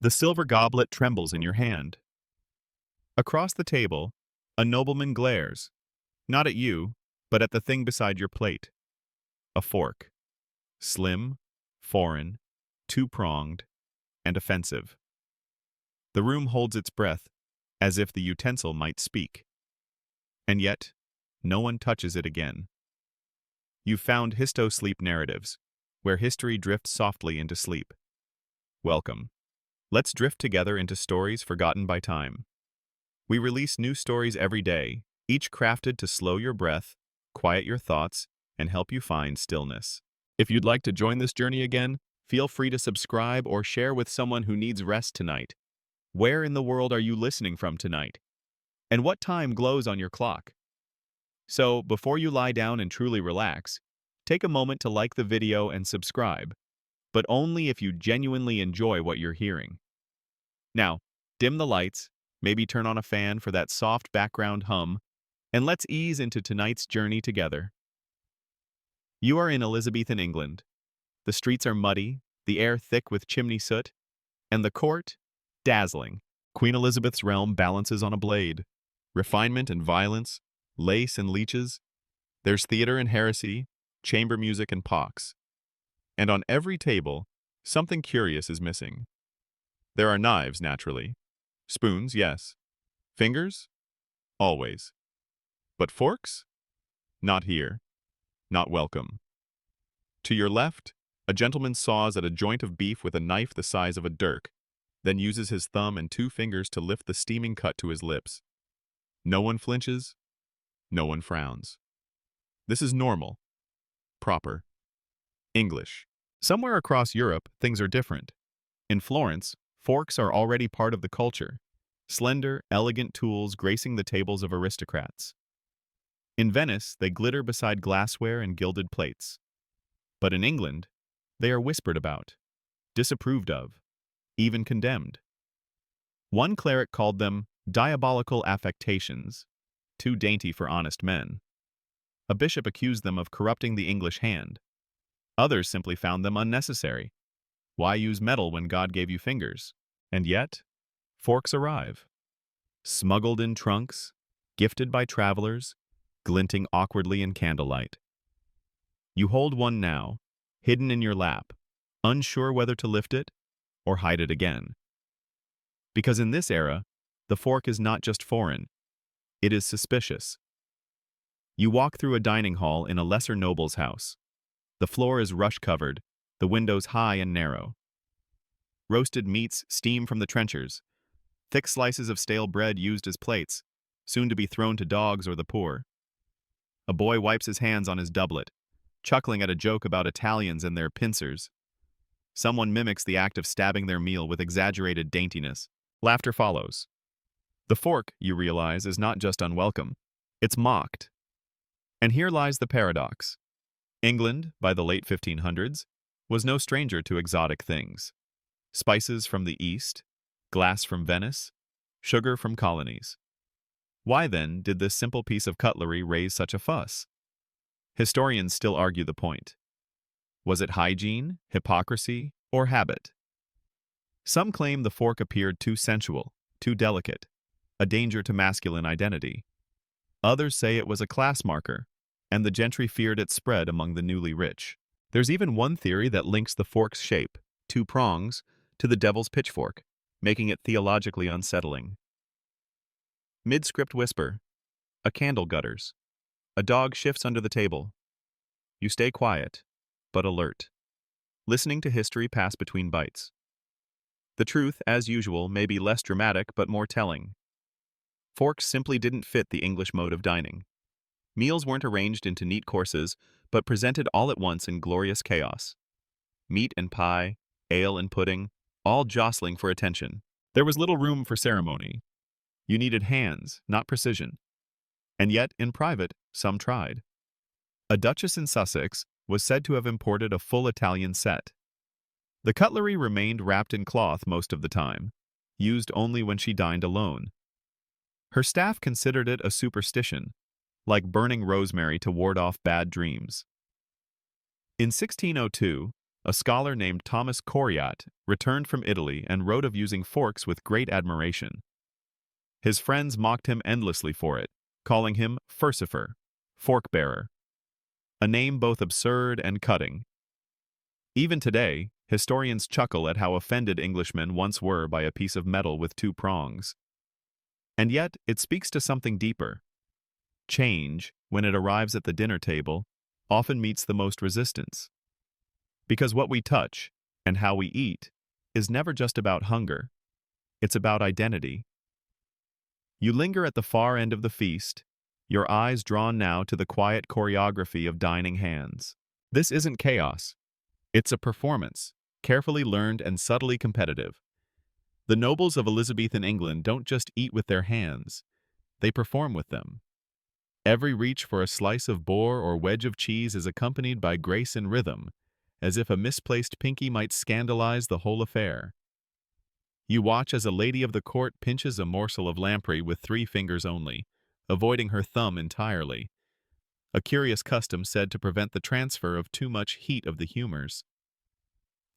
The silver goblet trembles in your hand. Across the table, a nobleman glares, not at you, but at the thing beside your plate. A fork. Slim, foreign, two-pronged, and offensive. The room holds its breath, as if the utensil might speak. And yet, no one touches it again. You've found histo-sleep narratives, where history drifts softly into sleep. Welcome. Let's drift together into stories forgotten by time. We release new stories every day, each crafted to slow your breath, quiet your thoughts, and help you find stillness. If you'd like to join this journey again, feel free to subscribe or share with someone who needs rest tonight. Where in the world are you listening from tonight? And what time glows on your clock? So, before you lie down and truly relax, take a moment to like the video and subscribe, but only if you genuinely enjoy what you're hearing. Now, dim the lights, maybe turn on a fan for that soft background hum, and let's ease into tonight's journey together. You are in Elizabethan England. The streets are muddy, the air thick with chimney soot, and the court, dazzling. Queen Elizabeth's realm balances on a blade. Refinement and violence, lace and leeches. There's theater and heresy, chamber music and pox. And on every table, something curious is missing. There are knives, naturally. Spoons, yes. Fingers? Always. But forks? Not here. Not welcome. To your left, a gentleman saws at a joint of beef with a knife the size of a dirk, then uses his thumb and two fingers to lift the steaming cut to his lips. No one flinches. No one frowns. This is normal. Proper. English. Somewhere across Europe, things are different. In Florence, forks are already part of the culture. Slender, elegant tools gracing the tables of aristocrats. In Venice, they glitter beside glassware and gilded plates. But in England, they are whispered about, disapproved of, even condemned. One cleric called them diabolical affectations, too dainty for honest men. A bishop accused them of corrupting the English hand. Others simply found them unnecessary. Why use metal when God gave you fingers? And yet, forks arrive. Smuggled in trunks, gifted by travelers, glinting awkwardly in candlelight. You hold one now, hidden in your lap, unsure whether to lift it or hide it again. Because in this era, the fork is not just foreign, it is suspicious. You walk through a dining hall in a lesser noble's house. The floor is rush-covered, the windows high and narrow. Roasted meats steam from the trenchers, thick slices of stale bread used as plates, soon to be thrown to dogs or the poor. A boy wipes his hands on his doublet, chuckling at a joke about Italians and their pincers. Someone mimics the act of stabbing their meal with exaggerated daintiness. Laughter follows. The fork, you realize, is not just unwelcome. It's mocked. And here lies the paradox. England, by the late 1500s, was no stranger to exotic things. Spices from the East, glass from Venice, sugar from colonies. Why, then, did this simple piece of cutlery raise such a fuss? Historians still argue the point. Was it hygiene, hypocrisy, or habit? Some claim the fork appeared too sensual, too delicate, a danger to masculine identity. Others say it was a class marker, and the gentry feared its spread among the newly rich. There's even one theory that links the fork's shape, two prongs, to the devil's pitchfork, making it theologically unsettling. Mid-script whisper. A candle gutters. A dog shifts under the table. You stay quiet, but alert, listening to history pass between bites. The truth, as usual, may be less dramatic but more telling. Forks simply didn't fit the English mode of dining. Meals weren't arranged into neat courses, but presented all at once in glorious chaos. Meat and pie, ale and pudding, all jostling for attention. There was little room for ceremony. You needed hands, not precision. And yet, in private, some tried. A duchess in Sussex was said to have imported a full Italian set. The cutlery remained wrapped in cloth most of the time, used only when she dined alone. Her staff considered it a superstition, like burning rosemary to ward off bad dreams. In 1602, a scholar named Thomas Coriat returned from Italy and wrote of using forks with great admiration. His friends mocked him endlessly for it, calling him furcifer, fork-bearer, a name both absurd and cutting. Even today, historians chuckle at how offended Englishmen once were by a piece of metal with two prongs. And yet, it speaks to something deeper. Change, when it arrives at the dinner table, often meets the most resistance. Because what we touch, and how we eat, is never just about hunger. It's about identity. You linger at the far end of the feast, your eyes drawn now to the quiet choreography of dining hands. This isn't chaos. It's a performance, carefully learned and subtly competitive. The nobles of Elizabethan England don't just eat with their hands, they perform with them. Every reach for a slice of boar or wedge of cheese is accompanied by grace and rhythm, as if a misplaced pinky might scandalize the whole affair. You watch as a lady of the court pinches a morsel of lamprey with 3 fingers only, avoiding her thumb entirely, a curious custom said to prevent the transfer of too much heat of the humors.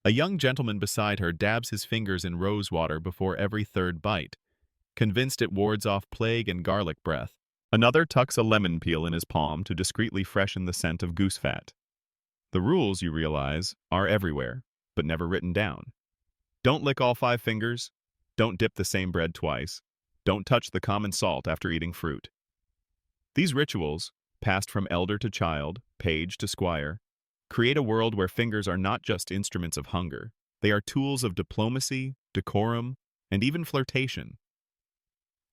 A young gentleman beside her dabs his fingers in rose water before every 3rd bite, convinced it wards off plague and garlic breath. Another tucks a lemon peel in his palm to discreetly freshen the scent of goose fat. The rules, you realize, are everywhere, but never written down. Don't lick all 5 fingers. Don't dip the same bread twice. Don't touch the common salt after eating fruit. These rituals, passed from elder to child, page to squire, create a world where fingers are not just instruments of hunger. They are tools of diplomacy, decorum, and even flirtation.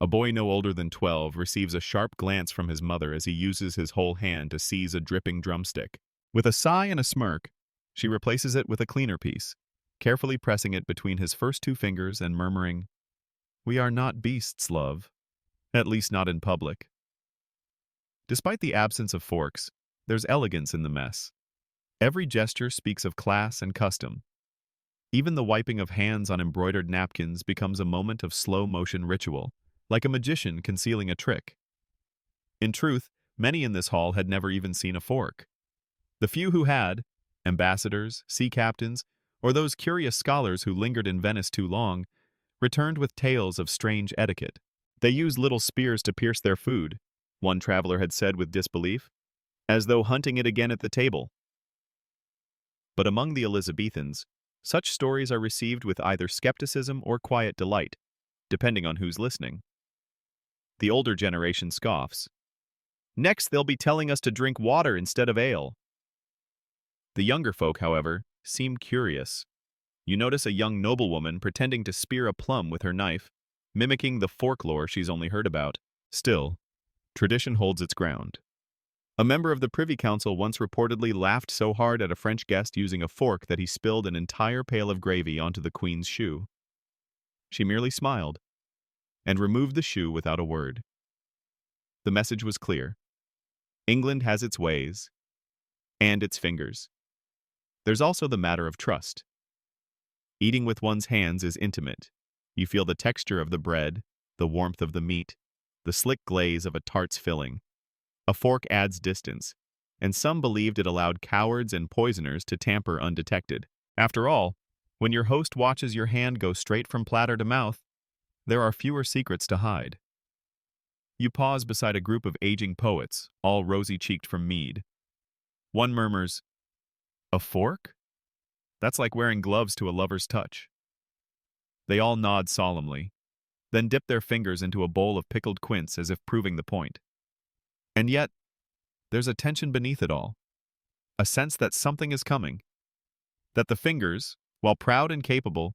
A boy no older than 12 receives a sharp glance from his mother as he uses his whole hand to seize a dripping drumstick. With a sigh and a smirk, she replaces it with a cleaner piece, carefully pressing it between his first 2 fingers and murmuring, "We are not beasts, love. At least not in public." Despite the absence of forks, there's elegance in the mess. Every gesture speaks of class and custom. Even the wiping of hands on embroidered napkins becomes a moment of slow-motion ritual, like a magician concealing a trick. In truth, many in this hall had never even seen a fork. The few who had, ambassadors, sea captains, or those curious scholars who lingered in Venice too long, returned with tales of strange etiquette. They used little spears to pierce their food, one traveler had said with disbelief, as though hunting it again at the table. But among the Elizabethans, such stories are received with either skepticism or quiet delight, depending on who's listening. The older generation scoffs. Next, they'll be telling us to drink water instead of ale. The younger folk, however, seem curious. You notice a young noblewoman pretending to spear a plum with her knife, mimicking the folklore she's only heard about. Still, tradition holds its ground. A member of the Privy Council once reportedly laughed so hard at a French guest using a fork that he spilled an entire pail of gravy onto the Queen's shoe. She merely smiled and removed the shoe without a word. The message was clear. England has its ways and its fingers. There's also the matter of trust. Eating with one's hands is intimate. You feel the texture of the bread, the warmth of the meat, the slick glaze of a tart's filling. A fork adds distance, and some believed it allowed cowards and poisoners to tamper undetected. After all, when your host watches your hand go straight from platter to mouth, there are fewer secrets to hide. You pause beside a group of aging poets, all rosy-cheeked from mead. One murmurs, "A fork? That's like wearing gloves to a lover's touch." They all nod solemnly, then dip their fingers into a bowl of pickled quince as if proving the point. And yet, there's a tension beneath it all, a sense that something is coming, that the fingers, while proud and capable,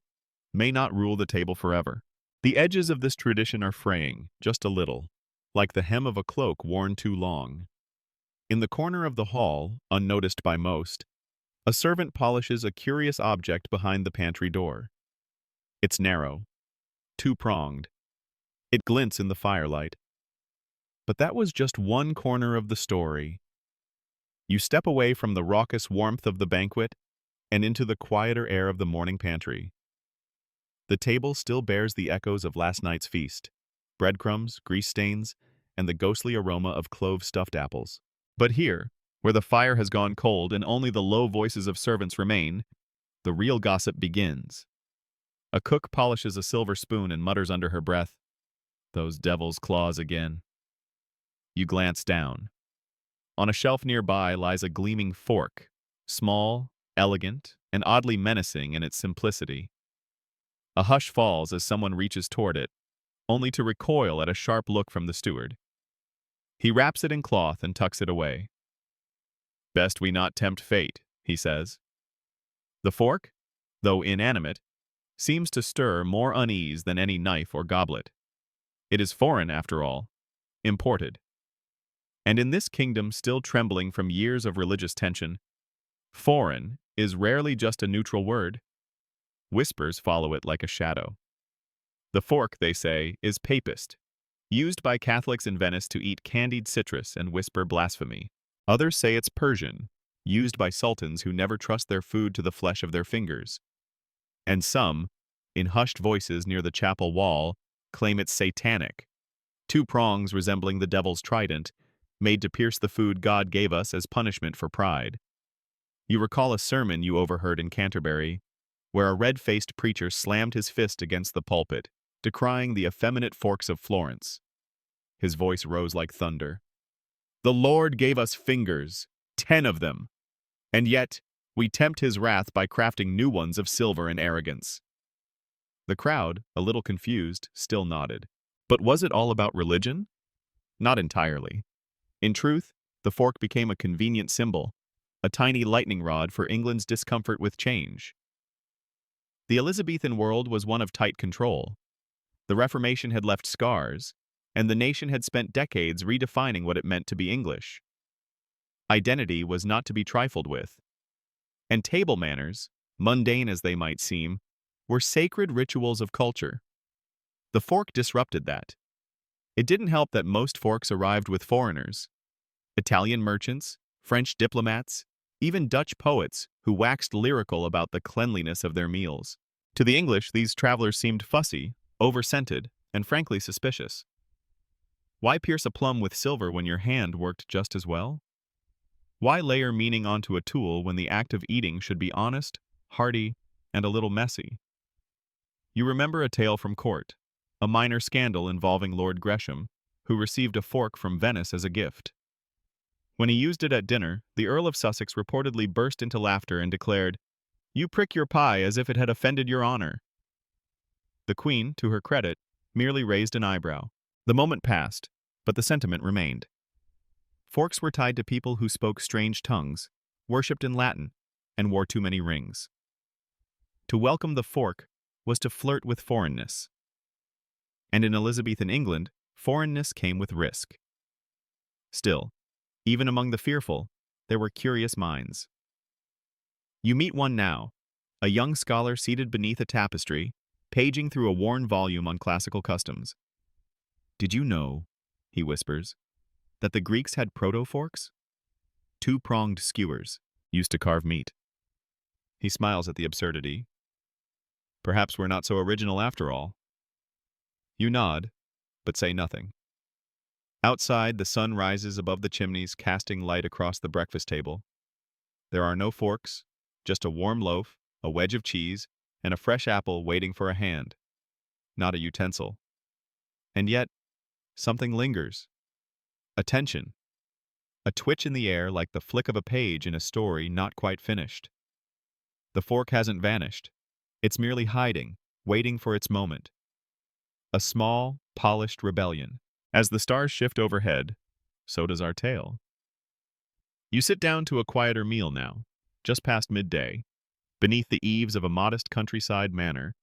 may not rule the table forever. The edges of this tradition are fraying, just a little, like the hem of a cloak worn too long. In the corner of the hall, unnoticed by most, a servant polishes a curious object behind the pantry door. It's narrow, two-pronged. It glints in the firelight. But that was just one corner of the story. You step away from the raucous warmth of the banquet and into the quieter air of the morning pantry. The table still bears the echoes of last night's feast, breadcrumbs, grease stains, and the ghostly aroma of clove-stuffed apples. But here, where the fire has gone cold and only the low voices of servants remain, The real gossip begins. A cook polishes a silver spoon and mutters under her breath, "Those devil's claws again." You glance down. On a shelf nearby lies a gleaming fork, small, elegant, and oddly menacing in its simplicity. A hush falls as someone reaches toward it, only to recoil at a sharp look from the steward. He wraps it in cloth and tucks it away. "Best we not tempt fate," he says. The fork, though inanimate, seems to stir more unease than any knife or goblet. It is foreign, after all, imported. And in this kingdom still trembling from years of religious tension, foreign is rarely just a neutral word. Whispers follow it like a shadow. The fork, they say, is papist, used by Catholics in Venice to eat candied citrus and whisper blasphemy. Others say it's Persian, used by sultans who never trust their food to the flesh of their fingers. And some, in hushed voices near the chapel wall, claim it's satanic. Two prongs resembling the devil's trident, made to pierce the food God gave us as punishment for pride. You recall a sermon you overheard in Canterbury, where a red-faced preacher slammed his fist against the pulpit, decrying the effeminate forks of Florence. His voice rose like thunder. "The Lord gave us fingers, 10 of them, and yet we tempt his wrath by crafting new ones of silver and arrogance." The crowd, a little confused, still nodded. But was it all about religion? Not entirely. In truth, the fork became a convenient symbol, a tiny lightning rod for England's discomfort with change. The Elizabethan world was one of tight control. The Reformation had left scars, and the nation had spent decades redefining what it meant to be English. Identity was not to be trifled with. And table manners, mundane as they might seem, were sacred rituals of culture. The fork disrupted that. It didn't help that most forks arrived with foreigners. Italian merchants, French diplomats, even Dutch poets who waxed lyrical about the cleanliness of their meals. To the English, these travelers seemed fussy, over-scented, and frankly suspicious. Why pierce a plum with silver when your hand worked just as well? Why layer meaning onto a tool when the act of eating should be honest, hearty, and a little messy? You remember a tale from court, a minor scandal involving Lord Gresham, who received a fork from Venice as a gift. When he used it at dinner, the Earl of Sussex reportedly burst into laughter and declared, "You prick your pie as if it had offended your honor." The Queen, to her credit, merely raised an eyebrow. The moment passed, but the sentiment remained. Forks were tied to people who spoke strange tongues, worshipped in Latin, and wore too many rings. To welcome the fork was to flirt with foreignness. And in Elizabethan England, foreignness came with risk. Still, even among the fearful, there were curious minds. You meet one now, a young scholar seated beneath a tapestry, paging through a worn volume on classical customs. "Did you know," he whispers, "that the Greeks had proto-forks? Two-pronged skewers, used to carve meat." He smiles at the absurdity. "Perhaps we're not so original after all." You nod, but say nothing. Outside, the sun rises above the chimneys, casting light across the breakfast table. There are no forks, just a warm loaf, a wedge of cheese, and a fresh apple waiting for a hand. Not a utensil. And yet, something lingers. A tension. A twitch in the air like the flick of a page in a story not quite finished. The fork hasn't vanished. It's merely hiding, waiting for its moment. A small, polished rebellion. As the stars shift overhead, so does our tale. You sit down to a quieter meal now, just past midday, beneath the eaves of a modest countryside manor,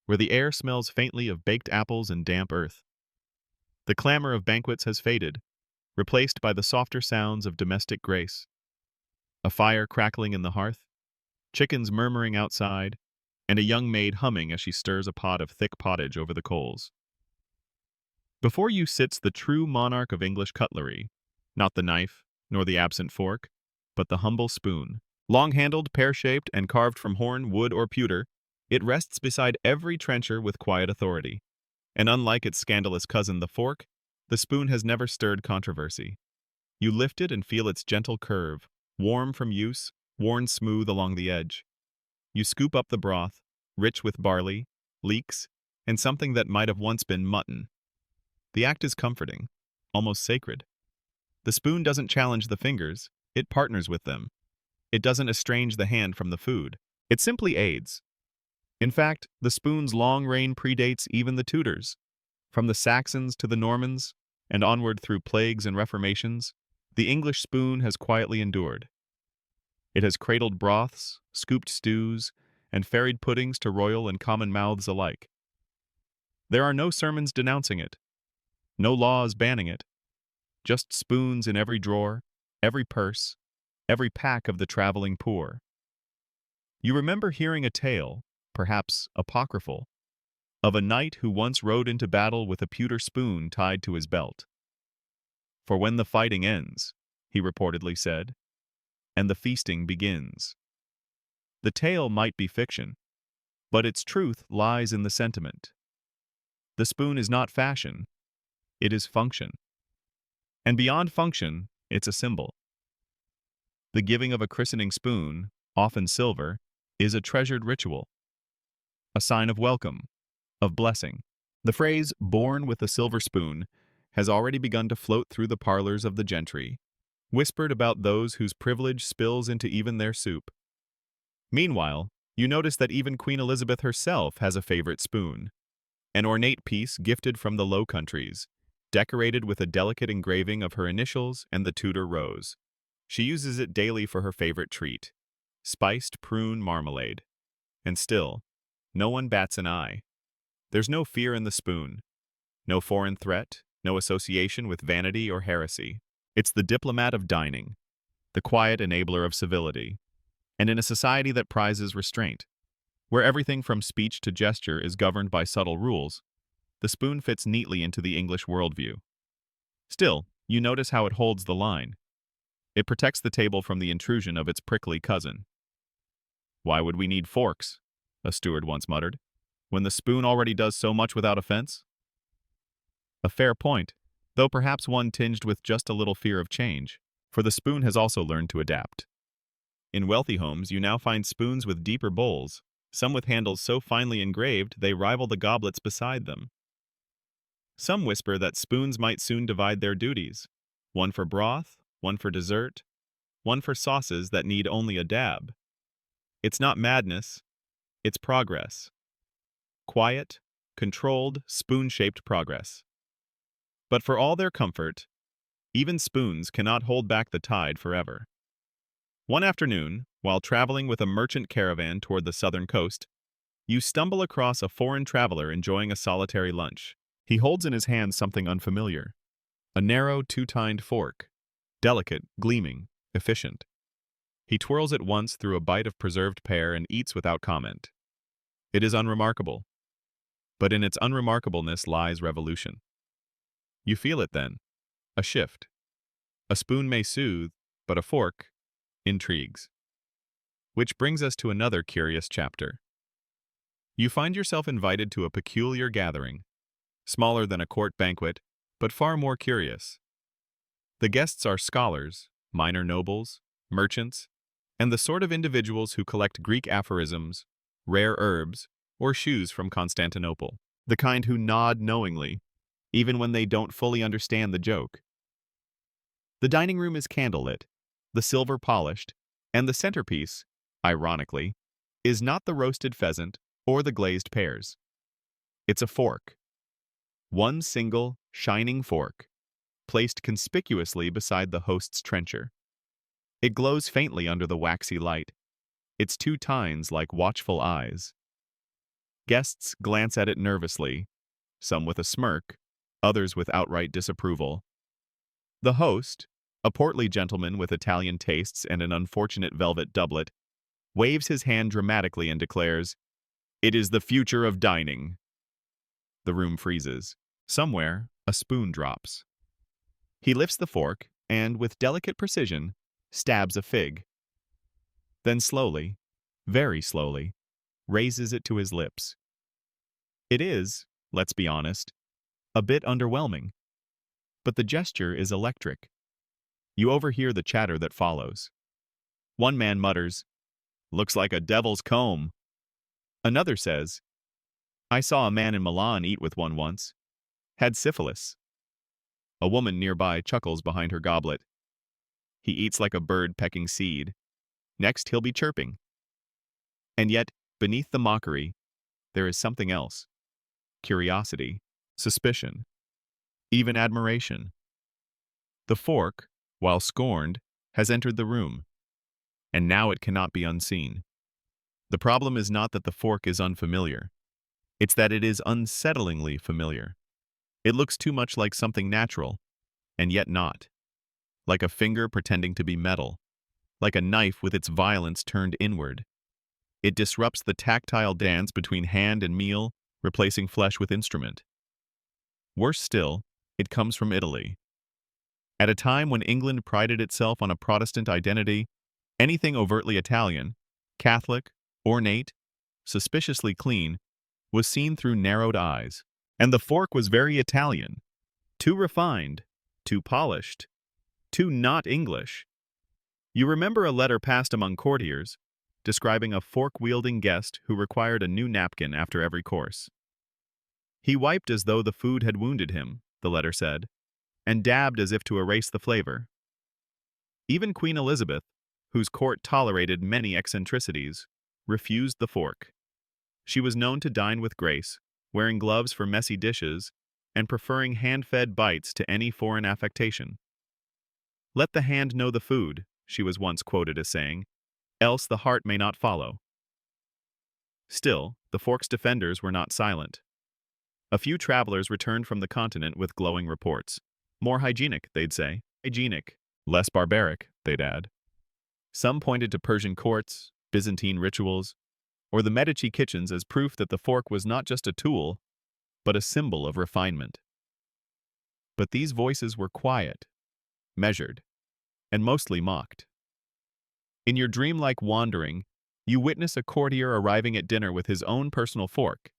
where the air smells faintly of baked apples and damp earth. The clamor of banquets has faded, replaced by the softer sounds of domestic grace. A fire crackling in the hearth, chickens murmuring outside, and a young maid humming as she stirs a pot of thick pottage over the coals. Before you sits the true monarch of English cutlery, not the knife, nor the absent fork, but the humble spoon. Long-handled, pear-shaped, and carved from horn, wood, or pewter, it rests beside every trencher with quiet authority. And unlike its scandalous cousin, the fork, the spoon has never stirred controversy. You lift it and feel its gentle curve, warm from use, worn smooth along the edge. You scoop up the broth, rich with barley, leeks, and something that might have once been mutton. The act is comforting, almost sacred. The spoon doesn't challenge the fingers, it partners with them. It doesn't estrange the hand from the food. It simply aids. In fact, the spoon's long reign predates even the Tudors. From the Saxons to the Normans, and onward through plagues and reformations, the English spoon has quietly endured. It has cradled broths, scooped stews, and ferried puddings to royal and common mouths alike. There are no sermons denouncing it, no laws banning it, just spoons in every drawer, every purse, every pack of the traveling poor. You remember hearing a tale, perhaps apocryphal, of a knight who once rode into battle with a pewter spoon tied to his belt. "For when the fighting ends," he reportedly said, "and the feasting begins." The tale might be fiction, but its truth lies in the sentiment. The spoon is not fashion, it is function. And beyond function, it's a symbol. The giving of a christening spoon, often silver, is a treasured ritual, a sign of welcome, of blessing. The phrase, "born with a silver spoon," has already begun to float through the parlors of the gentry, whispered about those whose privilege spills into even their soup. Meanwhile, you notice that even Queen Elizabeth herself has a favorite spoon, an ornate piece gifted from the Low Countries, decorated with a delicate engraving of her initials and the Tudor rose. She uses it daily for her favorite treat, spiced prune marmalade. And still, no one bats an eye. There's no fear in the spoon, no foreign threat, no association with vanity or heresy. It's the diplomat of dining, the quiet enabler of civility. And in a society that prizes restraint, where everything from speech to gesture is governed by subtle rules, the spoon fits neatly into the English worldview. Still, you notice how it holds the line. It protects the table from the intrusion of its prickly cousin. "Why would we need forks?" a steward once muttered, "when the spoon already does so much without offense?" A fair point, though perhaps one tinged with just a little fear of change, for the spoon has also learned to adapt. In wealthy homes, you now find spoons with deeper bowls, some with handles so finely engraved they rival the goblets beside them. Some whisper that spoons might soon divide their duties, one for broth, one for dessert, one for sauces that need only a dab. It's not madness, it's progress. Quiet, controlled, spoon-shaped progress. But for all their comfort, even spoons cannot hold back the tide forever. One afternoon, while traveling with a merchant caravan toward the southern coast, you stumble across a foreign traveler enjoying a solitary lunch. He holds in his hand something unfamiliar, a narrow two-tined fork, delicate, gleaming, efficient. He twirls it once through a bite of preserved pear and eats without comment. It is unremarkable, but in its unremarkableness lies revolution. You feel it then, a shift. A spoon may soothe, but a fork intrigues. Which brings us to another curious chapter. You find yourself invited to a peculiar gathering, smaller than a court banquet, but far more curious. The guests are scholars, minor nobles, merchants, and the sort of individuals who collect Greek aphorisms, rare herbs, or shoes from Constantinople. The kind who nod knowingly, even when they don't fully understand the joke. The dining room is candlelit, the silver polished, and the centerpiece, ironically, is not the roasted pheasant or the glazed pears. It's a fork. One single, shining fork, placed conspicuously beside the host's trencher. It glows faintly under the waxy light, its two tines like watchful eyes. Guests glance at it nervously, some with a smirk, others with outright disapproval. The host, a portly gentleman with Italian tastes and an unfortunate velvet doublet, waves his hand dramatically and declares, "It is the future of dining." The room freezes. Somewhere, a spoon drops. He lifts the fork and, with delicate precision, stabs a fig. Then slowly, very slowly, raises it to his lips. It is, let's be honest, a bit underwhelming. But the gesture is electric. You overhear the chatter that follows. One man mutters, Looks like a devil's comb. Another says, I saw a man in Milan eat with one once. Had syphilis. A woman nearby chuckles behind her goblet. He eats like a bird pecking seed. Next, he'll be chirping. And yet, beneath the mockery, there is something else. Curiosity, suspicion, even admiration. The fork, while scorned, has entered the room, and now it cannot be unseen. The problem is not that the fork is unfamiliar. It's that it is unsettlingly familiar. It looks too much like something natural, and yet not. Like a finger pretending to be metal. Like a knife with its violence turned inward. It disrupts the tactile dance between hand and meal, replacing flesh with instrument. Worse still, it comes from Italy. At a time when England prided itself on a Protestant identity, anything overtly Italian, Catholic, ornate, suspiciously clean, was seen through narrowed eyes. And the fork was very Italian. Too refined, too polished, too not English. You remember a letter passed among courtiers, describing a fork-wielding guest who required a new napkin after every course. He wiped as though the food had wounded him, the letter said, and dabbed as if to erase the flavor. Even Queen Elizabeth, whose court tolerated many eccentricities, refused the fork. She was known to dine with grace, wearing gloves for messy dishes, and preferring hand-fed bites to any foreign affectation. Let the hand know the food, she was once quoted as saying, else the heart may not follow. Still, the fork's defenders were not silent. A few travelers returned from the continent with glowing reports. More hygienic, they'd say. Hygienic. Less barbaric, they'd add. Some pointed to Persian courts, Byzantine rituals, or the Medici kitchens as proof that the fork was not just a tool, but a symbol of refinement. But these voices were quiet, measured, and mostly mocked. In your dreamlike wandering, you witness a courtier arriving at dinner with his own personal fork,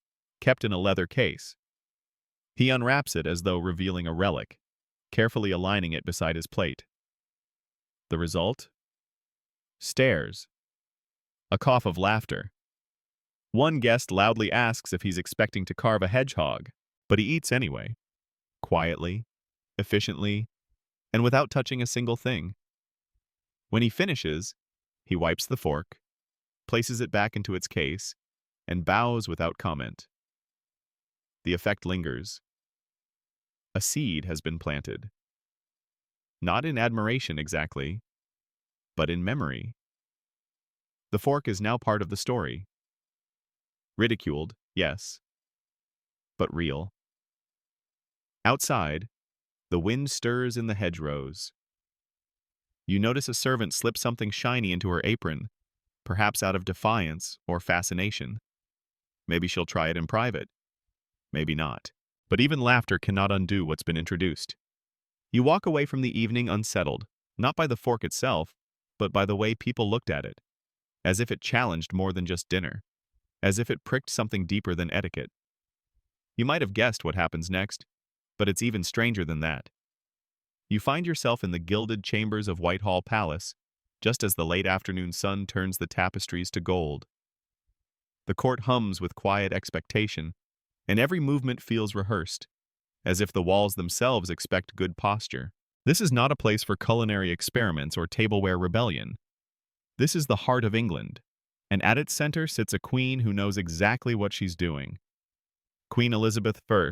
kept in a leather case. He unwraps it as though revealing a relic, carefully aligning it beside his plate. The result? Stares. A cough of laughter. One guest loudly asks if he's expecting to carve a hedgehog, but he eats anyway, quietly, efficiently, and without touching a single thing. When he finishes, he wipes the fork, places it back into its case, and bows without comment. The effect lingers. A seed has been planted. Not in admiration exactly, but in memory. The fork is now part of the story. Ridiculed, yes, but real. Outside, the wind stirs in the hedgerows. You notice a servant slip something shiny into her apron, perhaps out of defiance or fascination. Maybe she'll try it in private. Maybe not. But even laughter cannot undo what's been introduced. You walk away from the evening unsettled, not by the fork itself, but by the way people looked at it, as if it challenged more than just dinner, as if it pricked something deeper than etiquette. You might have guessed what happens next, but it's even stranger than that. You find yourself in the gilded chambers of Whitehall Palace, just as the late afternoon sun turns the tapestries to gold. The court hums with quiet expectation, and every movement feels rehearsed, as if the walls themselves expect good posture. This is not a place for culinary experiments or tableware rebellion. This is the heart of England, and at its center sits a queen who knows exactly what she's doing. Queen Elizabeth I,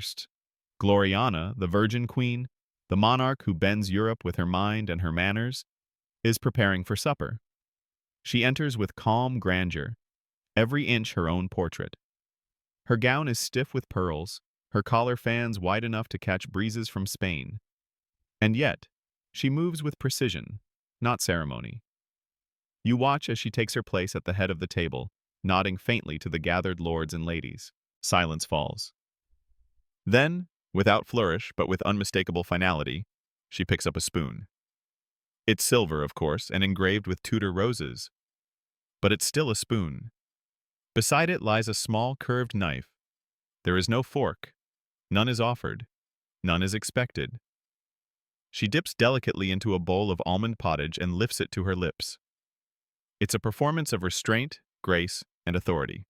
Gloriana, the Virgin Queen, the monarch who bends Europe with her mind and her manners, is preparing for supper. She enters with calm grandeur, every inch her own portrait. Her gown is stiff with pearls, her collar fans wide enough to catch breezes from Spain. And yet, she moves with precision, not ceremony. You watch as she takes her place at the head of the table, nodding faintly to the gathered lords and ladies. Silence falls. Then, without flourish but with unmistakable finality, she picks up a spoon. It's silver, of course, and engraved with Tudor roses. But it's still a spoon. Beside it lies a small curved knife. There is no fork. None is offered. None is expected. She dips delicately into a bowl of almond pottage and lifts it to her lips. It's a performance of restraint, grace, and authority.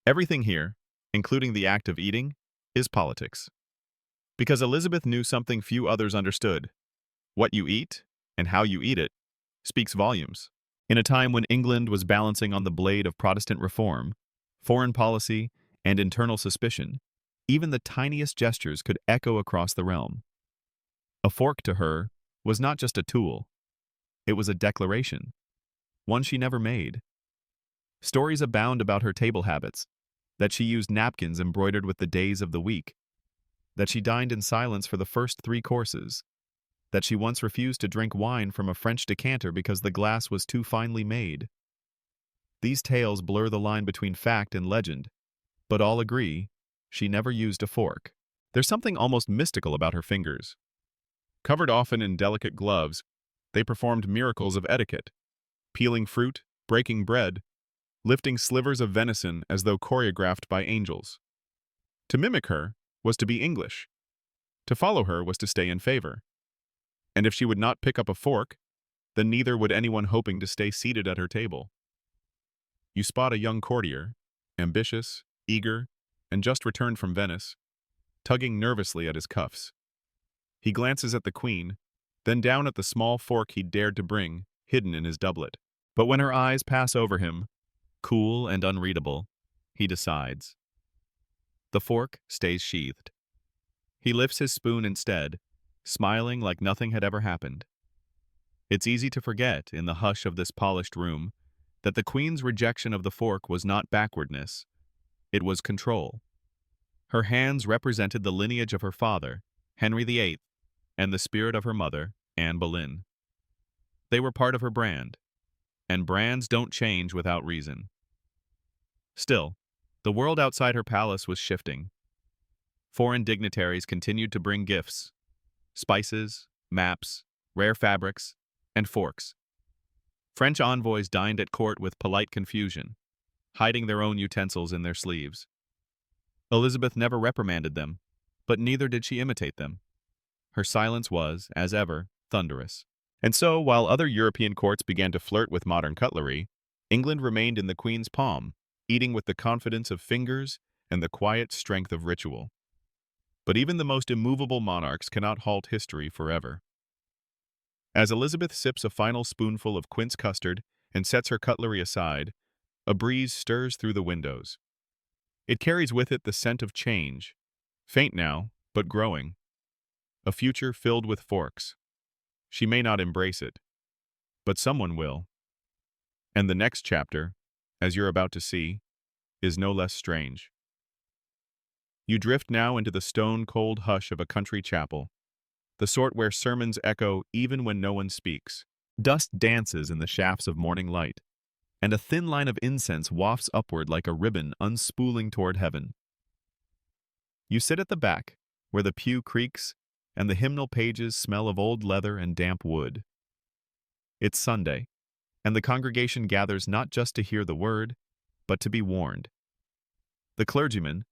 Everything here, including the act of eating, is politics. Because Elizabeth knew something few others understood. What you eat, and how you eat it, speaks volumes. In a time when England was balancing on the blade of Protestant reform, foreign policy, and internal suspicion, even the tiniest gestures could echo across the realm. A fork to her was not just a tool. It was a declaration, one she never made. Stories abound about her table habits, that she used napkins embroidered with the days of the week, that she dined in silence for the first 3 courses, that she once refused to drink wine from a French decanter because the glass was too finely made. These tales blur the line between fact and legend, but all agree she never used a fork. There's something almost mystical about her fingers. Covered often in delicate gloves, they performed miracles of etiquette, peeling fruit, breaking bread, lifting slivers of venison as though choreographed by angels. To mimic her was to be English. To follow her was to stay in favor. And if she would not pick up a fork, then neither would anyone hoping to stay seated at her table. You spot a young courtier, ambitious, eager, and just returned from Venice, tugging nervously at his cuffs. He glances at the queen, then down at the small fork he dared to bring, hidden in his doublet. But when her eyes pass over him, cool and unreadable, he decides. The fork stays sheathed. He lifts his spoon instead, smiling like nothing had ever happened. It's easy to forget, in the hush of this polished room, that the queen's rejection of the fork was not backwardness. It was control. Her hands represented the lineage of her father, Henry VIII, and the spirit of her mother, Anne Boleyn. They were part of her brand, and brands don't change without reason. Still, the world outside her palace was shifting. Foreign dignitaries continued to bring gifts: spices, maps, rare fabrics, and forks. French envoys dined at court with polite confusion, hiding their own utensils in their sleeves. Elizabeth never reprimanded them, but neither did she imitate them. Her silence was, as ever, thunderous. And so, while other European courts began to flirt with modern cutlery, England remained in the Queen's palm, eating with the confidence of fingers and the quiet strength of ritual. But even the most immovable monarchs cannot halt history forever. As Elizabeth sips a final spoonful of quince custard and sets her cutlery aside, a breeze stirs through the windows. It carries with it the scent of change, faint now, but growing. A future filled with forks. She may not embrace it, but someone will. And the next chapter, as you're about to see, is no less strange. You drift now into the stone-cold hush of a country chapel, the sort where sermons echo even when no one speaks. Dust dances in the shafts of morning light, and a thin line of incense wafts upward like a ribbon unspooling toward heaven. You sit at the back, where the pew creaks and the hymnal pages smell of old leather and damp wood. It's Sunday, and the congregation gathers not just to hear the word, but to be warned. The clergyman,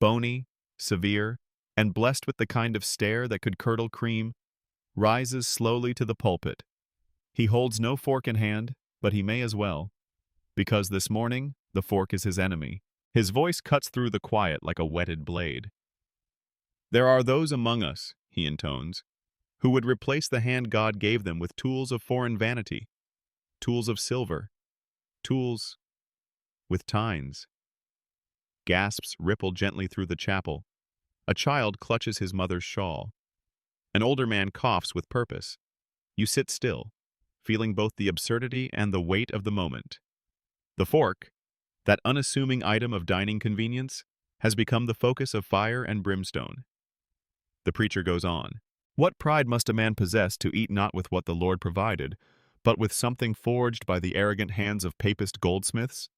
bony, severe, and blessed with the kind of stare that could curdle cream, rises slowly to the pulpit. He holds no fork in hand, but he may as well, because this morning the fork is his enemy. His voice cuts through the quiet like a whetted blade. There are those among us, he intones, who would replace the hand God gave them with tools of foreign vanity, tools of silver, tools with tines. Gasps ripple gently through the chapel. A child clutches his mother's shawl. An older man coughs with purpose. You sit still, feeling both the absurdity and the weight of the moment. The fork, that unassuming item of dining convenience, has become the focus of fire and brimstone. The preacher goes on. What pride must a man possess to eat not with what the Lord provided, but with something forged by the arrogant hands of papist goldsmiths?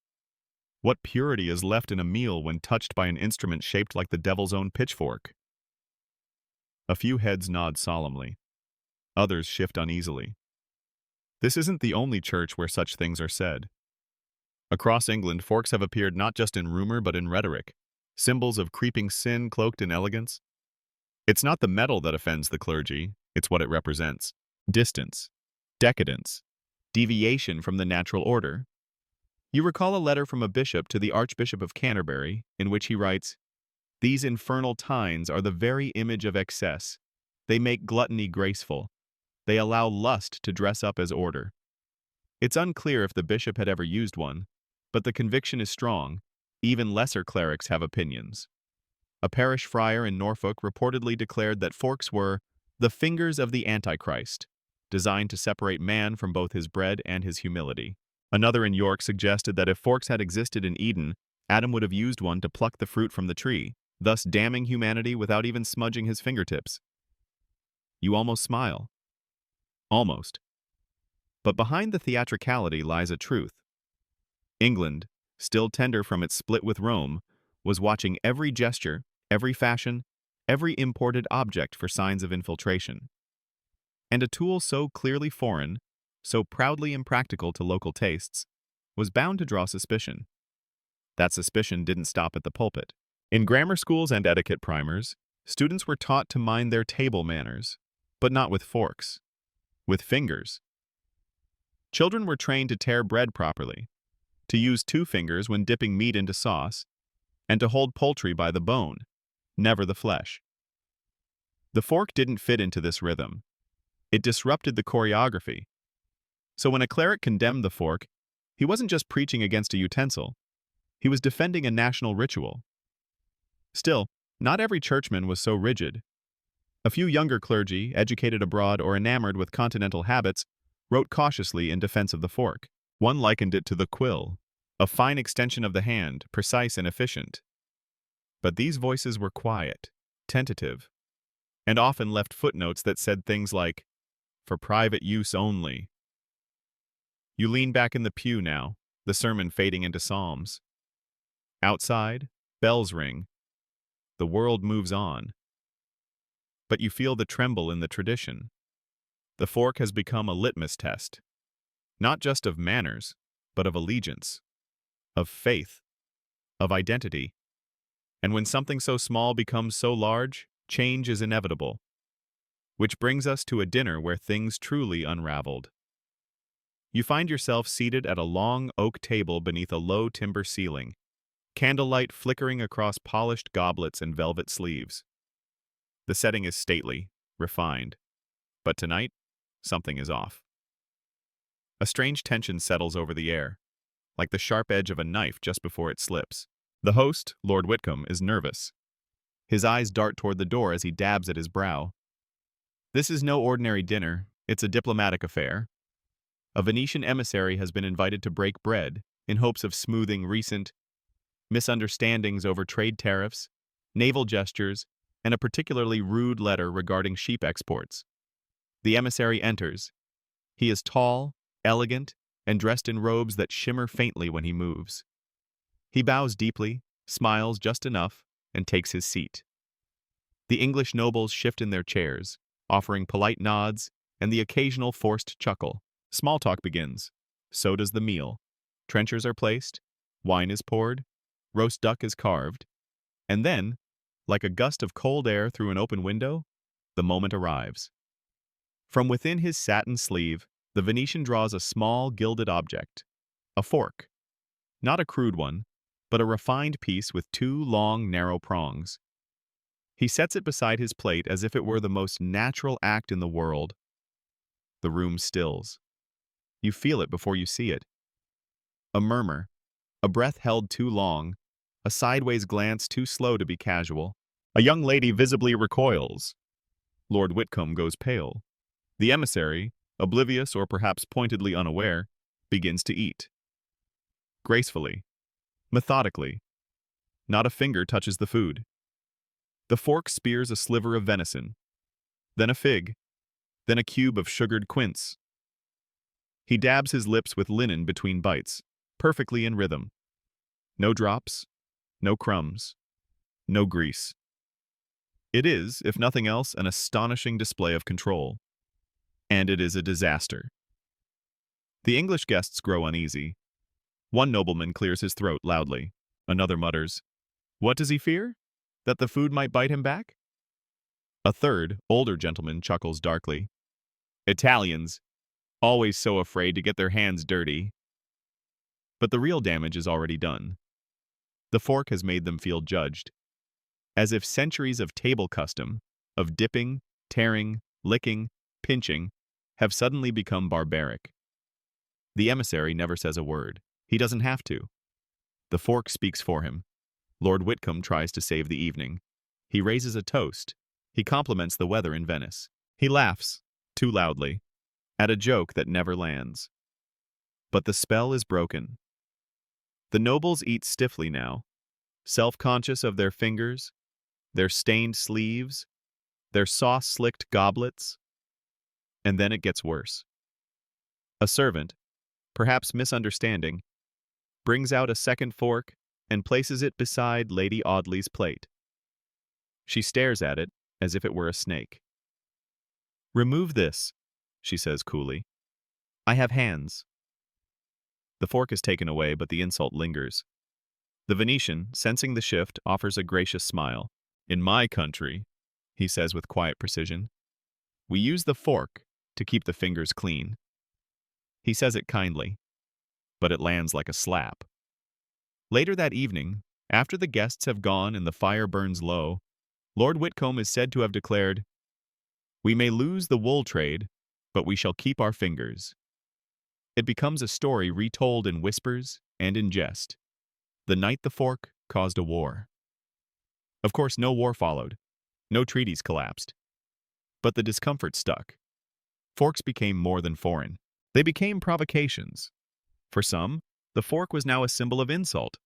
What purity is left in a meal when touched by an instrument shaped like the devil's own pitchfork? A few heads nod solemnly. Others shift uneasily. This isn't the only church where such things are said. Across England, forks have appeared not just in rumor but in rhetoric, symbols of creeping sin cloaked in elegance. It's not the metal that offends the clergy, it's what it represents. Distance, decadence, deviation from the natural order. You recall a letter from a bishop to the Archbishop of Canterbury, in which he writes, "These infernal tines are the very image of excess. They make gluttony graceful. They allow lust to dress up as order." It's unclear if the bishop had ever used one, but the conviction is strong. Even lesser clerics have opinions. A parish friar in Norfolk reportedly declared that forks were the fingers of the Antichrist, designed to separate man from both his bread and his humility. Another in York suggested that if forks had existed in Eden, Adam would have used one to pluck the fruit from the tree, thus damning humanity without even smudging his fingertips. You almost smile. Almost. But behind the theatricality lies a truth. England, still tender from its split with Rome, was watching every gesture, every fashion, every imported object for signs of infiltration. And a tool so clearly foreign, so proudly impractical to local tastes, was bound to draw suspicion. That suspicion didn't stop at the pulpit. In grammar schools and etiquette primers, students were taught to mind their table manners, but not with forks, with fingers. Children were trained to tear bread properly, to use 2 fingers when dipping meat into sauce, and to hold poultry by the bone, never the flesh. The fork didn't fit into this rhythm. It disrupted the choreography. So when a cleric condemned the fork, he wasn't just preaching against a utensil, he was defending a national ritual. Still, not every churchman was so rigid. A few younger clergy, educated abroad or enamored with continental habits, wrote cautiously in defense of the fork. One likened it to the quill, a fine extension of the hand, precise and efficient. But these voices were quiet, tentative, and often left footnotes that said things like, "For private use only." You lean back in the pew now, the sermon fading into psalms. Outside, bells ring. The world moves on. But you feel the tremble in the tradition. The fork has become a litmus test, not just of manners, but of allegiance, of faith, of identity. And when something so small becomes so large, change is inevitable. Which brings us to a dinner where things truly unraveled. You find yourself seated at a long oak table beneath a low timber ceiling, candlelight flickering across polished goblets and velvet sleeves. The setting is stately, refined. But tonight, something is off. A strange tension settles over the air, like the sharp edge of a knife just before it slips. The host, Lord Whitcomb, is nervous. His eyes dart toward the door as he dabs at his brow. This is no ordinary dinner, it's a diplomatic affair. A Venetian emissary has been invited to break bread in hopes of smoothing recent misunderstandings over trade tariffs, naval gestures, and a particularly rude letter regarding sheep exports. The emissary enters. He is tall, elegant, and dressed in robes that shimmer faintly when he moves. He bows deeply, smiles just enough, and takes his seat. The English nobles shift in their chairs, offering polite nods and the occasional forced chuckle. Small talk begins. So does the meal. Trenchers are placed, wine is poured, roast duck is carved, and then, like a gust of cold air through an open window, the moment arrives. From within his satin sleeve, the Venetian draws a small gilded object, a fork. Not a crude one, but a refined piece with 2 long, narrow prongs. He sets it beside his plate as if it were the most natural act in the world. The room stills. You feel it before you see it. A murmur, a breath held too long, a sideways glance too slow to be casual. A young lady visibly recoils. Lord Whitcomb goes pale. The emissary, oblivious or perhaps pointedly unaware, begins to eat. Gracefully, methodically. Not a finger touches the food. The fork spears a sliver of venison, then a fig, then a cube of sugared quince. He dabs his lips with linen between bites, perfectly in rhythm. No drops, no crumbs, no grease. It is, if nothing else, an astonishing display of control. And it is a disaster. The English guests grow uneasy. One nobleman clears his throat loudly. Another mutters, "What does he fear? That the food might bite him back?" A third, older gentleman chuckles darkly. "Italians. always so afraid to get their hands dirty. But the real damage is already done. The fork has made them feel judged, as if centuries of table custom, of dipping, tearing, licking, pinching, have suddenly become barbaric. The emissary never says a word. He doesn't have to. The fork speaks for him. Lord Whitcomb tries to save the evening. He raises a toast. He compliments the weather in Venice. He laughs, too loudly, at a joke that never lands. But the spell is broken. The nobles eat stiffly now, self-conscious of their fingers, their stained sleeves, their sauce-slicked goblets. And then it gets worse. A servant, perhaps misunderstanding, brings out a second fork and places it beside Lady Audley's plate. She stares at it as if it were a snake. "Remove this," she says coolly. "I have hands." The fork is taken away, but the insult lingers. The Venetian, sensing the shift, offers a gracious smile. "In my country," he says with quiet precision, "we use the fork to keep the fingers clean." He says it kindly, but it lands like a slap. Later that evening, after the guests have gone and the fire burns low, Lord Whitcomb is said to have declared, "We may lose the wool trade, but we shall keep our fingers." It becomes a story retold in whispers and in jest. The night the fork caused a war. Of course, no war followed. No treaties collapsed. But the discomfort stuck. Forks became more than foreign. They became provocations. For some, the fork was now a symbol of insult,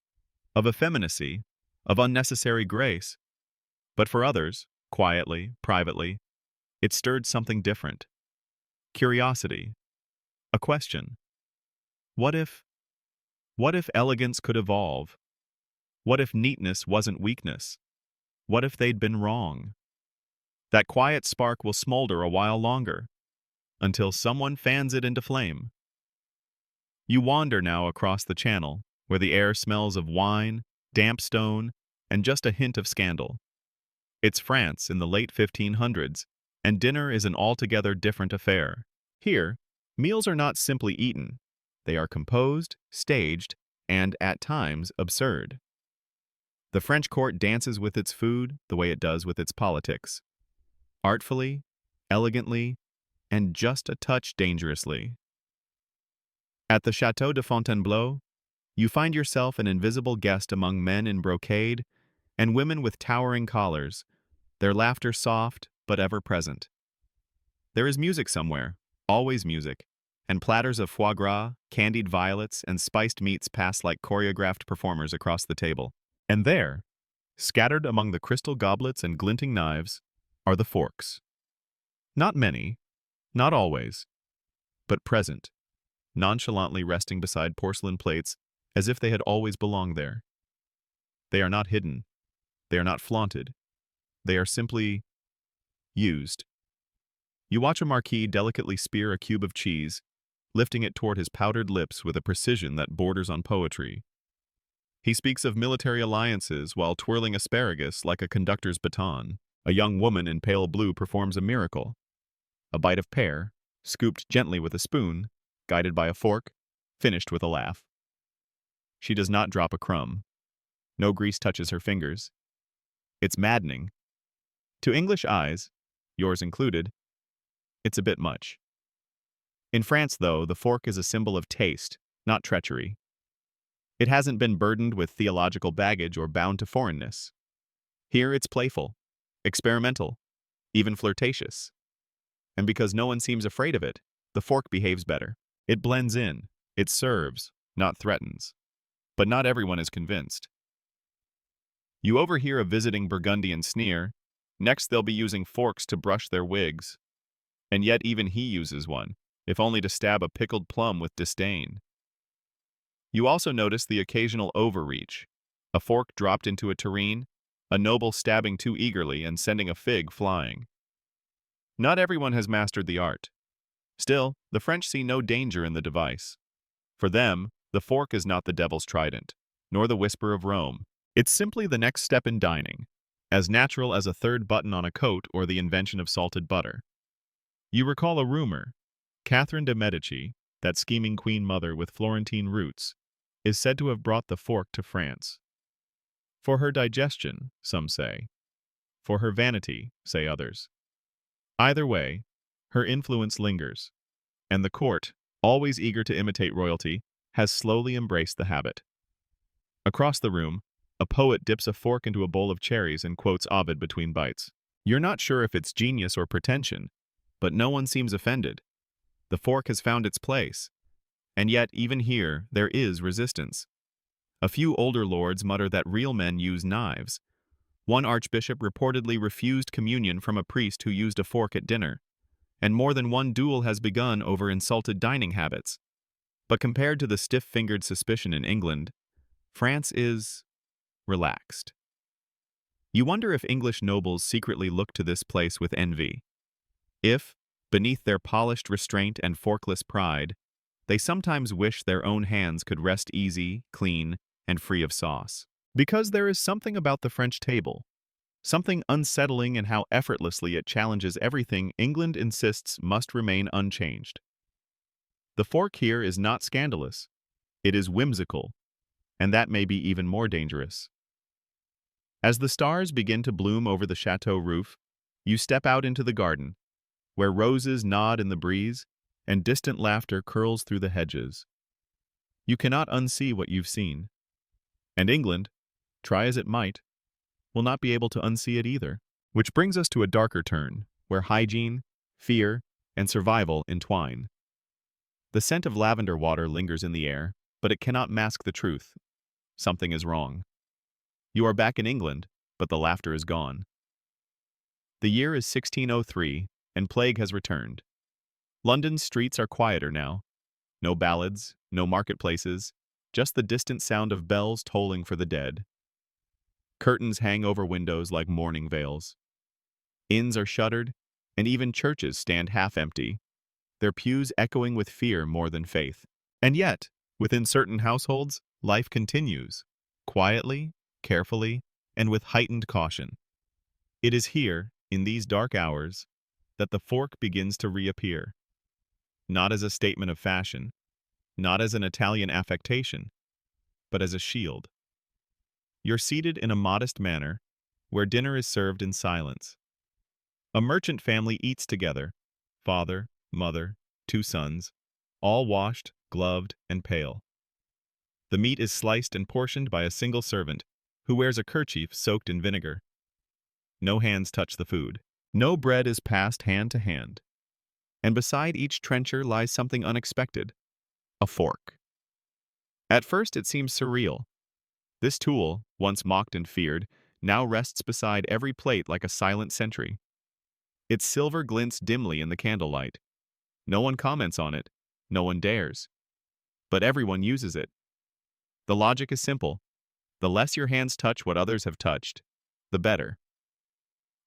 of effeminacy, of unnecessary grace. But for others, quietly, privately, it stirred something different. Curiosity. A question. What if elegance could evolve? What if neatness wasn't weakness? What if they'd been wrong? That quiet spark will smolder a while longer, until someone fans it into flame. You wander now across the channel, where the air smells of wine, damp stone, and just a hint of scandal. It's France in the late 1500s, and dinner is an altogether different affair. Here, meals are not simply eaten. They are composed, staged, and, at times, absurd. The French court dances with its food the way it does with its politics. Artfully, elegantly, and just a touch dangerously. At the Château de Fontainebleau, you find yourself an invisible guest among men in brocade and women with towering collars, their laughter soft but ever present. There is music somewhere, always music, and platters of foie gras, candied violets, and spiced meats pass like choreographed performers across the table. And there, scattered among the crystal goblets and glinting knives, are the forks. Not many, not always, but present, nonchalantly resting beside porcelain plates as if they had always belonged there. They are not hidden. They are not flaunted. They are simply used. You watch a marquis delicately spear a cube of cheese, lifting it toward his powdered lips with a precision that borders on poetry. He speaks of military alliances while twirling asparagus like a conductor's baton. A young woman in pale blue performs a miracle. A bite of pear, scooped gently with a spoon, guided by a fork, finished with a laugh. She does not drop a crumb. No grease touches her fingers. It's maddening. To English eyes, yours included, it's a bit much. In France, though, the fork is a symbol of taste, not treachery. It hasn't been burdened with theological baggage or bound to foreignness. Here it's playful, experimental, even flirtatious. And because no one seems afraid of it, the fork behaves better. It blends in, it serves, not threatens. But not everyone is convinced. You overhear a visiting Burgundian sneer. Next they'll be using forks to brush their wigs. And yet even he uses one, if only to stab a pickled plum with disdain. You also notice the occasional overreach, a fork dropped into a tureen, a noble stabbing too eagerly and sending a fig flying. Not everyone has mastered the art. Still, the French see no danger in the device. For them, the fork is not the devil's trident, nor the whisper of Rome. It's simply the next step in dining, as natural as a third button on a coat or the invention of salted butter. You recall a rumor, Catherine de' Medici, that scheming queen mother with Florentine roots, is said to have brought the fork to France. For her digestion, some say. For her vanity, say others. Either way, her influence lingers, and the court, always eager to imitate royalty, has slowly embraced the habit. Across the room, a poet dips a fork into a bowl of cherries and quotes Ovid between bites. You're not sure if it's genius or pretension, but no one seems offended. The fork has found its place. And yet, even here, there is resistance. A few older lords mutter that real men use knives. One archbishop reportedly refused communion from a priest who used a fork at dinner, and more than one duel has begun over insulted dining habits. But compared to the stiff-fingered suspicion in England, France is relaxed. You wonder if English nobles secretly look to this place with envy. If, beneath their polished restraint and forkless pride, they sometimes wish their own hands could rest easy, clean, and free of sauce. Because there is something about the French table, something unsettling in how effortlessly it challenges everything England insists must remain unchanged. The fork here is not scandalous. It is whimsical, and that may be even more dangerous. As the stars begin to bloom over the chateau roof, you step out into the garden, where roses nod in the breeze and distant laughter curls through the hedges. You cannot unsee what you've seen. And England, try as it might, will not be able to unsee it either. Which brings us to a darker turn, where hygiene, fear, and survival entwine. The scent of lavender water lingers in the air, but it cannot mask the truth. Something is wrong. You are back in England, but the laughter is gone. The year is 1603, and plague has returned. London's streets are quieter now. No ballads, no marketplaces, just the distant sound of bells tolling for the dead. Curtains hang over windows like mourning veils. Inns are shuttered, and even churches stand half empty, their pews echoing with fear more than faith. And yet, within certain households, life continues, quietly, carefully, and with heightened caution. It is here, in these dark hours, that the fork begins to reappear. Not as a statement of fashion, not as an Italian affectation, but as a shield. You're seated in a modest manner, where dinner is served in silence. A merchant family eats together, father, mother, 2 sons, all washed, gloved, and pale. The meat is sliced and portioned by a single servant, who wears a kerchief soaked in vinegar. No hands touch the food. No bread is passed hand to hand. And beside each trencher lies something unexpected, a fork. At first it seems surreal. This tool, once mocked and feared, now rests beside every plate like a silent sentry. Its silver glints dimly in the candlelight. No one comments on it, no one dares. But everyone uses it. The logic is simple. The less your hands touch what others have touched, the better.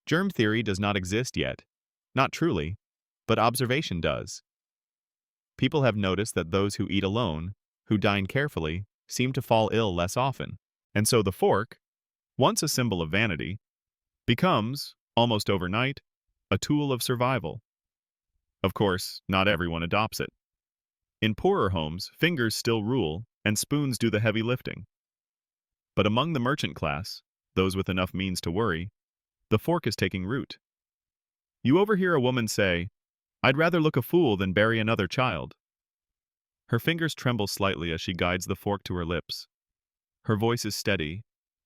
Germ theory does not exist yet. Not truly, but observation does. People have noticed that those who eat alone, who dine carefully, seem to fall ill less often. And so the fork, once a symbol of vanity, becomes, almost overnight, a tool of survival. Of course, not everyone adopts it. In poorer homes, fingers still rule, and spoons do the heavy lifting. But among the merchant class, those with enough means to worry, the fork is taking root. You overhear a woman say, "I'd rather look a fool than bury another child." Her fingers tremble slightly as she guides the fork to her lips. Her voice is steady,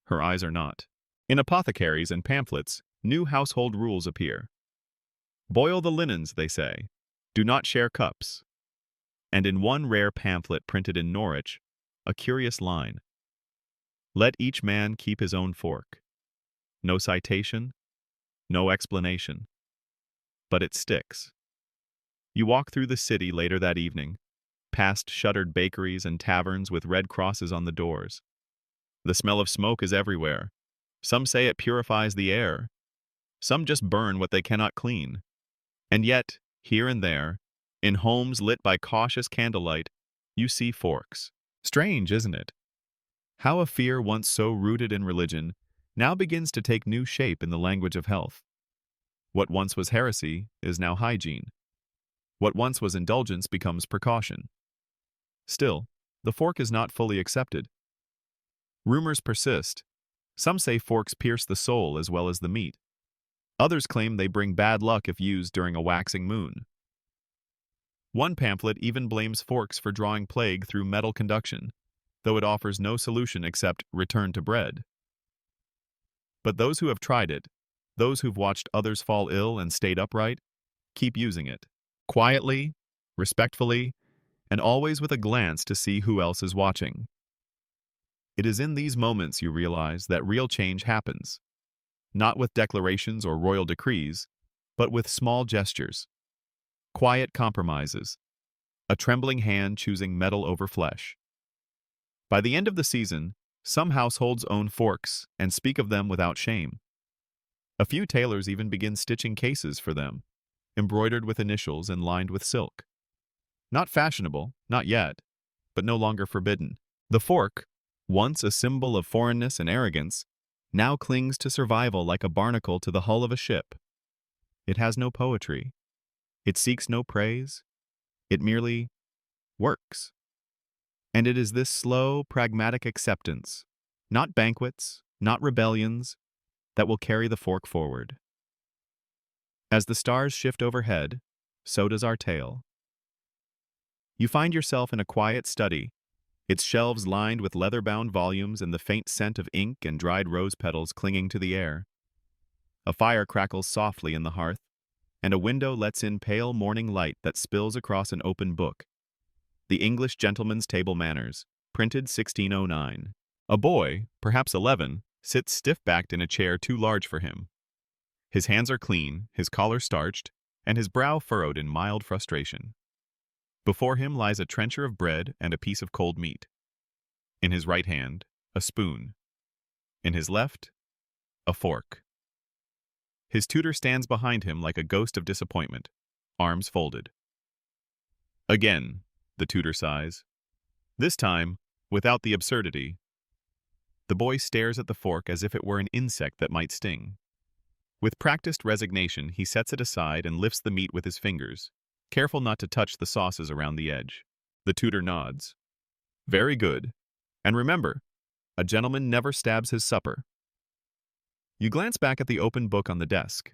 her eyes are not. In apothecaries and pamphlets, new household rules appear. Boil the linens, they say. Do not share cups. And in one rare pamphlet printed in Norwich, a curious line. Let each man keep his own fork. No citation, no explanation. But it sticks. You walk through the city later that evening, past shuttered bakeries and taverns with red crosses on the doors. The smell of smoke is everywhere. Some say it purifies the air. Some just burn what they cannot clean. And yet, here and there, in homes lit by cautious candlelight, you see forks. Strange, isn't it? How a fear once so rooted in religion now begins to take new shape in the language of health. What once was heresy is now hygiene. What once was indulgence becomes precaution. Still, the fork is not fully accepted. Rumors persist. Some say forks pierce the soul as well as the meat. Others claim they bring bad luck if used during a waxing moon. One pamphlet even blames forks for drawing plague through metal conduction, though it offers no solution except return to bread. But those who have tried it, those who've watched others fall ill and stayed upright, keep using it. Quietly, respectfully, and always with a glance to see who else is watching. It is in these moments you realize that real change happens, not with declarations or royal decrees, but with small gestures, quiet compromises, a trembling hand choosing metal over flesh. By the end of the season, some households own forks and speak of them without shame. A few tailors even begin stitching cases for them, embroidered with initials and lined with silk. Not fashionable, not yet, but no longer forbidden. The fork, once a symbol of foreignness and arrogance, now clings to survival like a barnacle to the hull of a ship. It has no poetry. It seeks no praise. It merely works. And it is this slow, pragmatic acceptance, not banquets, not rebellions, that will carry the fork forward. As the stars shift overhead, so does our tale. You find yourself in a quiet study, its shelves lined with leather-bound volumes and the faint scent of ink and dried rose petals clinging to the air. A fire crackles softly in the hearth, and a window lets in pale morning light that spills across an open book. The English Gentleman's Table Manners, printed 1609. A boy, perhaps 11, sits stiff-backed in a chair too large for him. His hands are clean, his collar starched, and his brow furrowed in mild frustration. Before him lies a trencher of bread and a piece of cold meat. In his right hand, a spoon. In his left, a fork. His tutor stands behind him like a ghost of disappointment, arms folded. Again, the tutor sighs. This time, without the absurdity. The boy stares at the fork as if it were an insect that might sting. With practiced resignation, he sets it aside and lifts the meat with his fingers, careful not to touch the sauces around the edge. The tutor nods. Very good. And remember, a gentleman never stabs his supper. You glance back at the open book on the desk.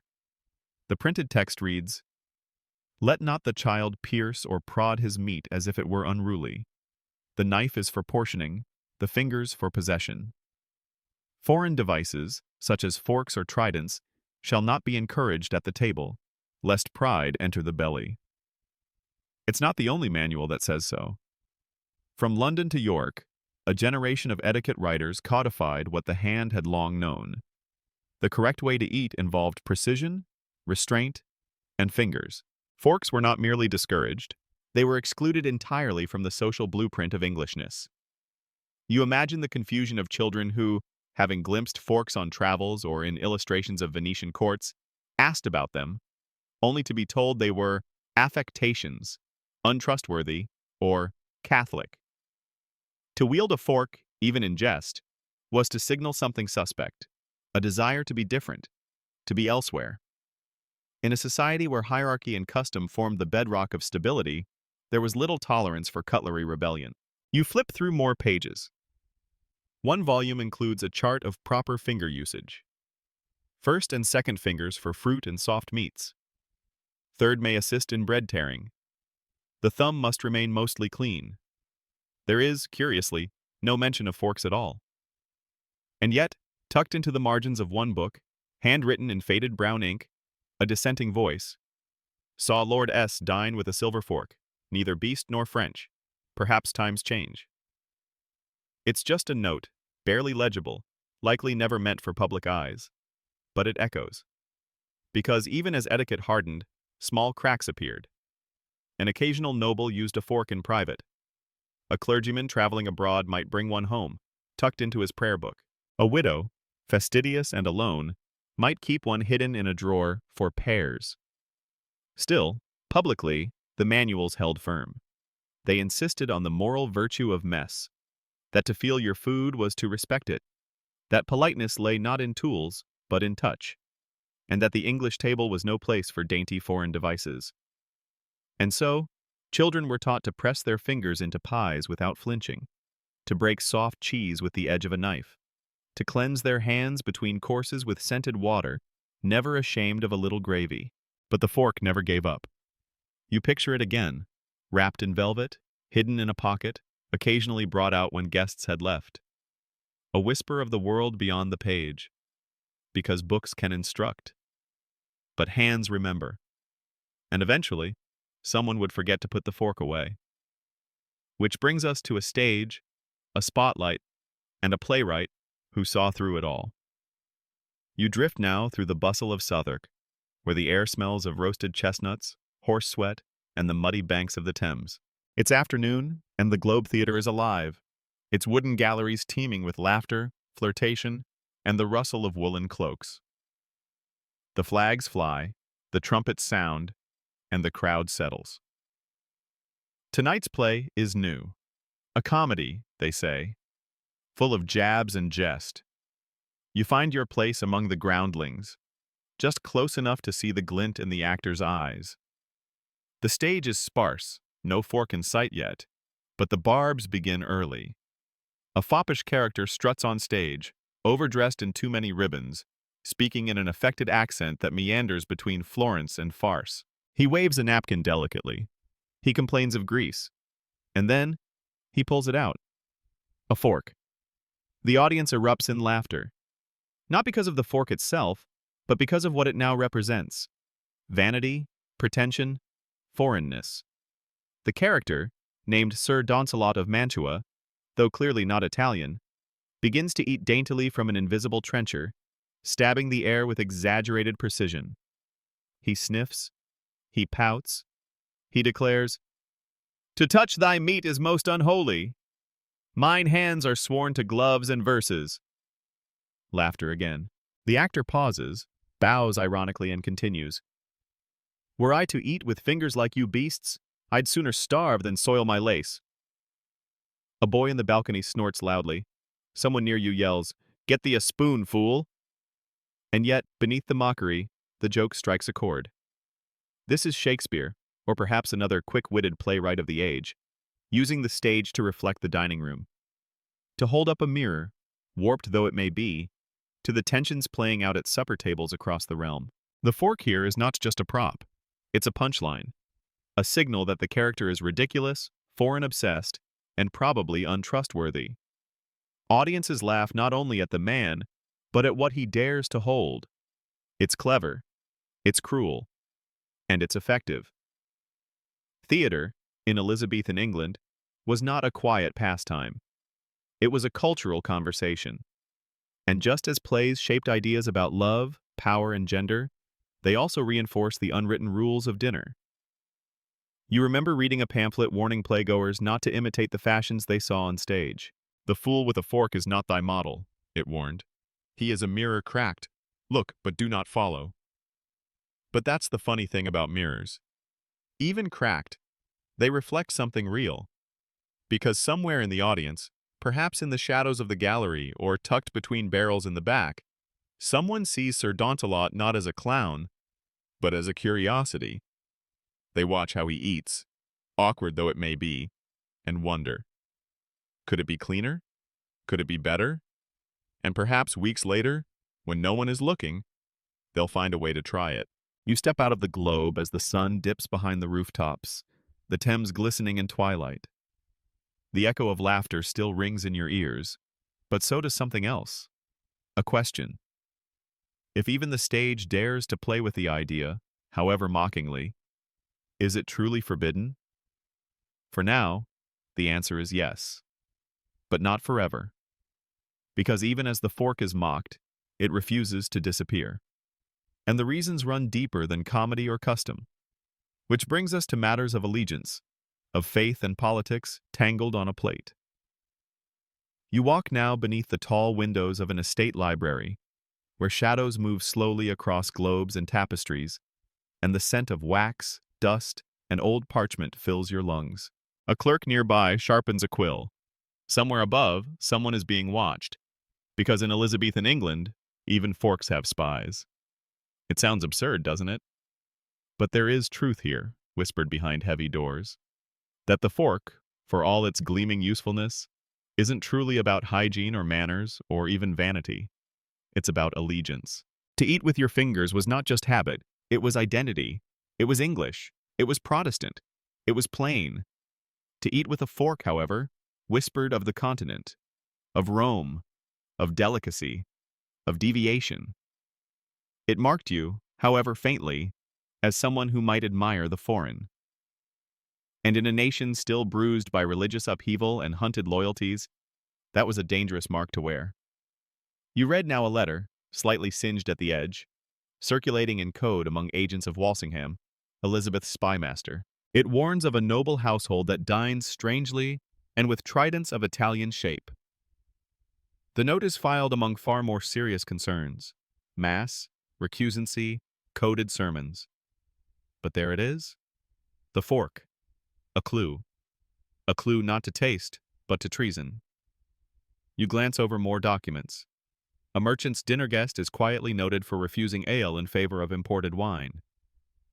The printed text reads, "Let not the child pierce or prod his meat as if it were unruly. The knife is for portioning, the fingers for possession. Foreign devices, such as forks or tridents, shall not be encouraged at the table, lest pride enter the belly." It's not the only manual that says so. From London to York, a generation of etiquette writers codified what the hand had long known. The correct way to eat involved precision, restraint, and fingers. Forks were not merely discouraged, they were excluded entirely from the social blueprint of Englishness. You imagine the confusion of children who, having glimpsed forks on travels or in illustrations of Venetian courts, asked about them, only to be told they were affectations, untrustworthy, or Catholic. To wield a fork, even in jest, was to signal something suspect, a desire to be different, to be elsewhere. In a society where hierarchy and custom formed the bedrock of stability, there was little tolerance for cutlery rebellion. You flip through more pages. One volume includes a chart of proper finger usage. First and second fingers for fruit and soft meats. Third may assist in bread tearing. The thumb must remain mostly clean. There is, curiously, no mention of forks at all. And yet, tucked into the margins of one book, handwritten in faded brown ink, a dissenting voice, "Saw Lord S. dine with a silver fork, neither beast nor French. Perhaps times change." It's just a note, barely legible, likely never meant for public eyes. But it echoes. Because even as etiquette hardened, small cracks appeared. An occasional noble used a fork in private. A clergyman traveling abroad might bring one home, tucked into his prayer book. A widow, fastidious and alone, might keep one hidden in a drawer for pairs. Still, publicly, the manuals held firm. They insisted on the moral virtue of mess, that to feel your food was to respect it, that politeness lay not in tools, but in touch, and that the English table was no place for dainty foreign devices. And so, children were taught to press their fingers into pies without flinching, to break soft cheese with the edge of a knife, to cleanse their hands between courses with scented water, never ashamed of a little gravy. But the fork never gave up. You picture it again, wrapped in velvet, hidden in a pocket, occasionally brought out when guests had left. A whisper of the world beyond the page, because books can instruct, but hands remember. And eventually, someone would forget to put the fork away. Which brings us to a stage, a spotlight, and a playwright who saw through it all. You drift now through the bustle of Southwark, where the air smells of roasted chestnuts, horse sweat, and the muddy banks of the Thames. It's afternoon, and the Globe Theatre is alive, its wooden galleries teeming with laughter, flirtation, and the rustle of woolen cloaks. The flags fly, the trumpets sound, and the crowd settles. Tonight's play is new. A comedy, they say, full of jabs and jest. You find your place among the groundlings, just close enough to see the glint in the actor's eyes. The stage is sparse, no fork in sight yet, but the barbs begin early. A foppish character struts on stage, overdressed in too many ribbons, speaking in an affected accent that meanders between Florence and farce. He waves a napkin delicately. He complains of grease. And then, he pulls it out. A fork. The audience erupts in laughter. Not because of the fork itself, but because of what it now represents. Vanity, pretension, foreignness. The character, named Sir Launcelot of Mantua, though clearly not Italian, begins to eat daintily from an invisible trencher, stabbing the air with exaggerated precision. He sniffs, he pouts, he declares, "To touch thy meat is most unholy. Mine hands are sworn to gloves and verses." Laughter again. The actor pauses, bows ironically, and continues, "Were I to eat with fingers like you beasts, I'd sooner starve than soil my lace." A boy in the balcony snorts loudly. Someone near you yells, "Get thee a spoon, fool!" And yet, beneath the mockery, the joke strikes a chord. This is Shakespeare, or perhaps another quick-witted playwright of the age, using the stage to reflect the dining room. To hold up a mirror, warped though it may be, to the tensions playing out at supper tables across the realm. The fork here is not just a prop. It's a punchline, a signal that the character is ridiculous, foreign-obsessed, and probably untrustworthy. Audiences laugh not only at the man, but at what he dares to hold. It's clever, it's cruel, and it's effective. Theater, in Elizabethan England, was not a quiet pastime. It was a cultural conversation. And just as plays shaped ideas about love, power, and gender, they also reinforced the unwritten rules of dinner. You remember reading a pamphlet warning playgoers not to imitate the fashions they saw on stage. "The fool with a fork is not thy model," it warned. "He is a mirror cracked. Look, but do not follow." But that's the funny thing about mirrors. Even cracked, they reflect something real. Because somewhere in the audience, perhaps in the shadows of the gallery or tucked between barrels in the back, someone sees Sir Launcelot not as a clown, but as a curiosity. They watch how he eats, awkward though it may be, and wonder, could it be cleaner? Could it be better? And perhaps weeks later, when no one is looking, they'll find a way to try it. You step out of the globe as the sun dips behind the rooftops, the Thames glistening in twilight. The echo of laughter still rings in your ears, but so does something else. A question. If even the stage dares to play with the idea, however mockingly, is it truly forbidden? For now, the answer is yes. But not forever. Because even as the fork is mocked, it refuses to disappear. And the reasons run deeper than comedy or custom. Which brings us to matters of allegiance, of faith and politics tangled on a plate. You walk now beneath the tall windows of an estate library, where shadows move slowly across globes and tapestries, and the scent of wax, dust, and old parchment fills your lungs. A clerk nearby sharpens a quill. Somewhere above, someone is being watched, because in Elizabethan England, even forks have spies. It sounds absurd, doesn't it? But there is truth here. whispered behind heavy doors. That the fork, for all its gleaming usefulness, isn't truly about hygiene or manners or even vanity. It's about allegiance. To eat with your fingers was not just habit, it was identity. It was English. It was Protestant. It was plain. To eat with a fork, however, whispered of the continent, of Rome, of delicacy, of deviation. It marked you, however faintly, as someone who might admire the foreign. And in a nation still bruised by religious upheaval and hunted loyalties, that was a dangerous mark to wear. You read now a letter, slightly singed at the edge, circulating in code among agents of Walsingham, Elizabeth's spymaster. It warns of a noble household that dines strangely and with tridents of Italian shape. The note is filed among far more serious concerns: mass, recusancy, coded sermons. But there it is. The fork. A clue. A clue not to taste, but to treason. You glance over more documents. A merchant's dinner guest is quietly noted for refusing ale in favor of imported wine.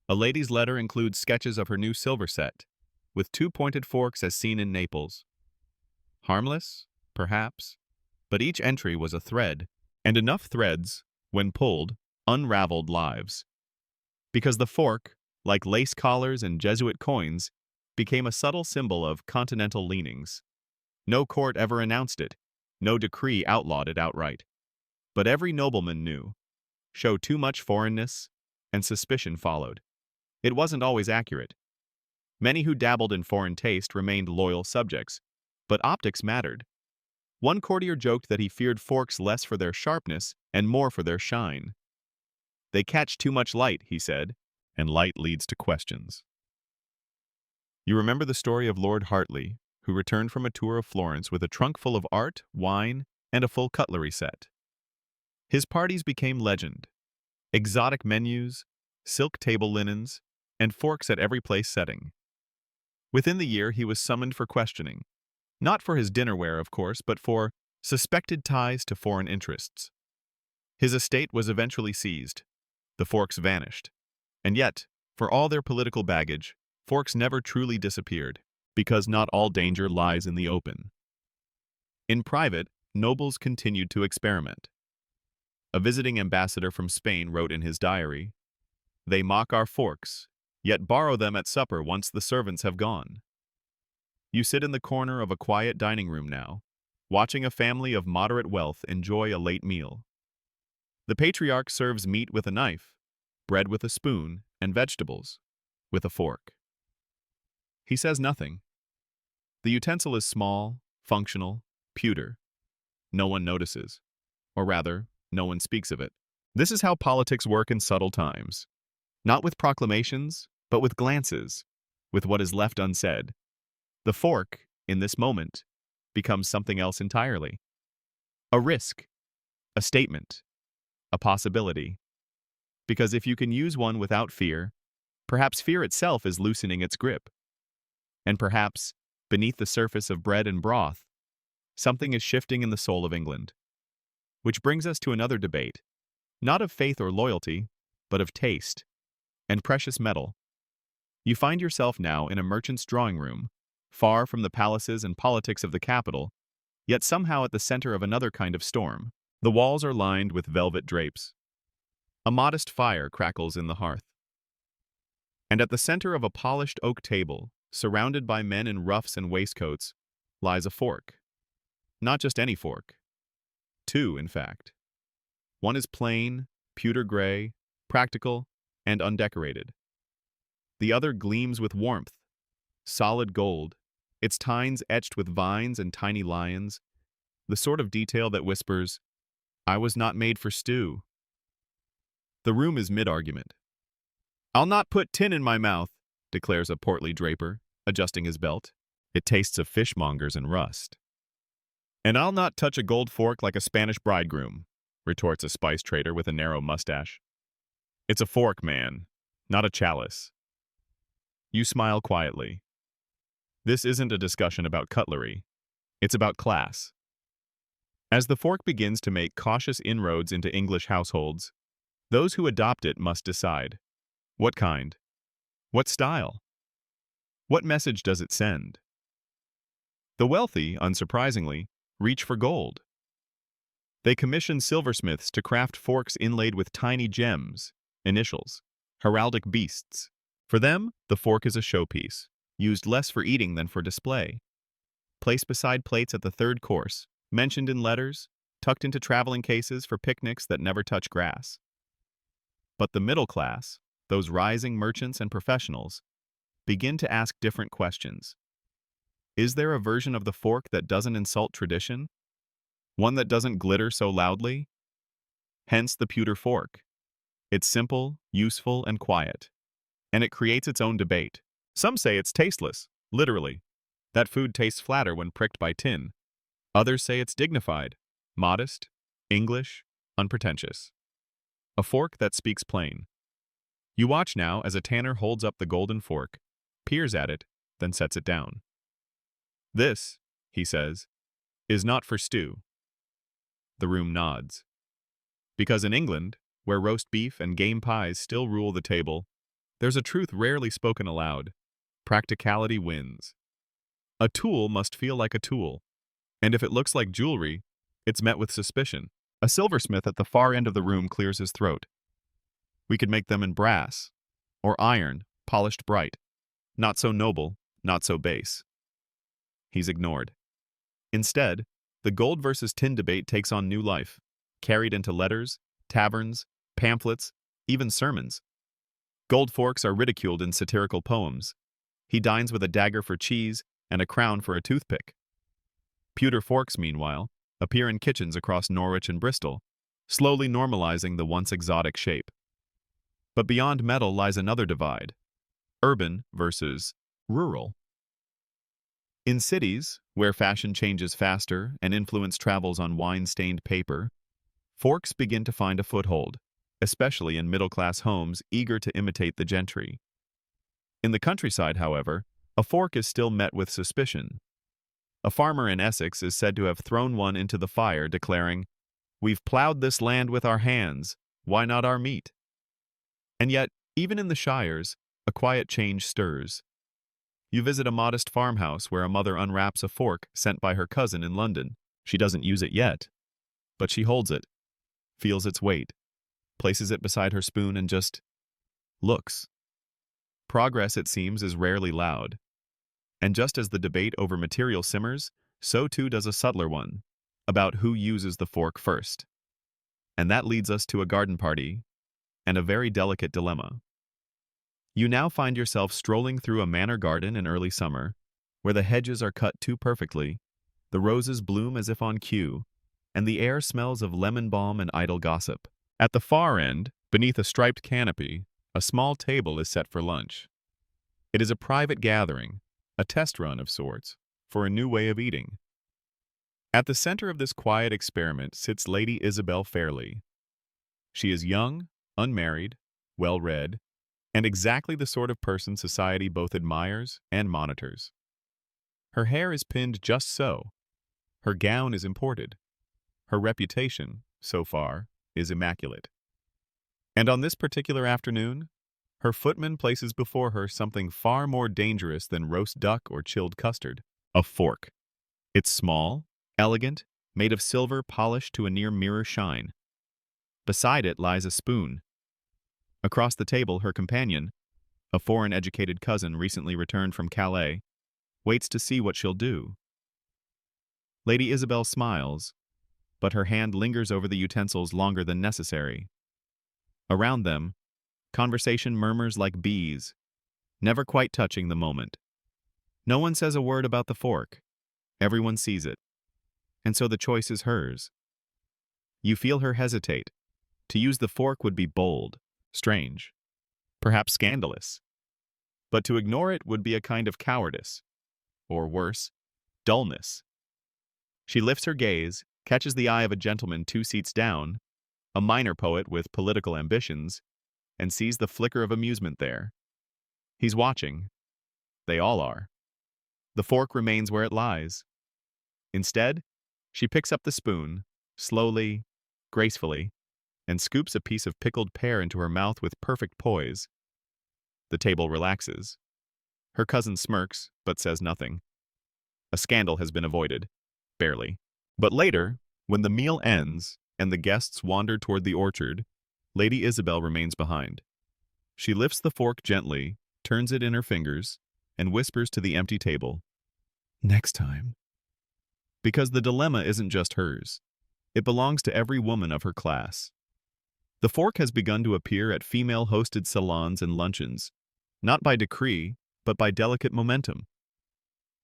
A lady's letter includes sketches of her new silver set, with 2 pointed forks as seen in Naples. Harmless, perhaps, but each entry was a thread, and enough threads, when pulled, unraveled lives. Because the fork, like lace collars and Jesuit coins, became a subtle symbol of continental leanings. No court ever announced it, no decree outlawed it outright. But every nobleman knew. Show too much foreignness, and suspicion followed. It wasn't always accurate. Many who dabbled in foreign taste remained loyal subjects, but optics mattered. One courtier joked that he feared forks less for their sharpness and more for their shine. They catch too much light, he said, and light leads to questions. You remember the story of Lord Hartley, who returned from a tour of Florence with a trunk full of art, wine, and a full cutlery set. His parties became legend. Exotic menus, silk table linens, and forks at every place setting. Within the year, he was summoned for questioning. Not for his dinnerware, of course, but for suspected ties to foreign interests. His estate was eventually seized. The forks vanished. And yet, for all their political baggage, forks never truly disappeared, because not all danger lies in the open. In private, nobles continued to experiment. A visiting ambassador from Spain wrote in his diary, "They mock our forks, yet borrow them at supper once the servants have gone." You sit in the corner of a quiet dining room now, watching a family of moderate wealth enjoy a late meal. The patriarch serves meat with a knife, bread with a spoon, and vegetables with a fork. He says nothing. The utensil is small, functional, pewter. No one notices. Or rather, no one speaks of it. This is how politics work in subtle times. Not with proclamations, but with glances, with what is left unsaid. The fork, in this moment, becomes something else entirely. A risk, a statement, a possibility. Because if you can use one without fear, perhaps fear itself is loosening its grip. And perhaps, beneath the surface of bread and broth, something is shifting in the soul of England. Which brings us to another debate, not of faith or loyalty, but of taste and precious metal. You find yourself now in a merchant's drawing room, far from the palaces and politics of the capital, yet somehow at the center of another kind of storm. The walls are lined with velvet drapes. A modest fire crackles in the hearth. And at the center of a polished oak table, surrounded by men in ruffs and waistcoats, lies a fork. Not just any fork. 2, in fact. One is plain, pewter gray, practical, and undecorated. The other gleams with warmth, solid gold, its tines etched with vines and tiny lions, the sort of detail that whispers, "I was not made for stew." The room is mid-argument. "I'll not put tin in my mouth," declares a portly draper, adjusting his belt. "It tastes of fishmongers and rust." "And I'll not touch a gold fork like a Spanish bridegroom," retorts a spice trader with a narrow mustache. "It's a fork, man, not a chalice." You smile quietly. This isn't a discussion about cutlery. It's about class. As the fork begins to make cautious inroads into English households, those who adopt it must decide. What kind? What style? What message does it send? The wealthy, unsurprisingly, reach for gold. They commission silversmiths to craft forks inlaid with tiny gems, initials, heraldic beasts. For them, the fork is a showpiece, used less for eating than for display. Placed beside plates at the third course, mentioned in letters, tucked into traveling cases for picnics that never touch grass. But the middle class, those rising merchants and professionals, begin to ask different questions. Is there a version of the fork that doesn't insult tradition? One that doesn't glitter so loudly? Hence the pewter fork. It's simple, useful, and quiet. And it creates its own debate. Some say it's tasteless, literally. That food tastes flatter when pricked by tin. Others say it's dignified, modest, English, unpretentious. A fork that speaks plain. You watch now as a tanner holds up the golden fork, peers at it, then sets it down. This, he says, is not for stew. The room nods. Because in England, where roast beef and game pies still rule the table, there's a truth rarely spoken aloud. Practicality wins. A tool must feel like a tool, and if it looks like jewelry, it's met with suspicion. A silversmith at the far end of the room clears his throat. We could make them in brass, or iron, polished bright. Not so noble, not so base. He's ignored. Instead, the gold versus tin debate takes on new life, carried into letters, taverns, pamphlets, even sermons. Gold forks are ridiculed in satirical poems. He dines with a dagger for cheese and a crown for a toothpick. Pewter forks, meanwhile, appear in kitchens across Norwich and Bristol, slowly normalizing the once exotic shape. But beyond metal lies another divide: urban versus rural. In cities, where fashion changes faster and influence travels on wine-stained paper, forks begin to find a foothold, especially in middle-class homes eager to imitate the gentry. In the countryside, however, a fork is still met with suspicion. A farmer in Essex is said to have thrown one into the fire, declaring, "We've plowed this land with our hands, why not our meat?" And yet, even in the shires, a quiet change stirs. You visit a modest farmhouse where a mother unwraps a fork sent by her cousin in London. She doesn't use it yet, but she holds it, feels its weight, places it beside her spoon and just looks. Progress, it seems, is rarely loud. And just as the debate over material simmers, so too does a subtler one, about who uses the fork first. And that leads us to a garden party and a very delicate dilemma. You now find yourself strolling through a manor garden in early summer, where the hedges are cut too perfectly, the roses bloom as if on cue, and the air smells of lemon balm and idle gossip. At the far end, beneath a striped canopy, a small table is set for lunch. It is a private gathering, a test run of sorts, for a new way of eating. At the center of this quiet experiment sits Lady Isabel Fairlie. She is young, unmarried, well-read, and exactly the sort of person society both admires and monitors. Her hair is pinned just so. Her gown is imported. Her reputation, so far, is immaculate. And on this particular afternoon, her footman places before her something far more dangerous than roast duck or chilled custard: a fork. It's small, elegant, made of silver polished to a near mirror shine. Beside it lies a spoon. Across the table, her companion, a foreign-educated cousin recently returned from Calais, waits to see what she'll do. Lady Isabel smiles, but her hand lingers over the utensils longer than necessary. Around them, conversation murmurs like bees, never quite touching the moment. No one says a word about the fork. Everyone sees it. And so the choice is hers. You feel her hesitate. To use the fork would be bold, strange, perhaps scandalous. But to ignore it would be a kind of cowardice, or worse, dullness. She lifts her gaze, catches the eye of a gentleman 2 seats down, a minor poet with political ambitions, and sees the flicker of amusement there. He's watching. They all are. The fork remains where it lies. Instead, she picks up the spoon, slowly, gracefully, and scoops a piece of pickled pear into her mouth with perfect poise. The table relaxes. Her cousin smirks, but says nothing. A scandal has been avoided. Barely. But later, when the meal ends and the guests wander toward the orchard, Lady Isabel remains behind. She lifts the fork gently, turns it in her fingers, and whispers to the empty table, "Next time." Because the dilemma isn't just hers. It belongs to every woman of her class. The fork has begun to appear at female-hosted salons and luncheons, not by decree, but by delicate momentum.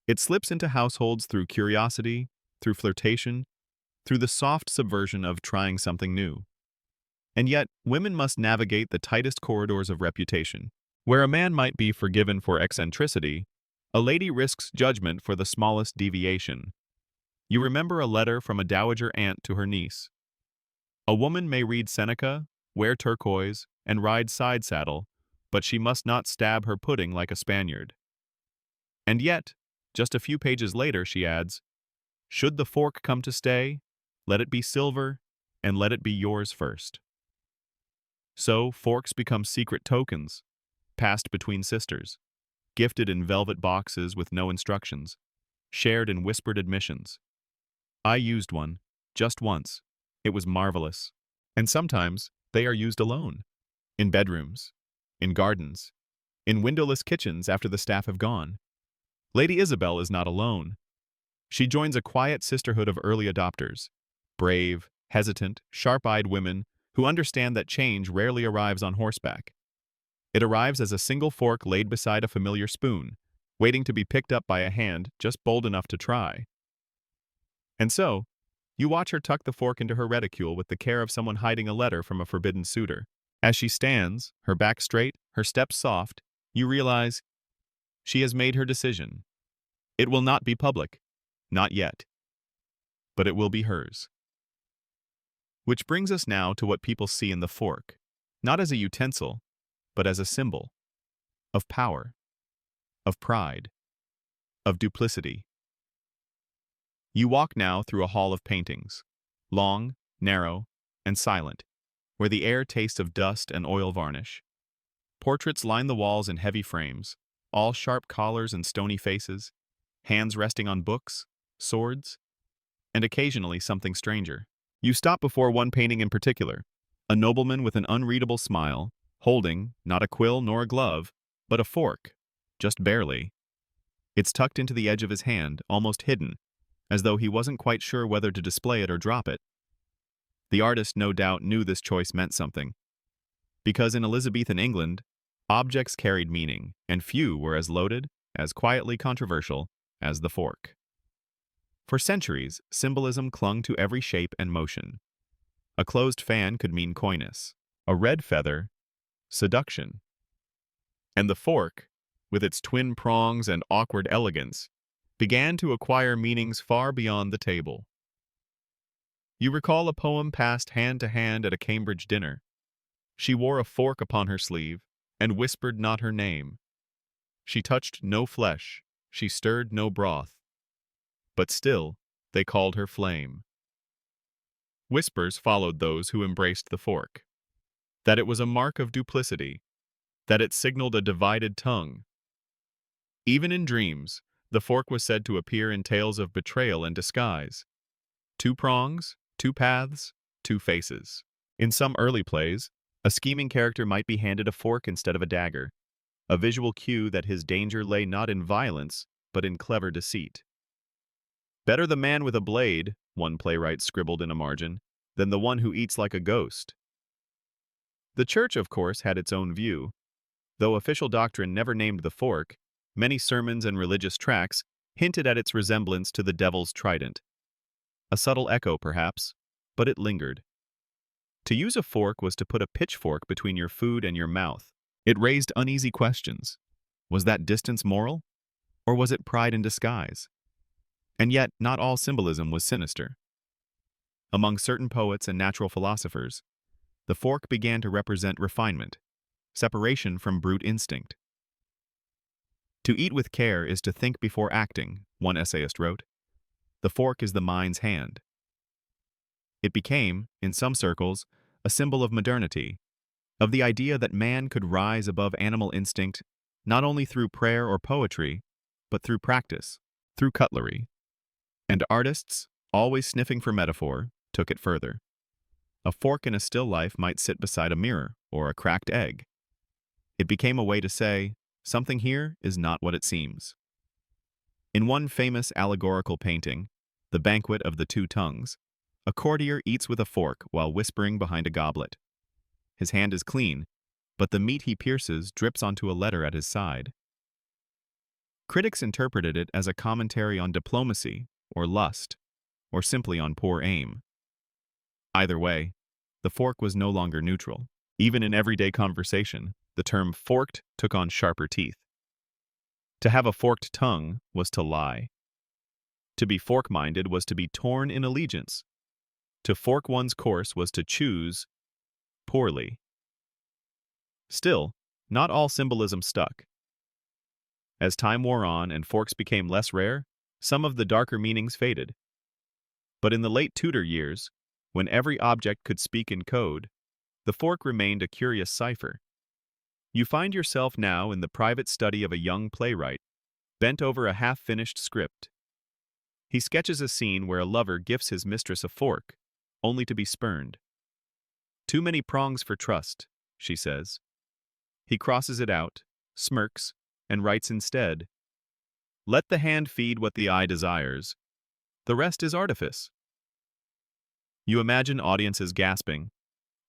It slips into households through curiosity, through flirtation, through the soft subversion of trying something new. And yet, women must navigate the tightest corridors of reputation. Where a man might be forgiven for eccentricity, a lady risks judgment for the smallest deviation. You remember a letter from a dowager aunt to her niece. A woman may read Seneca, wear turquoise, and ride side saddle, but she must not stab her pudding like a Spaniard. And yet, just a few pages later, she adds, "Should the fork come to stay, let it be silver, and let it be yours first." So, forks become secret tokens, passed between sisters, gifted in velvet boxes with no instructions, shared in whispered admissions. I used one, just once. It was marvelous. And sometimes they are used alone, in bedrooms, in gardens, in windowless kitchens after the staff have gone. Lady Isabel is not alone. She joins a quiet sisterhood of early adopters, brave, hesitant, sharp-eyed women who understand that change rarely arrives on horseback. It arrives as a single fork laid beside a familiar spoon, waiting to be picked up by a hand just bold enough to try. And so, you watch her tuck the fork into her reticule with the care of someone hiding a letter from a forbidden suitor. As she stands, her back straight, her steps soft, you realize she has made her decision. It will not be public. Not yet. But it will be hers. Which brings us now to what people see in the fork, not as a utensil, but as a symbol of power, of pride, of duplicity. You walk now through a hall of paintings, long, narrow, and silent, where the air tastes of dust and oil varnish. Portraits line the walls in heavy frames, all sharp collars and stony faces, hands resting on books, swords, and occasionally something stranger. You stop before one painting in particular, a nobleman with an unreadable smile, holding, not a quill nor a glove, but a fork, just barely. It's tucked into the edge of his hand, almost hidden, as though he wasn't quite sure whether to display it or drop it. The artist no doubt knew this choice meant something, because in Elizabethan England, objects carried meaning, and few were as loaded, as quietly controversial, as the fork. For centuries, symbolism clung to every shape and motion. A closed fan could mean coyness, a red feather, seduction. And the fork, with its twin prongs and awkward elegance, began to acquire meanings far beyond the table. You recall a poem passed hand to hand at a Cambridge dinner. She wore a fork upon her sleeve and whispered not her name. She touched no flesh, she stirred no broth. But still, they called her Flame. Whispers followed those who embraced the fork. That it was a mark of duplicity, that it signaled a divided tongue. Even in dreams, the fork was said to appear in tales of betrayal and disguise. Two prongs, two paths, two faces. In some early plays, a scheming character might be handed a fork instead of a dagger, a visual cue that his danger lay not in violence, but in clever deceit. "Better the man with a blade," one playwright scribbled in a margin, "than the one who eats like a ghost." The church, of course, had its own view. Though official doctrine never named the fork, many sermons and religious tracts hinted at its resemblance to the devil's trident. A subtle echo, perhaps, but it lingered. To use a fork was to put a pitchfork between your food and your mouth. It raised uneasy questions. Was that distance moral? Or was it pride in disguise? And yet, not all symbolism was sinister. Among certain poets and natural philosophers, the fork began to represent refinement, separation from brute instinct. "To eat with care is to think before acting," one essayist wrote. The fork is the mind's hand. It became, in some circles, a symbol of modernity, of the idea that man could rise above animal instinct, not only through prayer or poetry, but through practice, through cutlery. And artists, always sniffing for metaphor, took it further. A fork in a still life might sit beside a mirror or a cracked egg. It became a way to say, something here is not what it seems. In one famous allegorical painting, The Banquet of the Two Tongues, a courtier eats with a fork while whispering behind a goblet. His hand is clean, but the meat he pierces drips onto a letter at his side. Critics interpreted it as a commentary on diplomacy, or lust, or simply on poor aim. Either way, the fork was no longer neutral. Even in everyday conversation, the term forked took on sharper teeth. To have a forked tongue was to lie. To be fork-minded was to be torn in allegiance. To fork one's course was to choose poorly. Still, not all symbolism stuck. As time wore on and forks became less rare, some of the darker meanings faded. But in the late Tudor years, when every object could speak in code, the fork remained a curious cipher. You find yourself now in the private study of a young playwright, bent over a half-finished script. He sketches a scene where a lover gifts his mistress a fork, only to be spurned. "Too many prongs for trust," she says. He crosses it out, smirks, and writes instead, "Let the hand feed what the eye desires. The rest is artifice." You imagine audiences gasping,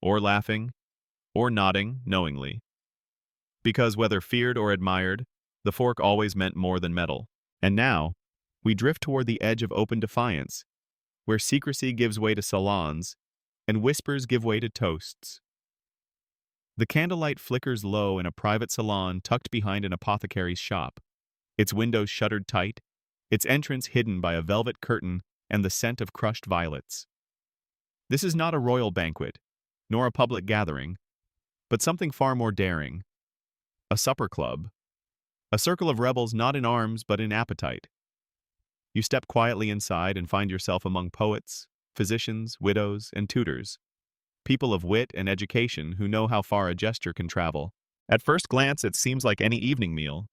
or laughing, or nodding knowingly. Because whether feared or admired, the fork always meant more than metal. And now, we drift toward the edge of open defiance, where secrecy gives way to salons, and whispers give way to toasts. The candlelight flickers low in a private salon tucked behind an apothecary's shop, its windows shuttered tight, its entrance hidden by a velvet curtain and the scent of crushed violets. This is not a royal banquet, nor a public gathering, but something far more daring. A supper club. A circle of rebels not in arms but in appetite. You step quietly inside and find yourself among poets, physicians, widows, and tutors. People of wit and education who know how far a gesture can travel. At first glance, it seems like any evening meal.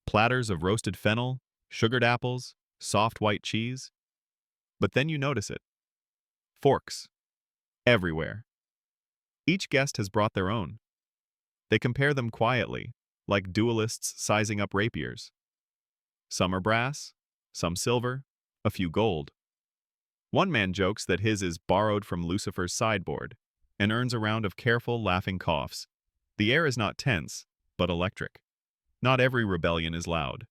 Platters of roasted fennel, sugared apples, soft white cheese. But then you notice it. Forks. Everywhere. Each guest has brought their own. They compare them quietly, like duelists sizing up rapiers. Some are brass, some silver, a few gold. One man jokes that his is borrowed from Lucifer's sideboard, and earns a round of careful, laughing coughs. The air is not tense, but electric. Not every rebellion is loud.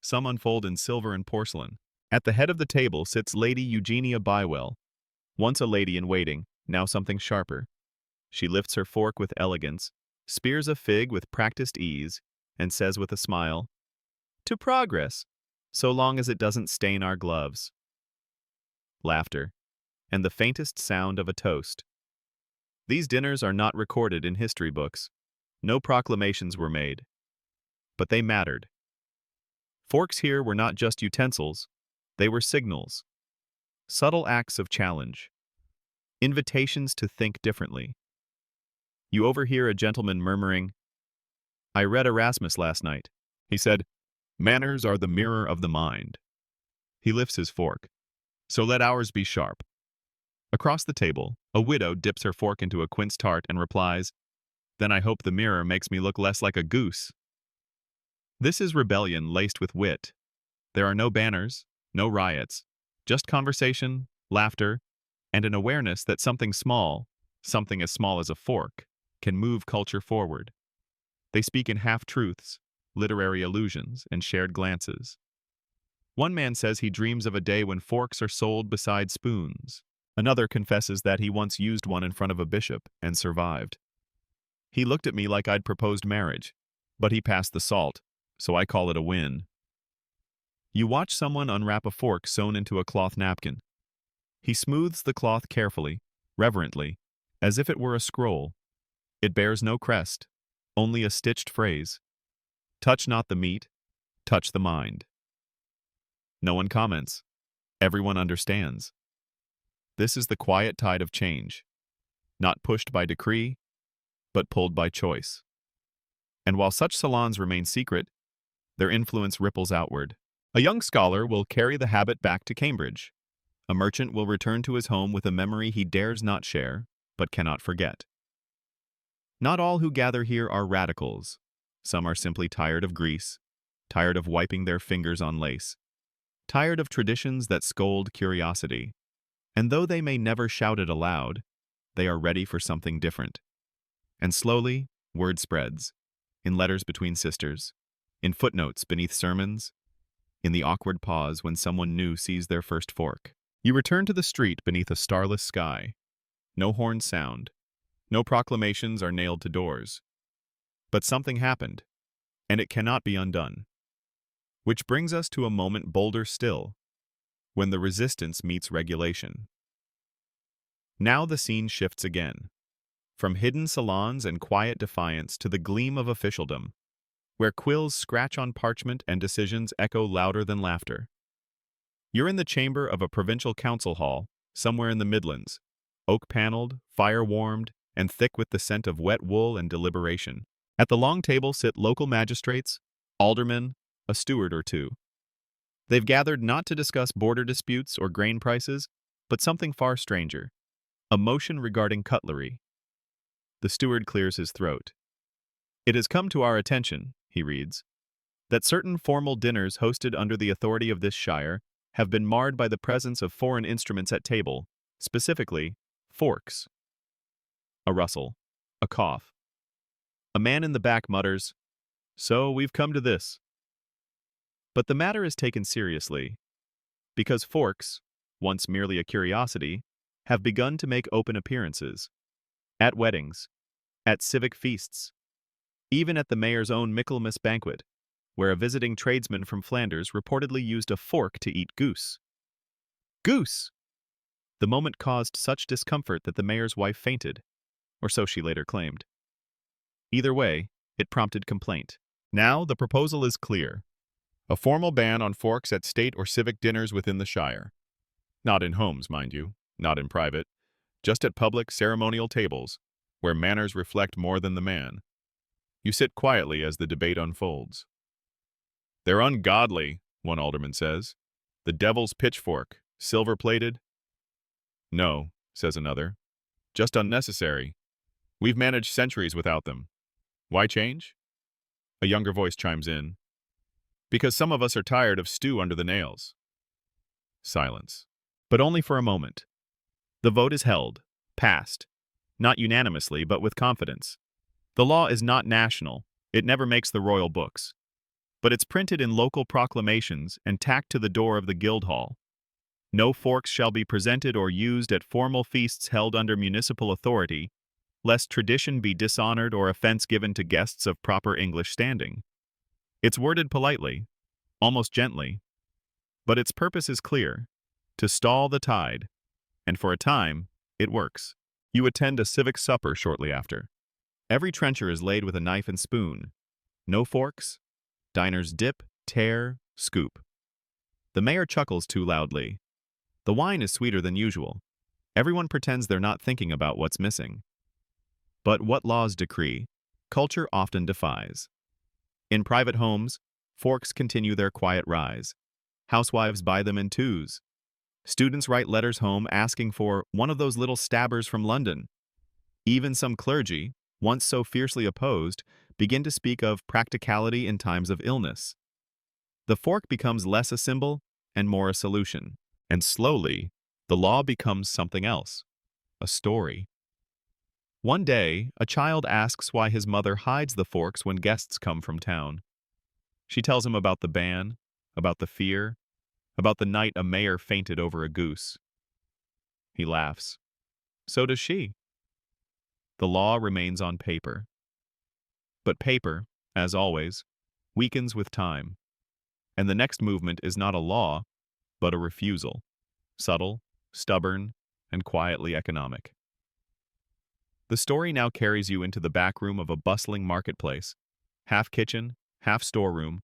Some unfold in silver and porcelain. At the head of the table sits Lady Eugenia Bywell, once a lady in waiting, now something sharper. She lifts her fork with elegance, spears a fig with practiced ease, and says with a smile, "To progress, so long as it doesn't stain our gloves." Laughter, and the faintest sound of a toast. These dinners are not recorded in history books. No proclamations were made. But they mattered. Forks here were not just utensils, they were signals. Subtle acts of challenge. Invitations to think differently. You overhear a gentleman murmuring, "I read Erasmus last night. He said, 'Manners are the mirror of the mind.'" He lifts his fork. "So let ours be sharp." Across the table, a widow dips her fork into a quince tart and replies, "Then I hope the mirror makes me look less like a goose." This is rebellion laced with wit. There are no banners, no riots, just conversation, laughter, and an awareness that something as small as a fork, can move culture forward. They speak in half-truths, literary allusions, and shared glances. One man says he dreams of a day when forks are sold beside spoons. Another confesses that he once used one in front of a bishop and survived. "He looked at me like I'd proposed marriage, but he passed the salt, so I call it a win." You watch someone unwrap a fork sewn into a cloth napkin. He smooths the cloth carefully, reverently, as if it were a scroll. It bears no crest, only a stitched phrase. "Touch not the meat, touch the mind." No one comments. Everyone understands. This is the quiet tide of change, not pushed by decree, but pulled by choice. And while such salons remain secret, their influence ripples outward. A young scholar will carry the habit back to Cambridge. A merchant will return to his home with a memory he dares not share, but cannot forget. Not all who gather here are radicals. Some are simply tired of Greece, tired of wiping their fingers on lace, tired of traditions that scold curiosity. And though they may never shout it aloud, they are ready for something different. And slowly, word spreads, in letters between sisters, in footnotes beneath sermons, in the awkward pause when someone new sees their first fork. You return to the street beneath a starless sky. No horns sound. No proclamations are nailed to doors. But something happened, and it cannot be undone. Which brings us to a moment bolder still, when the resistance meets regulation. Now the scene shifts again, from hidden salons and quiet defiance to the gleam of officialdom, where quills scratch on parchment and decisions echo louder than laughter. You're in the chamber of a provincial council hall, somewhere in the Midlands, oak-paneled, fire-warmed, and thick with the scent of wet wool and deliberation. At the long table sit local magistrates, aldermen, a steward or two. They've gathered not to discuss border disputes or grain prices, but something far stranger, a motion regarding cutlery. The steward clears his throat. It has come to our attention, he reads, that certain formal dinners hosted under the authority of this shire have been marred by the presence of foreign instruments at table, specifically, forks. A rustle. A cough. A man in the back mutters, "So we've come to this." But the matter is taken seriously, because forks, once merely a curiosity, have begun to make open appearances. At weddings, at civic feasts, even at the mayor's own Michaelmas banquet, where a visiting tradesman from Flanders reportedly used a fork to eat goose. Goose! The moment caused such discomfort that the mayor's wife fainted, or so she later claimed. Either way, it prompted complaint. Now the proposal is clear. A formal ban on forks at state or civic dinners within the shire. Not in homes, mind you, not in private, just at public ceremonial tables, where manners reflect more than the man. You sit quietly as the debate unfolds. "They're ungodly," one alderman says. "The devil's pitchfork, silver-plated." "No," says another. "Just unnecessary. We've managed centuries without them. Why change?" A younger voice chimes in. "Because some of us are tired of stew under the nails." Silence. But only for a moment. The vote is held, passed, not unanimously, but with confidence. The law is not national, it never makes the royal books. But it's printed in local proclamations and tacked to the door of the Guildhall. No forks shall be presented or used at formal feasts held under municipal authority, lest tradition be dishonored or offense given to guests of proper English standing. It's worded politely, almost gently, but its purpose is clear, to stall the tide, and for a time, it works. You attend a civic supper shortly after. Every trencher is laid with a knife and spoon. No forks. Diners dip, tear, scoop. The mayor chuckles too loudly. The wine is sweeter than usual. Everyone pretends they're not thinking about what's missing. But what laws decree, culture often defies. In private homes, forks continue their quiet rise. Housewives buy them in twos. Students write letters home asking for one of those little stabbers from London. Even some clergy, once so fiercely opposed, begin to speak of practicality in times of illness. The fork becomes less a symbol and more a solution. And slowly, the law becomes something else, a story. One day, a child asks why his mother hides the forks when guests come from town. She tells him about the ban, about the fear, about the night a mayor fainted over a goose. He laughs. So does she. The law remains on paper. But paper, as always, weakens with time. And the next movement is not a law, but a refusal. Subtle, stubborn, and quietly economic. The story now carries you into the back room of a bustling marketplace, half kitchen, half storeroom,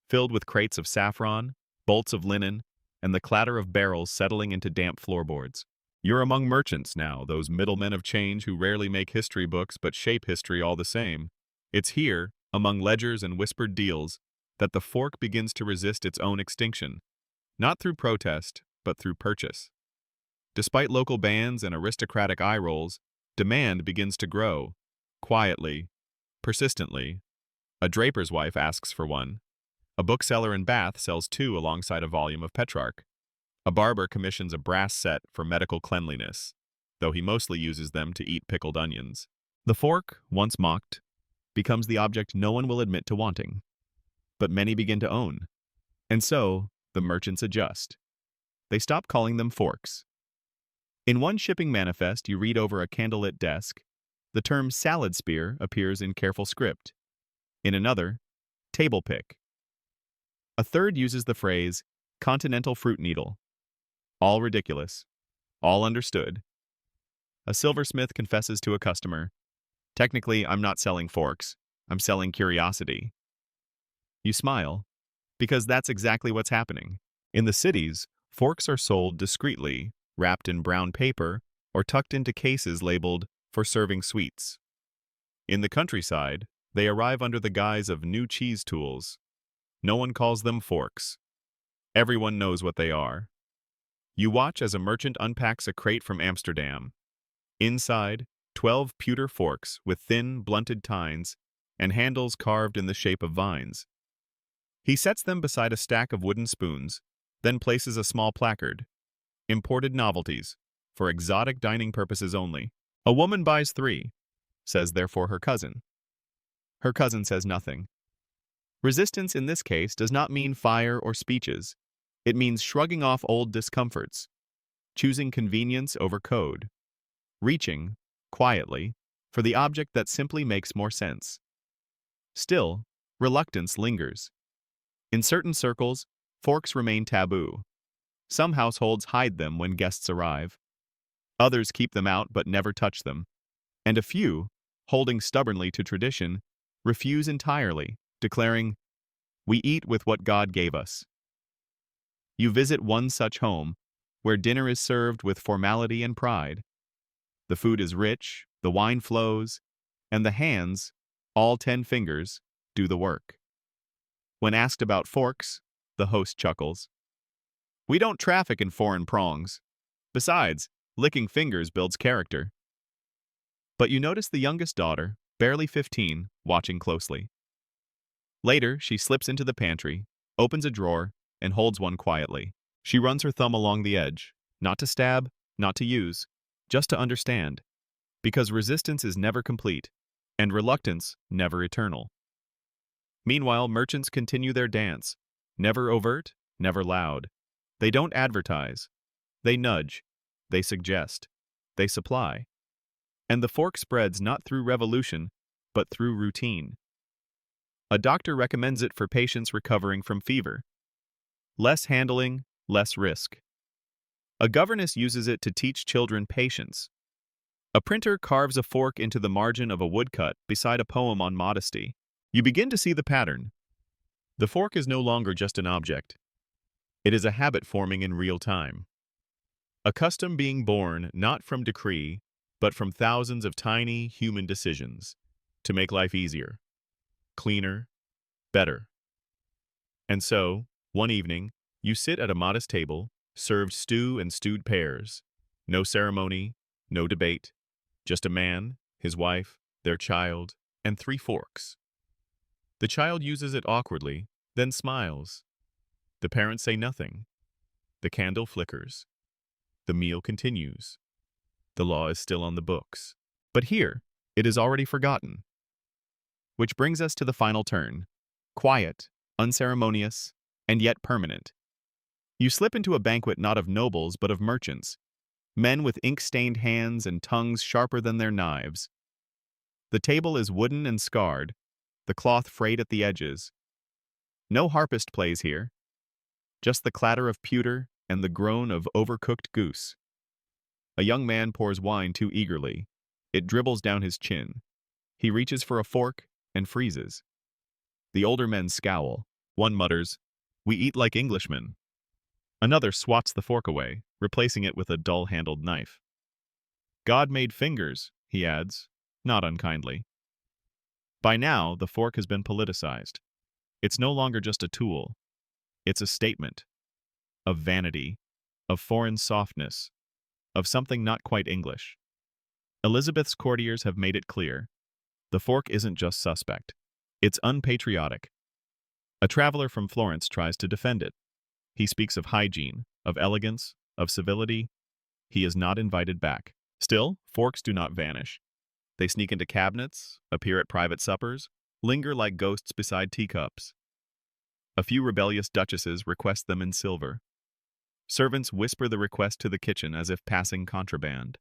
filled with crates of saffron, bolts of linen, and the clatter of barrels settling into damp floorboards. You're among merchants now, those middlemen of change who rarely make history books but shape history all the same. It's here, among ledgers and whispered deals, that the fork begins to resist its own extinction, not through protest, but through purchase. Despite local bans and aristocratic eye rolls, demand begins to grow, quietly, persistently. A draper's wife asks for one. A bookseller in Bath sells two alongside a volume of Petrarch. A barber commissions a brass set for medical cleanliness, though he mostly uses them to eat pickled onions. The fork, once mocked, becomes the object no one will admit to wanting, but many begin to own. And so, the merchants adjust. They stop calling them forks. In one shipping manifest you read over a candlelit desk, the term salad spear appears in careful script. In another, table pick. A third uses the phrase continental fruit needle. All ridiculous. All understood. A silversmith confesses to a customer, "Technically, I'm not selling forks. I'm selling curiosity." You smile, because that's exactly what's happening. In the cities, forks are sold discreetly, wrapped in brown paper, or tucked into cases labeled for serving sweets. In the countryside, they arrive under the guise of new cheese tools. No one calls them forks. Everyone knows what they are. You watch as a merchant unpacks a crate from Amsterdam. Inside, 12 pewter forks with thin, blunted tines and handles carved in the shape of vines. He sets them beside a stack of wooden spoons, then places a small placard. Imported novelties, for exotic dining purposes only. A woman buys 3, says therefore her cousin. Her cousin says nothing. Resistance in this case does not mean fire or speeches. It means shrugging off old discomforts, choosing convenience over code, reaching, quietly, for the object that simply makes more sense. Still, reluctance lingers. In certain circles, forks remain taboo. Some households hide them when guests arrive. Others keep them out but never touch them. And a few, holding stubbornly to tradition, refuse entirely, declaring, "We eat with what God gave us." You visit one such home, where dinner is served with formality and pride. The food is rich, the wine flows, and the hands, all 10 fingers, do the work. When asked about forks, the host chuckles. "We don't traffic in foreign prongs. Besides, licking fingers builds character." But you notice the youngest daughter, barely 15, watching closely. Later, she slips into the pantry, opens a drawer, and holds one quietly. She runs her thumb along the edge, not to stab, not to use, just to understand, because resistance is never complete, and reluctance never eternal. Meanwhile, merchants continue their dance, never overt, never loud. They don't advertise. They nudge. They suggest. They supply. And the fork spreads not through revolution, but through routine. A doctor recommends it for patients recovering from fever. Less handling, less risk. A governess uses it to teach children patience. A printer carves a fork into the margin of a woodcut beside a poem on modesty. You begin to see the pattern. The fork is no longer just an object. It is a habit forming in real time. A custom being born not from decree, but from thousands of tiny human decisions to make life easier, cleaner, better. And so, one evening, you sit at a modest table, served stew and stewed pears. No ceremony, no debate, just a man, his wife, their child, and 3 forks. The child uses it awkwardly, then smiles. The parents say nothing. The candle flickers. The meal continues. The law is still on the books. But here, it is already forgotten. Which brings us to the final turn. Quiet, unceremonious, and yet permanent. You slip into a banquet not of nobles but of merchants, men with ink-stained hands and tongues sharper than their knives. The table is wooden and scarred, the cloth frayed at the edges. No harpist plays here, just the clatter of pewter and the groan of overcooked goose. A young man pours wine too eagerly. It dribbles down his chin. He reaches for a fork and freezes. The older men scowl. One mutters, "We eat like Englishmen." Another swats the fork away, replacing it with a dull-handled knife. "God made fingers," he adds, not unkindly. By now, the fork has been politicized. It's no longer just a tool. It's a statement of vanity, of foreign softness, of something not quite English. Elizabeth's courtiers have made it clear. The fork isn't just suspect. It's unpatriotic. A traveler from Florence tries to defend it. He speaks of hygiene, of elegance, of civility. He is not invited back. Still, forks do not vanish. They sneak into cabinets, appear at private suppers, linger like ghosts beside teacups. A few rebellious duchesses request them in silver. Servants whisper the request to the kitchen as if passing contraband.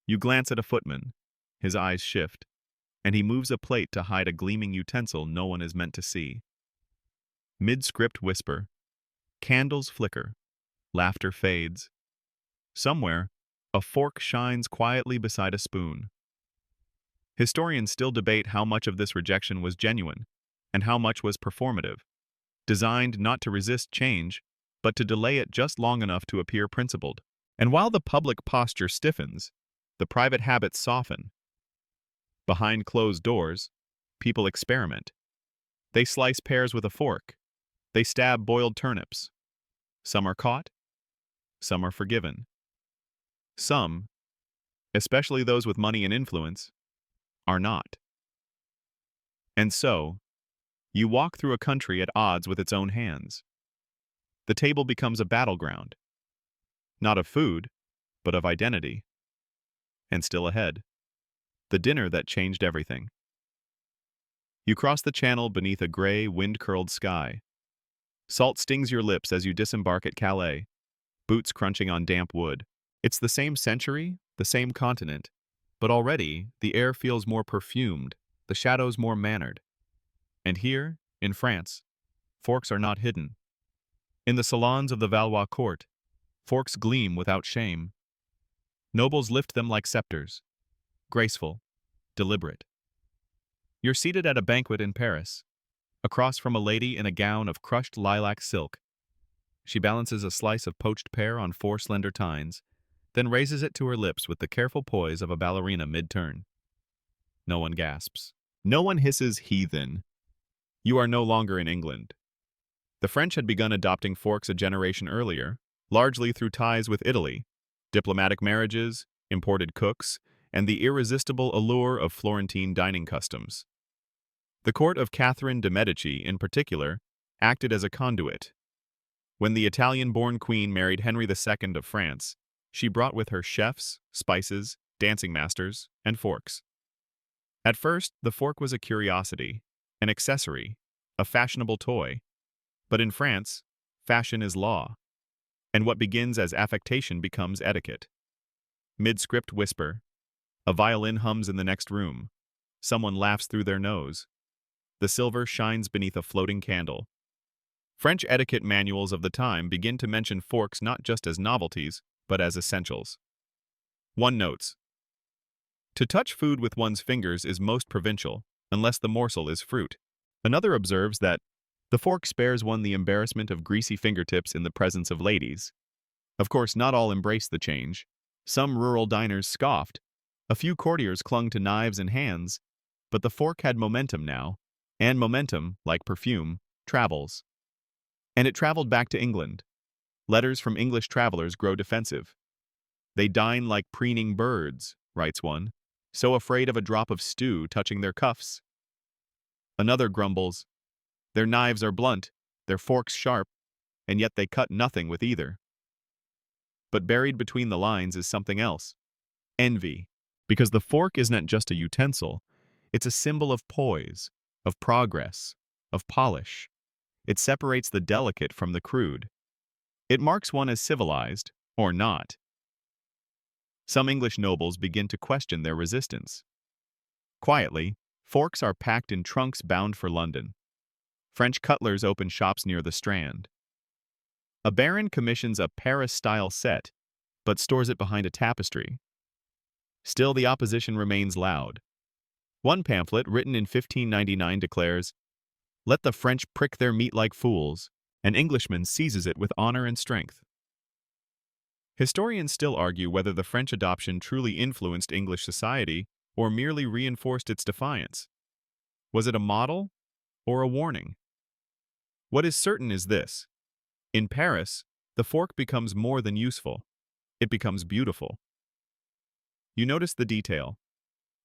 You glance at a footman. His eyes shift, and he moves a plate to hide a gleaming utensil no one is meant to see. Mid-script whisper. Candles flicker. Laughter fades. Somewhere, a fork shines quietly beside a spoon. Historians still debate how much of this rejection was genuine, and how much was performative, designed not to resist change, but to delay it just long enough to appear principled. And while the public posture stiffens, the private habits soften. Behind closed doors, people experiment. They slice pears with a fork. They stab boiled turnips. Some are caught. Some are forgiven. Some, especially those with money and influence, are not. And so, you walk through a country at odds with its own hands. The table becomes a battleground, not of food, but of identity. And still ahead, the dinner that changed everything. You cross the channel beneath a gray, wind-curled sky. Salt stings your lips as you disembark at Calais, boots crunching on damp wood. It's the same century, the same continent, but already the air feels more perfumed, the shadows more mannered. And here, in France, forks are not hidden. In the salons of the Valois court, forks gleam without shame. Nobles lift them like scepters, graceful, deliberate. You're seated at a banquet in Paris, across from a lady in a gown of crushed lilac silk. She balances a slice of poached pear on 4 slender tines, then raises it to her lips with the careful poise of a ballerina mid-turn. No one gasps. No one hisses heathen. You are no longer in England. The French had begun adopting forks a generation earlier, largely through ties with Italy, diplomatic marriages, imported cooks, and the irresistible allure of Florentine dining customs. The court of Catherine de' Medici, in particular, acted as a conduit. When the Italian-born queen married Henry II of France, she brought with her chefs, spices, dancing masters, and forks. At first, the fork was a curiosity, an accessory, a fashionable toy. But in France, fashion is law, and what begins as affectation becomes etiquette. Mid-script whisper. A violin hums in the next room. Someone laughs through their nose. The silver shines beneath a floating candle. French etiquette manuals of the time begin to mention forks not just as novelties, but as essentials. One notes, to touch food with one's fingers is most provincial, unless the morsel is fruit. Another observes that the fork spares one the embarrassment of greasy fingertips in the presence of ladies. Of course, not all embraced the change. Some rural diners scoffed. A few courtiers clung to knives and hands, but the fork had momentum now, and momentum, like perfume, travels. And it traveled back to England. Letters from English travelers grow defensive. They dine like preening birds, writes one, so afraid of a drop of stew touching their cuffs. Another grumbles, their knives are blunt, their forks sharp, and yet they cut nothing with either. But buried between the lines is something else. Envy. Because the fork isn't just a utensil, it's a symbol of poise, of progress, of polish. It separates the delicate from the crude. It marks one as civilized, or not. Some English nobles begin to question their resistance. Quietly, forks are packed in trunks bound for London. French cutlers open shops near the Strand. A baron commissions a Paris-style set, but stores it behind a tapestry. Still, the opposition remains loud. One pamphlet, written in 1599, declares, "Let the French prick their meat like fools." An Englishman seizes it with honor and strength. Historians still argue whether the French adoption truly influenced English society or merely reinforced its defiance. Was it a model, or a warning. What is certain is this. In Paris, the fork becomes more than useful. It becomes beautiful. You notice the detail.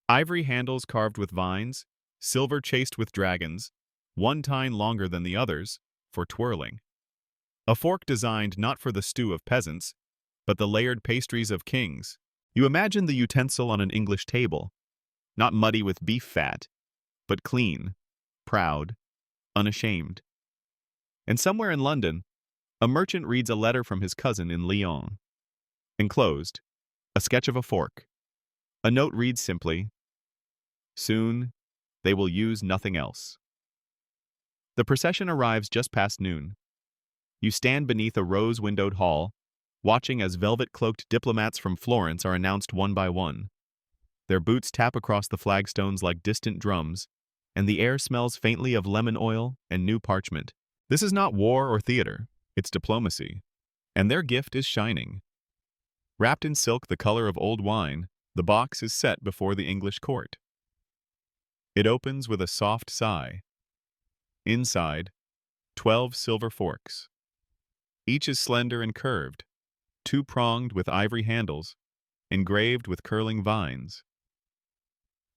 Ivory handles carved with vines, silver chased with dragons, one tine longer than the others, for twirling. A fork designed not for the stew of peasants, but the layered pastries of kings. You imagine the utensil on an English table, not muddy with beef fat, but clean, proud, unashamed. And somewhere in London, a merchant reads a letter from his cousin in Lyon. Enclosed, a sketch of a fork. A note reads simply, "Soon, they will use nothing else." The procession arrives just past noon. You stand beneath a rose-windowed hall, watching as velvet-cloaked diplomats from Florence are announced one by one. Their boots tap across the flagstones like distant drums, and the air smells faintly of lemon oil and new parchment. This is not war or theater, it's diplomacy. And their gift is shining. Wrapped in silk the color of old wine, the box is set before the English court. It opens with a soft sigh. Inside, 12 silver forks. Each is slender and curved, two-pronged with ivory handles, engraved with curling vines.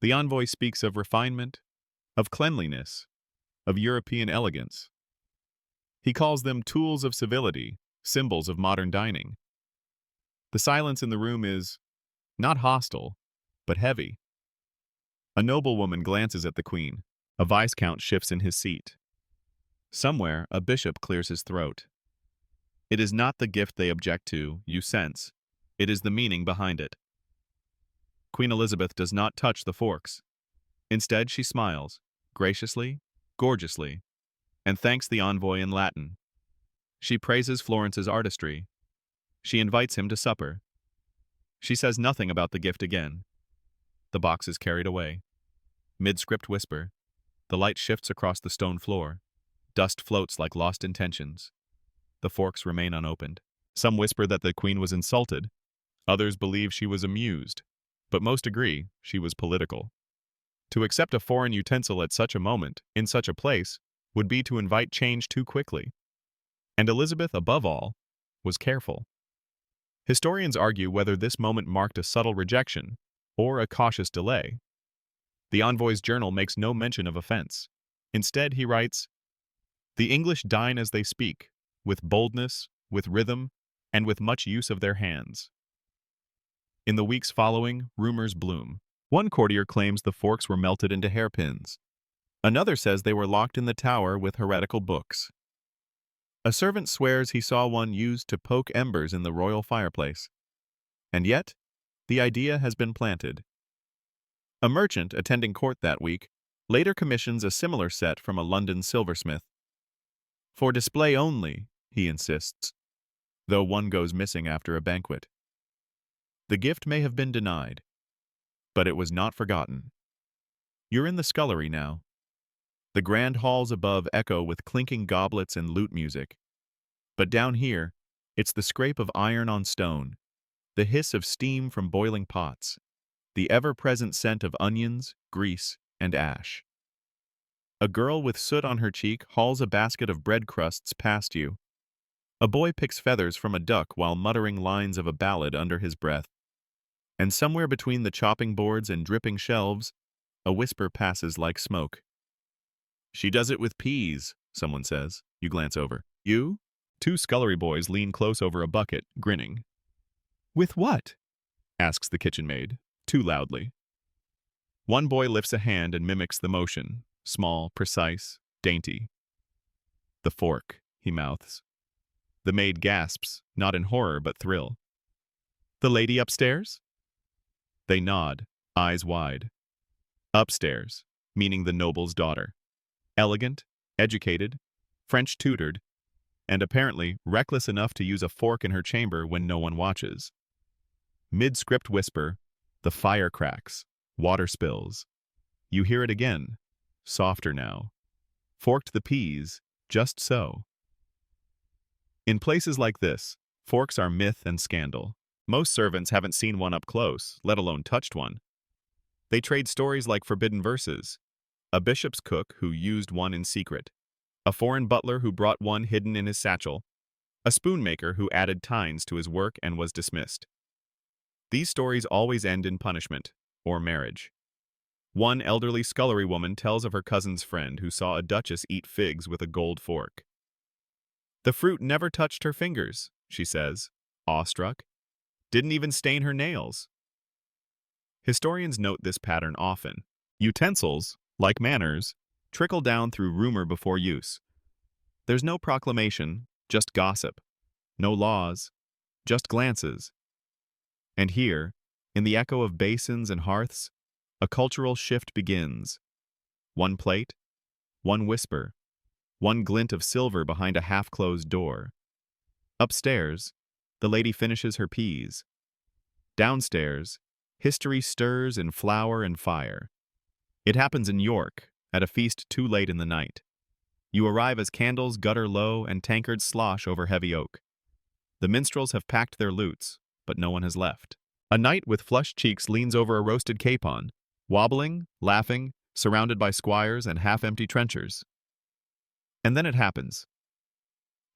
The envoy speaks of refinement, of cleanliness, of European elegance. He calls them tools of civility, symbols of modern dining. The silence in the room is not hostile, but heavy. A noblewoman glances at the queen. A viscount shifts in his seat. Somewhere, a bishop clears his throat. It is not the gift they object to, you sense. It is the meaning behind it. Queen Elizabeth does not touch the forks. Instead, she smiles, graciously, gorgeously, and thanks the envoy in Latin. She praises Florence's artistry. She invites him to supper. She says nothing about the gift again. The box is carried away. Mid-script whisper. The light shifts across the stone floor. Dust floats like lost intentions. The forks remain unopened. Some whisper that the queen was insulted. Others believe she was amused. But most agree she was political. To accept a foreign utensil at such a moment, in such a place, would be to invite change too quickly. And Elizabeth, above all, was careful. Historians argue whether this moment marked a subtle rejection or a cautious delay. The envoy's journal makes no mention of offense. Instead, he writes, "The English dine as they speak, with boldness, with rhythm, and with much use of their hands." In the weeks following, rumors bloom. One courtier claims the forks were melted into hairpins. Another says they were locked in the tower with heretical books. A servant swears he saw one used to poke embers in the royal fireplace. And yet, the idea has been planted. A merchant attending court that week later commissions a similar set from a London silversmith. For display only, he insists, though one goes missing after a banquet. The gift may have been denied, but it was not forgotten. You're in the scullery now. The grand halls above echo with clinking goblets and lute music. But down here, it's the scrape of iron on stone, the hiss of steam from boiling pots, the ever-present scent of onions, grease, and ash. A girl with soot on her cheek hauls a basket of bread crusts past you. A boy picks feathers from a duck while muttering lines of a ballad under his breath. And somewhere between the chopping boards and dripping shelves, a whisper passes like smoke. "She does it with peas," someone says. You glance over. "You?" Two scullery boys lean close over a bucket, grinning. "With what?" asks the kitchen maid, too loudly. One boy lifts a hand and mimics the motion, small, precise, dainty. "The fork," he mouths. The maid gasps, not in horror but thrill. "The lady upstairs?" They nod, eyes wide. Upstairs, meaning the noble's daughter. Elegant, educated, French tutored, and apparently reckless enough to use a fork in her chamber when no one watches. Mid-script whisper, the fire cracks, water spills. You hear it again, softer now. Forked the peas, just so. In places like this, forks are myth and scandal. Most servants haven't seen one up close, let alone touched one. They trade stories like forbidden verses. a bishop's cook who used one in secret, a foreign butler who brought one hidden in his satchel, a spoonmaker who added tines to his work and was dismissed. These stories always end in punishment or marriage. One elderly scullery woman tells of her cousin's friend who saw a duchess eat figs with a gold fork. The fruit never touched her fingers, she says, awestruck. Didn't even stain her nails. Historians note this pattern often. Utensils, like manners, trickle down through rumor before use. There's no proclamation, just gossip. No laws, just glances. And here, in the echo of basins and hearths, a cultural shift begins. One plate, one whisper, one glint of silver behind a half-closed door. Upstairs, the lady finishes her peas. Downstairs, history stirs in flour and fire. It happens in York, at a feast too late in the night. You arrive as candles gutter low and tankards slosh over heavy oak. The minstrels have packed their lutes, but no one has left. A knight with flushed cheeks leans over a roasted capon, wobbling, laughing, surrounded by squires and half-empty trenchers. And then it happens.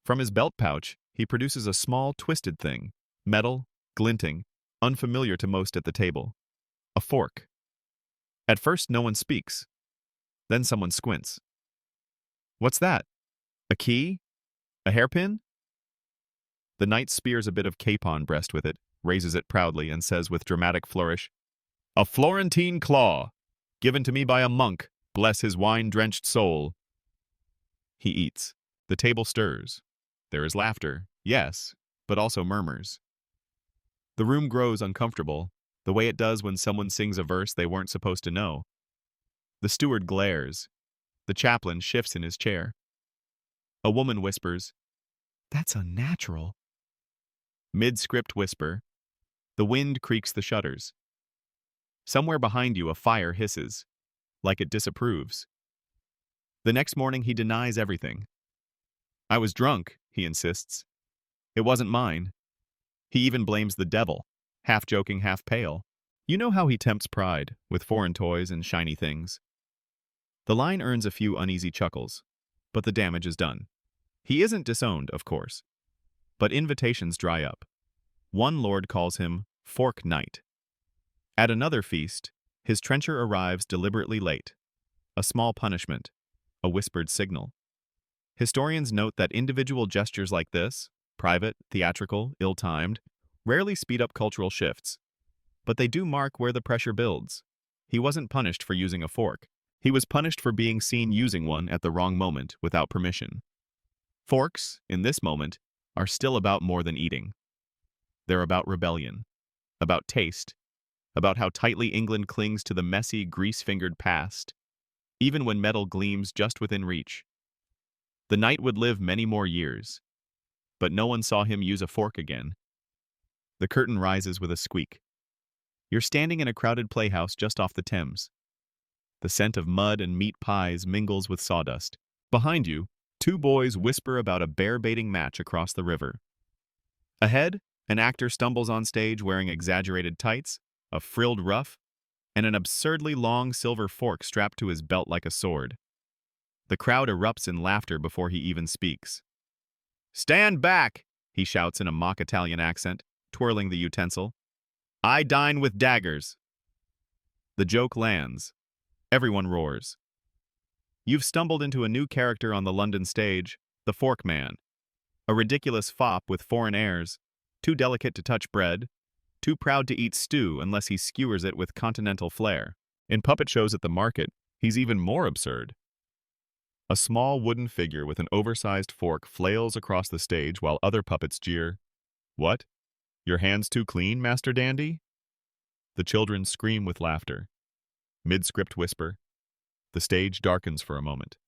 From his belt pouch, he produces a small, twisted thing, metal, glinting, unfamiliar to most at the table. A fork. At first, no one speaks. Then someone squints. What's that? A key? A hairpin? The knight spears a bit of capon breast with it, raises it proudly, and says with dramatic flourish, "A Florentine claw, given to me by a monk, bless his wine-drenched soul." He eats. The table stirs. There is laughter, yes, but also murmurs. The room grows uncomfortable, the way it does when someone sings a verse they weren't supposed to know. The steward glares. The chaplain shifts in his chair. A woman whispers, "That's unnatural." Mid-script whisper. The wind creaks the shutters. Somewhere behind you a fire hisses, like it disapproves. The next morning he denies everything. "I was drunk," he insists. "It wasn't mine." He even blames the devil, half joking, half pale. You know how he tempts pride, with foreign toys and shiny things. The line earns a few uneasy chuckles, but the damage is done. He isn't disowned, of course, but invitations dry up. One lord calls him Fork Knight. At another feast, his trencher arrives deliberately late. A small punishment, a whispered signal. Historians note that individual gestures like this, private, theatrical, ill-timed, rarely speed up cultural shifts. But they do mark where the pressure builds. He wasn't punished for using a fork. He was punished for being seen using one at the wrong moment without permission. Forks, in this moment, are still about more than eating. They're about rebellion, about taste, about how tightly England clings to the messy, grease-fingered past, even when metal gleams just within reach. The knight would live many more years, but no one saw him use a fork again. The curtain rises with a squeak. You're standing in a crowded playhouse just off the Thames. The scent of mud and meat pies mingles with sawdust. Behind you, two boys whisper about a bear-baiting match across the river. Ahead, an actor stumbles on stage wearing exaggerated tights, a frilled ruff, and an absurdly long silver fork strapped to his belt like a sword. The crowd erupts in laughter before he even speaks. "Stand back!" he shouts in a mock Italian accent, twirling the utensil. "I dine with daggers." The joke lands. Everyone roars. You've stumbled into a new character on the London stage, the Fork Man. A ridiculous fop with foreign airs, too delicate to touch bread, too proud to eat stew unless he skewers it with continental flair. In puppet shows at the market, he's even more absurd. A small wooden figure with an oversized fork flails across the stage while other puppets jeer. "What? Your hands too clean, Master Dandy?" The children scream with laughter. Mid-script whisper. The stage darkens for a moment.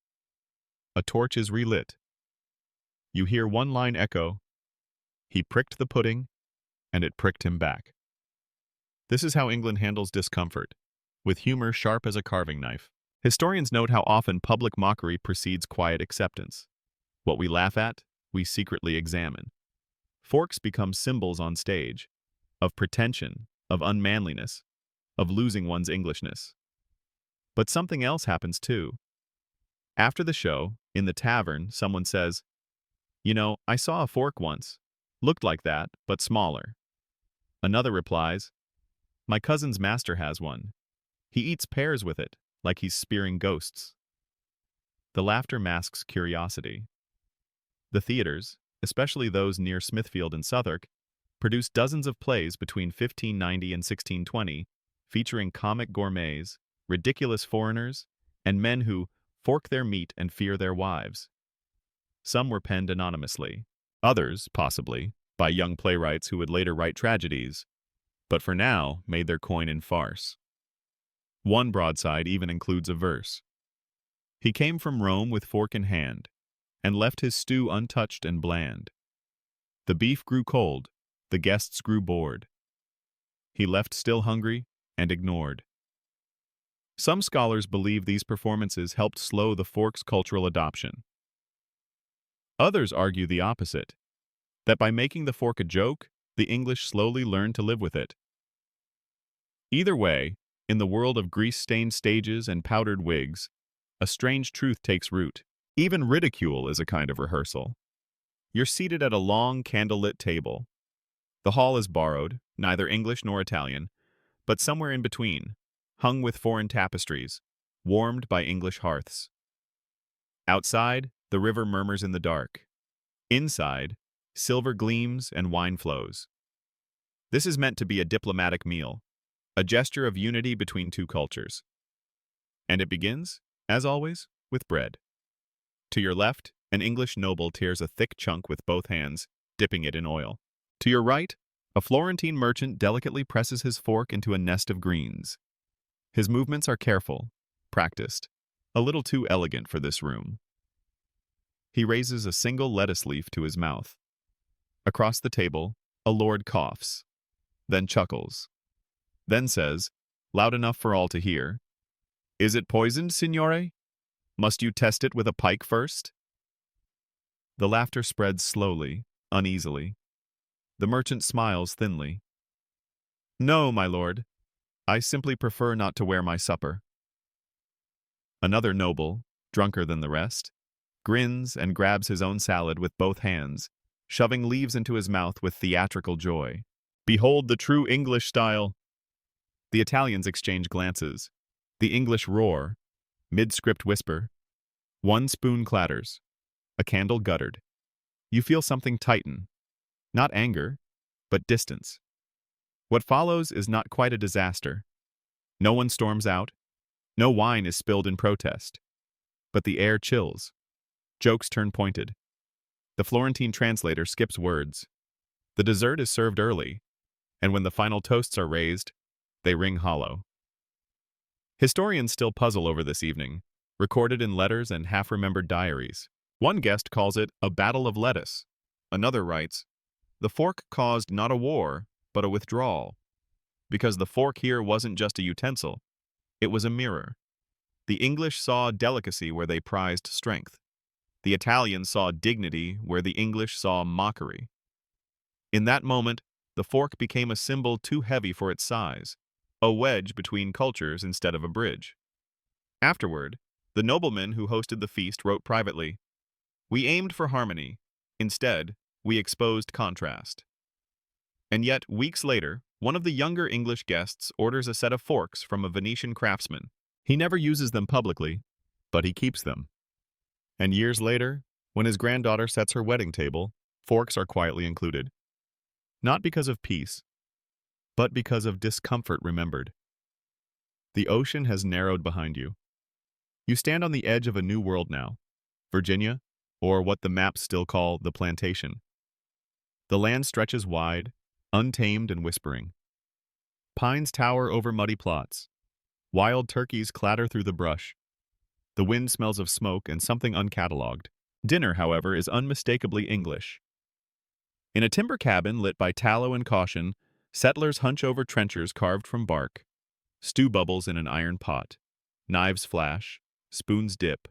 A torch is relit. You hear one line echo. He pricked the pudding, and it pricked him back. This is how England handles discomfort, with humor sharp as a carving knife. Historians note how often public mockery precedes quiet acceptance. What we laugh at, we secretly examine. Forks become symbols on stage, of pretension, of unmanliness, of losing one's Englishness. But something else happens too. After the show, in the tavern, someone says, "You know, I saw a fork once. Looked like that, but smaller." Another replies, "My cousin's master has one. He eats pears with it, like he's spearing ghosts." The laughter masks curiosity. The theaters, especially those near Smithfield and Southwark, produced dozens of plays between 1590 and 1620, featuring comic gourmets, ridiculous foreigners, and men who fork their meat and fear their wives. Some were penned anonymously, others, possibly, by young playwrights who would later write tragedies, but for now made their coin in farce. One broadside even includes a verse. "He came from Rome with fork in hand, and left his stew untouched and bland. The beef grew cold, the guests grew bored. He left still hungry and ignored." Some scholars believe these performances helped slow the fork's cultural adoption. Others argue the opposite, that by making the fork a joke, the English slowly learned to live with it. Either way, in the world of grease-stained stages and powdered wigs, a strange truth takes root. Even ridicule is a kind of rehearsal. You're seated at a long, candlelit table. The hall is borrowed, neither English nor Italian, but somewhere in between, hung with foreign tapestries, warmed by English hearths. Outside, the river murmurs in the dark. Inside, silver gleams and wine flows. This is meant to be a diplomatic meal, a gesture of unity between two cultures. And it begins, as always, with bread. To your left, an English noble tears a thick chunk with both hands, dipping it in oil. To your right, a Florentine merchant delicately presses his fork into a nest of greens. His movements are careful, practiced, a little too elegant for this room. He raises a single lettuce leaf to his mouth. Across the table, a lord coughs, then chuckles, then says, loud enough for all to hear, "Is it poisoned, signore? Must you test it with a pike first?" The laughter spreads slowly, uneasily. The merchant smiles thinly. "No, my lord. I simply prefer not to wear my supper." Another noble, drunker than the rest, grins and grabs his own salad with both hands, shoving leaves into his mouth with theatrical joy. "Behold the true English style!" The Italians exchange glances. The English roar. Mid-script whisper. One spoon clatters. A candle guttered. You feel something tighten. Not anger, but distance. What follows is not quite a disaster. No one storms out. No wine is spilled in protest. But the air chills. Jokes turn pointed. The Florentine translator skips words. The dessert is served early, and when the final toasts are raised, they ring hollow. Historians still puzzle over this evening, recorded in letters and half-remembered diaries. One guest calls it a battle of lettuce. Another writes, "The fork caused not a war, but a withdrawal, because the fork here wasn't just a utensil, it was a mirror. The English saw delicacy where they prized strength. The Italians saw dignity where the English saw mockery. In that moment, the fork became a symbol too heavy for its size, a wedge between cultures instead of a bridge." Afterward, the nobleman who hosted the feast wrote privately, "We aimed for harmony. Instead, we exposed contrast." And yet, weeks later, one of the younger English guests orders a set of forks from a Venetian craftsman. He never uses them publicly, but he keeps them. And years later, when his granddaughter sets her wedding table, forks are quietly included. Not because of peace, but because of discomfort remembered. The ocean has narrowed behind you. You stand on the edge of a new world now, Virginia, or what the maps still call the plantation. The land stretches wide, untamed and whispering. Pines tower over muddy plots. Wild turkeys clatter through the brush. The wind smells of smoke and something uncatalogued. Dinner, however, is unmistakably English. In a timber cabin lit by tallow and caution, settlers hunch over trenchers carved from bark. Stew bubbles in an iron pot. Knives flash. Spoons dip.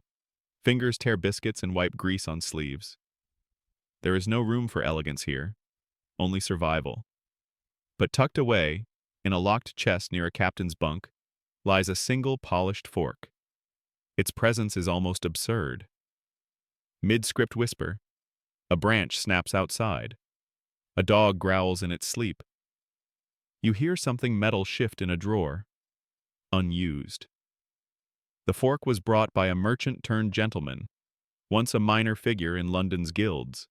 Fingers tear biscuits and wipe grease on sleeves. There is no room for elegance here, only survival. But tucked away, in a locked chest near a captain's bunk, lies a single polished fork. Its presence is almost absurd. Mid-script whisper, a branch snaps outside. A dog growls in its sleep. You hear something metal shift in a drawer. Unused. The fork was brought by a merchant-turned-gentleman, once a minor figure in London's guilds.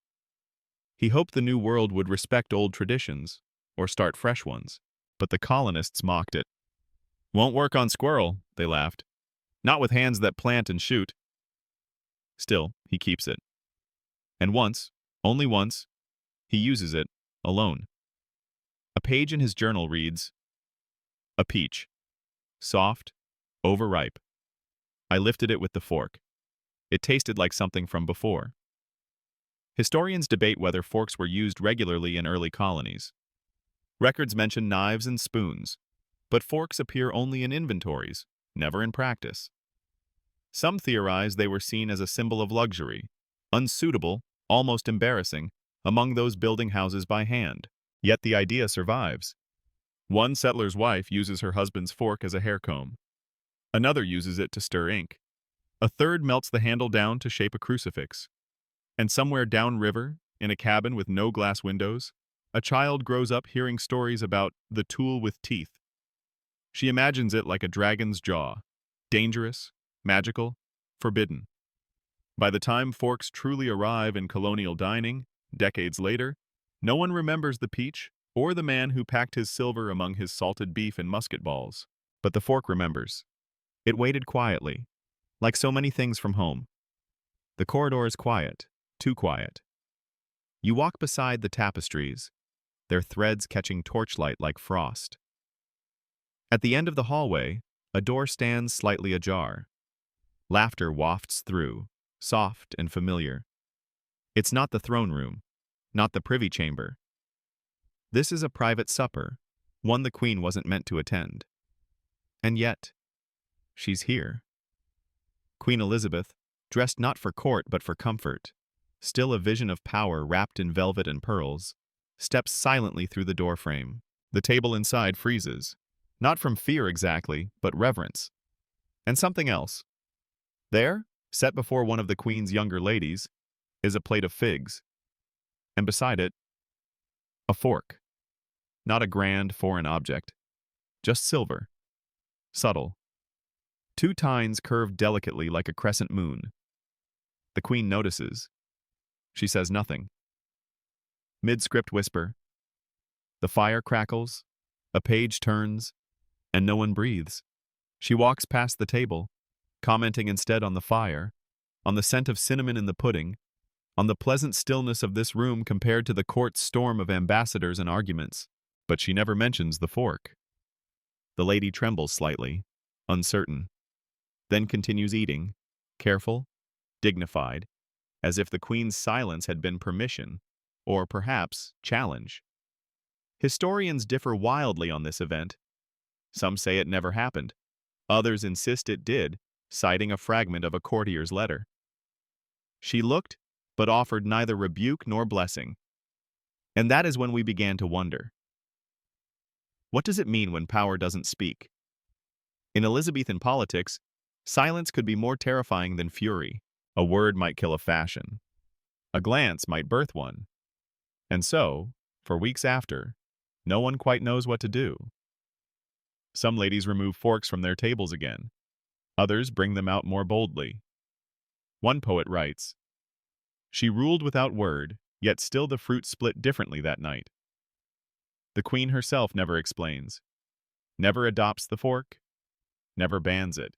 He hoped the new world would respect old traditions, or start fresh ones, but the colonists mocked it. "Won't work on squirrel," they laughed. "Not with hands that plant and shoot." Still, he keeps it. And once, only once, he uses it, alone. A page in his journal reads, "A peach. Soft, overripe. I lifted it with the fork. It tasted like something from before." Historians debate whether forks were used regularly in early colonies. Records mention knives and spoons, but forks appear only in inventories, never in practice. Some theorize they were seen as a symbol of luxury, unsuitable, almost embarrassing, among those building houses by hand. Yet the idea survives. One settler's wife uses her husband's fork as a hair comb. Another uses it to stir ink. A third melts the handle down to shape a crucifix. And somewhere downriver, in a cabin with no glass windows, a child grows up hearing stories about the tool with teeth. She imagines it like a dragon's jaw, dangerous, magical, forbidden. By the time forks truly arrive in colonial dining, decades later, no one remembers the peach or the man who packed his silver among his salted beef and musket balls. But the fork remembers. It waited quietly, like so many things from home. The corridor is quiet, too quiet. You walk beside the tapestries, their threads catching torchlight like frost. At the end of the hallway, a door stands slightly ajar. Laughter wafts through, soft and familiar. It's not the throne room, not the privy chamber. This is a private supper, one the Queen wasn't meant to attend. And yet, she's here. Queen Elizabeth, dressed not for court but for comfort, still a vision of power wrapped in velvet and pearls, steps silently through the doorframe. The table inside freezes, not from fear exactly, but reverence. And something else. There, set before one of the Queen's younger ladies, is a plate of figs. And beside it, a fork. Not a grand foreign object, just silver. Subtle. Two tines curved delicately like a crescent moon. The Queen notices. She says nothing. Mid-script whisper. The fire crackles, a page turns, and no one breathes. She walks past the table, commenting instead on the fire, on the scent of cinnamon in the pudding, on the pleasant stillness of this room compared to the court's storm of ambassadors and arguments. But she never mentions the fork. The lady trembles slightly, uncertain, then continues eating, careful, dignified, as if the Queen's silence had been permission, or perhaps challenge. Historians differ wildly on this event. Some say it never happened. Others insist it did, citing a fragment of a courtier's letter. She looked, but offered neither rebuke nor blessing. And that is when we began to wonder. What does it mean when power doesn't speak? In Elizabethan politics, silence could be more terrifying than fury. A word might kill a fashion. A glance might birth one. And so, for weeks after, no one quite knows what to do. Some ladies remove forks from their tables again. Others bring them out more boldly. One poet writes, "She ruled without word, yet still the fruit split differently that night." The Queen herself never explains, never adopts the fork, never bans it.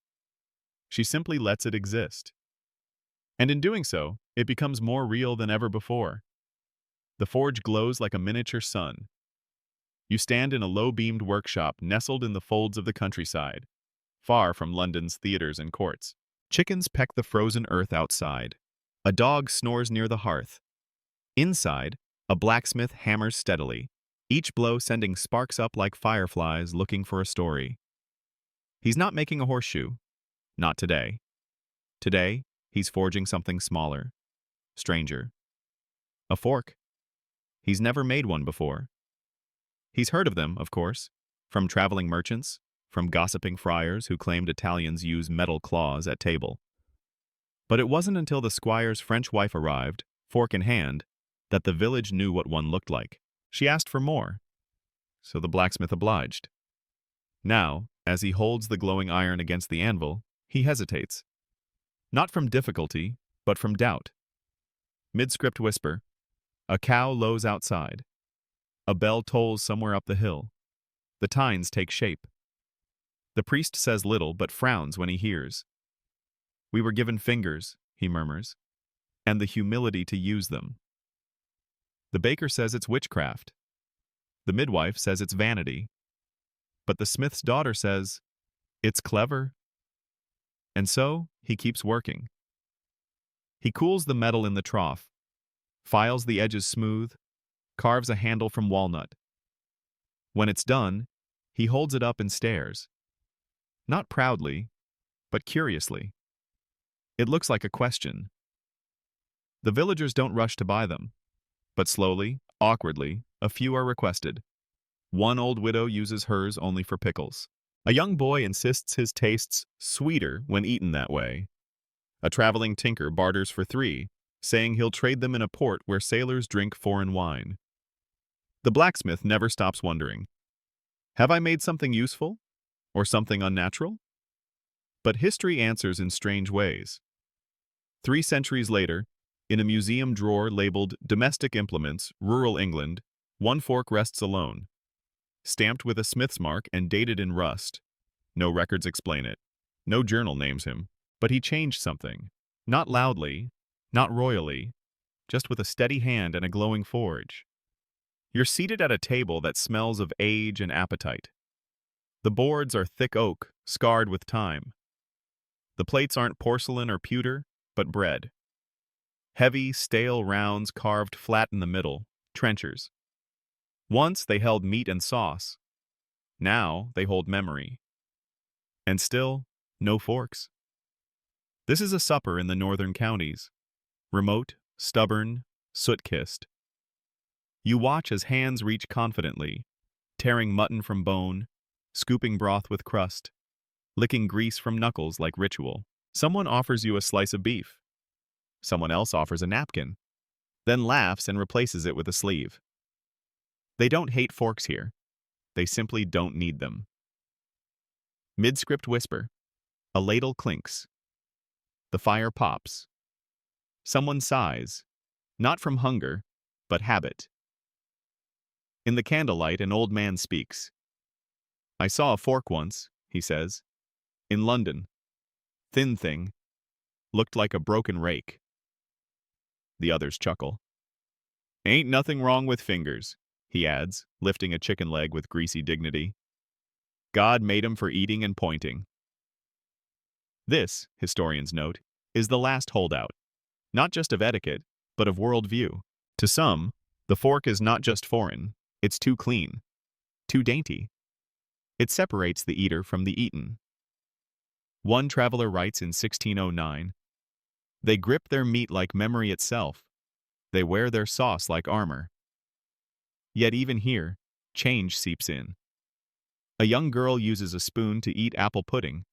She simply lets it exist. And in doing so, it becomes more real than ever before. The forge glows like a miniature sun. You stand in a low-beamed workshop nestled in the folds of the countryside, far from London's theaters and courts. Chickens peck the frozen earth outside. A dog snores near the hearth. Inside, a blacksmith hammers steadily, each blow sending sparks up like fireflies looking for a story. He's not making a horseshoe. Not today. Today, he's forging something smaller, stranger. A fork. He's never made one before. He's heard of them, of course, from traveling merchants, from gossiping friars who claimed Italians use metal claws at table. But it wasn't until the squire's French wife arrived, fork in hand, that the village knew what one looked like. She asked for more, so the blacksmith obliged. Now, as he holds the glowing iron against the anvil, he hesitates. Not from difficulty, but from doubt. Mid-script whisper, a cow lows outside. A bell tolls somewhere up the hill. The tines take shape. The priest says little, but frowns when he hears. We were given fingers, he murmurs, and the humility to use them. The baker says it's witchcraft. The midwife says it's vanity. But the smith's daughter says, it's clever. And so, he keeps working. He cools the metal in the trough, files the edges smooth, carves a handle from walnut. When it's done, he holds it up and stares. Not proudly, but curiously. It looks like a question. The villagers don't rush to buy them, but slowly, awkwardly, a few are requested. One old widow uses hers only for pickles. A young boy insists his tastes sweeter when eaten that way. A traveling tinker barters for 3, saying he'll trade them in a port where sailors drink foreign wine. The blacksmith never stops wondering, have I made something useful? Or something unnatural? But history answers in strange ways. 3 centuries later, in a museum drawer labeled Domestic Implements, Rural England, one fork rests alone, stamped with a smith's mark and dated in rust. No records explain it. No journal names him. But he changed something. Not loudly, not royally, just with a steady hand and a glowing forge. You're seated at a table that smells of age and appetite. The boards are thick oak, scarred with time. The plates aren't porcelain or pewter, but bread. Heavy, stale rounds carved flat in the middle, trenchers. Once they held meat and sauce. Now they hold memory. And still, no forks. This is a supper in the northern counties. Remote, stubborn, soot-kissed. You watch as hands reach confidently, tearing mutton from bone, scooping broth with crust, licking grease from knuckles like ritual. Someone offers you a slice of beef. Someone else offers a napkin, then laughs and replaces it with a sleeve. They don't hate forks here. They simply don't need them. Mid-script whisper. A ladle clinks. The fire pops. Someone sighs, not from hunger, but habit. In the candlelight, an old man speaks. I saw a fork once, he says, in London. Thin thing. Looked like a broken rake. The others chuckle. Ain't nothing wrong with fingers, he adds, lifting a chicken leg with greasy dignity. God made 'em for eating and pointing. This, historians note, is the last holdout, not just of etiquette, but of worldview. To some, the fork is not just foreign, it's too clean, too dainty. It separates the eater from the eaten. One traveler writes in 1609, they grip their meat like memory itself. They wear their sauce like armor. Yet even here, change seeps in. A young girl uses a spoon to eat apple pudding.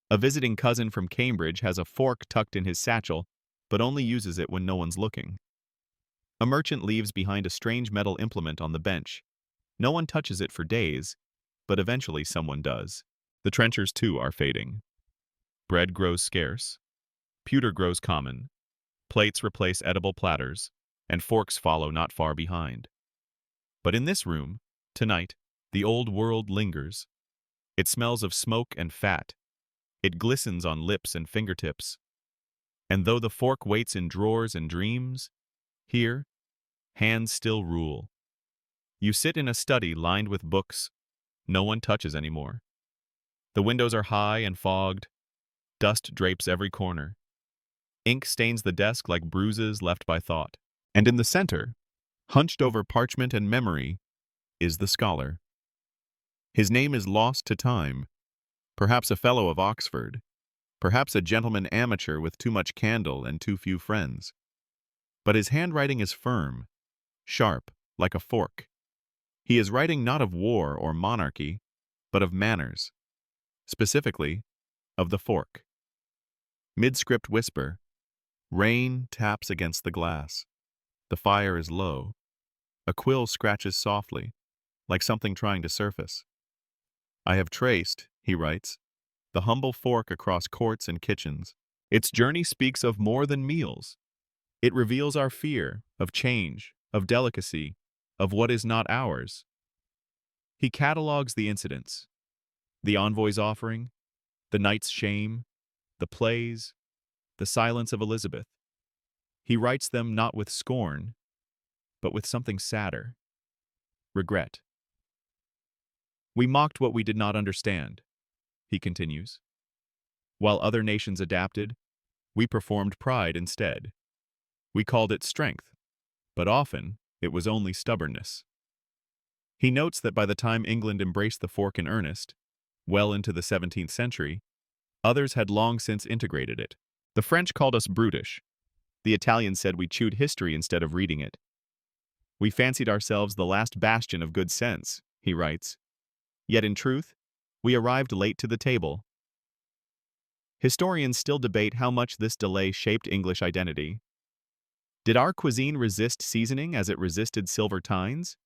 A visiting cousin from Cambridge has a fork tucked in his satchel, but only uses it when no one's looking. A merchant leaves behind a strange metal implement on the bench. No one touches it for days, but eventually someone does. The trenchers, too, are fading. Bread grows scarce. Pewter grows common. Plates replace edible platters, and forks follow not far behind. But in this room, tonight, the old world lingers. It smells of smoke and fat. It glistens on lips and fingertips. And though the fork waits in drawers and dreams, here, hands still rule. You sit in a study lined with books no one touches anymore. The windows are high and fogged. Dust drapes every corner. Ink stains the desk like bruises left by thought. And in the center, hunched over parchment and memory, is the scholar. His name is lost to time, perhaps a fellow of Oxford, perhaps a gentleman amateur with too much candle and too few friends. But his handwriting is firm, sharp, like a fork. He is writing not of war or monarchy, but of manners, specifically of the fork. Mid-script whisper. Rain taps against the glass. The fire is low. A quill scratches softly, like something trying to surface. I have traced, he writes, the humble fork across courts and kitchens. Its journey speaks of more than meals. It reveals our fear of change, of delicacy, of what is not ours. He catalogues the incidents, the envoy's offering, the knight's shame, the plays, the silence of Elizabeth. He writes them not with scorn, but with something sadder, regret. We mocked what we did not understand, he continues. While other nations adapted, we performed pride instead. We called it strength, but often it was only stubbornness. He notes that by the time England embraced the fork in earnest, well into the 17th century, others had long since integrated it. The French called us brutish. The Italians said we chewed history instead of reading it. We fancied ourselves the last bastion of good sense, he writes. Yet in truth, we arrived late to the table. Historians still debate how much this delay shaped English identity. Did our cuisine resist seasoning as it resisted silver tines?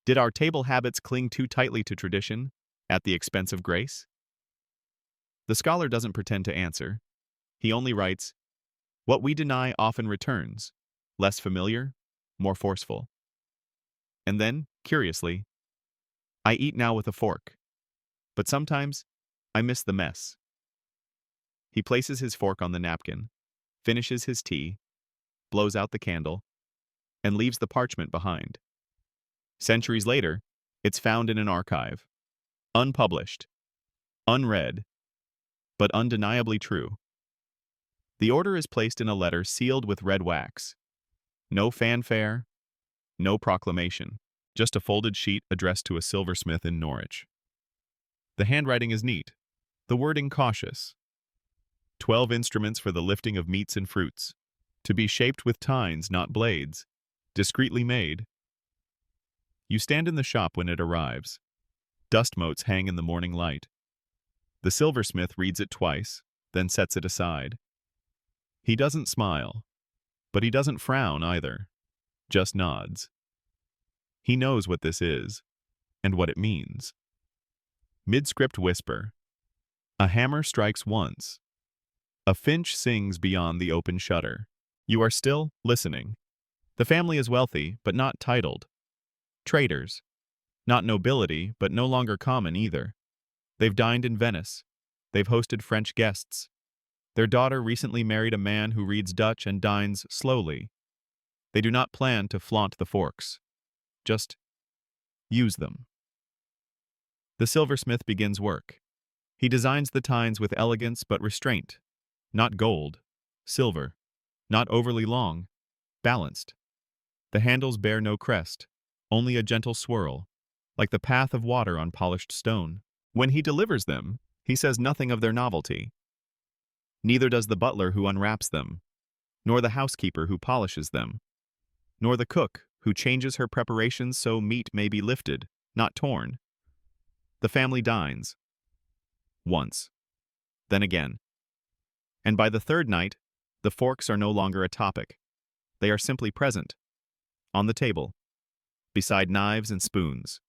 Did our table habits cling too tightly to tradition, at the expense of grace? The scholar doesn't pretend to answer. He only writes, what we deny often returns, less familiar, more forceful. And then, curiously, I eat now with a fork, but sometimes I miss the mess. He places his fork on the napkin, finishes his tea, blows out the candle, and leaves the parchment behind. Centuries later, it's found in an archive, unpublished, unread, but undeniably true. The order is placed in a letter sealed with red wax. No fanfare, no proclamation, just a folded sheet addressed to a silversmith in Norwich. The handwriting is neat, the wording cautious. 12 instruments for the lifting of meats and fruits, to be shaped with tines, not blades, discreetly made. You stand in the shop when it arrives. Dust motes hang in the morning light. The silversmith reads it twice, then sets it aside. He doesn't smile, but he doesn't frown either, just nods. He knows what this is, and what it means. Mid-script whisper. A hammer strikes once. A finch sings beyond the open shutter. You are still listening. The family is wealthy, but not titled. Traders. Not nobility, but no longer common either. They've dined in Venice. They've hosted French guests. Their daughter recently married a man who reads Dutch and dines slowly. They do not plan to flaunt the forks. Just use them. The silversmith begins work. He designs the tines with elegance but restraint. Not gold, silver. Not overly long, balanced. The handles bear no crest, only a gentle swirl, like the path of water on polished stone. When he delivers them, he says nothing of their novelty. Neither does the butler who unwraps them, nor the housekeeper who polishes them, nor the cook who changes her preparations so meat may be lifted, not torn. The family dines. Once. Then again. And by the third night, the forks are no longer a topic. They are simply present, on the table, beside knives and spoons.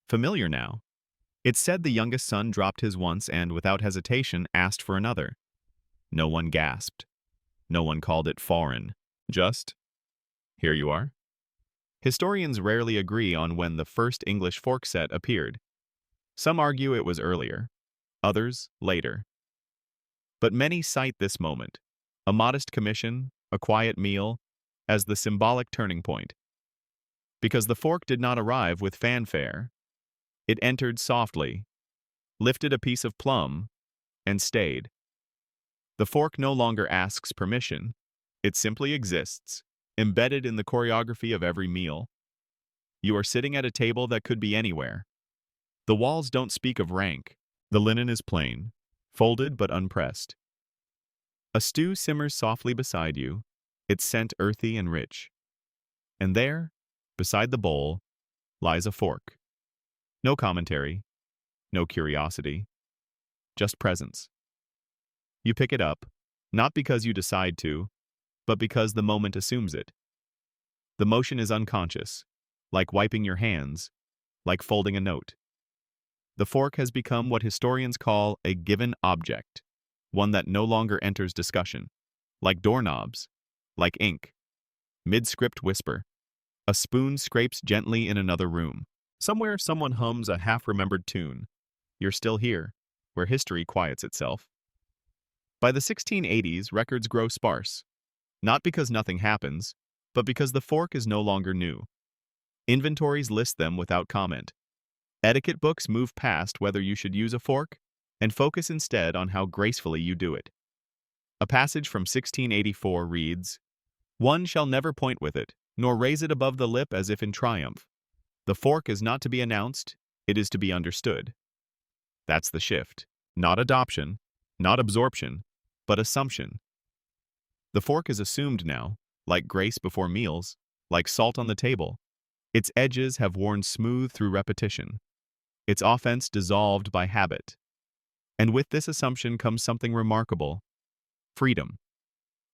Familiar now. It's said the youngest son dropped his once and, without hesitation, asked for another. No one gasped. No one called it foreign. Just, here you are. Historians rarely agree on when the first English fork set appeared. Some argue it was earlier, others later. But many cite this moment, a modest commission, a quiet meal, as the symbolic turning point. Because the fork did not arrive with fanfare. It entered softly, lifted a piece of plum, and stayed. The fork no longer asks permission. It simply exists, embedded in the choreography of every meal. You are sitting at a table that could be anywhere. The walls don't speak of rank. The linen is plain, folded but unpressed. A stew simmers softly beside you, its scent earthy and rich. And there, beside the bowl, lies a fork. No commentary, no curiosity, just presence. You pick it up, not because you decide to, but because the moment assumes it. The motion is unconscious, like wiping your hands, like folding a note. The fork has become what historians call a given object, one that no longer enters discussion, like doorknobs, like ink. Mid-script whisper. A spoon scrapes gently in another room. Somewhere someone hums a half-remembered tune. You're still here, where history quiets itself. By the 1680s, records grow sparse, not because nothing happens, but because the fork is no longer new. Inventories list them without comment. Etiquette books move past whether you should use a fork and focus instead on how gracefully you do it. A passage from 1684 reads, "One shall never point with it, nor raise it above the lip as if in triumph. The fork is not to be announced, it is to be understood." That's the shift. Not adoption, not absorption, but assumption. The fork is assumed now, like grace before meals, like salt on the table. Its edges have worn smooth through repetition. Its offense dissolved by habit. And with this assumption comes something remarkable. Freedom.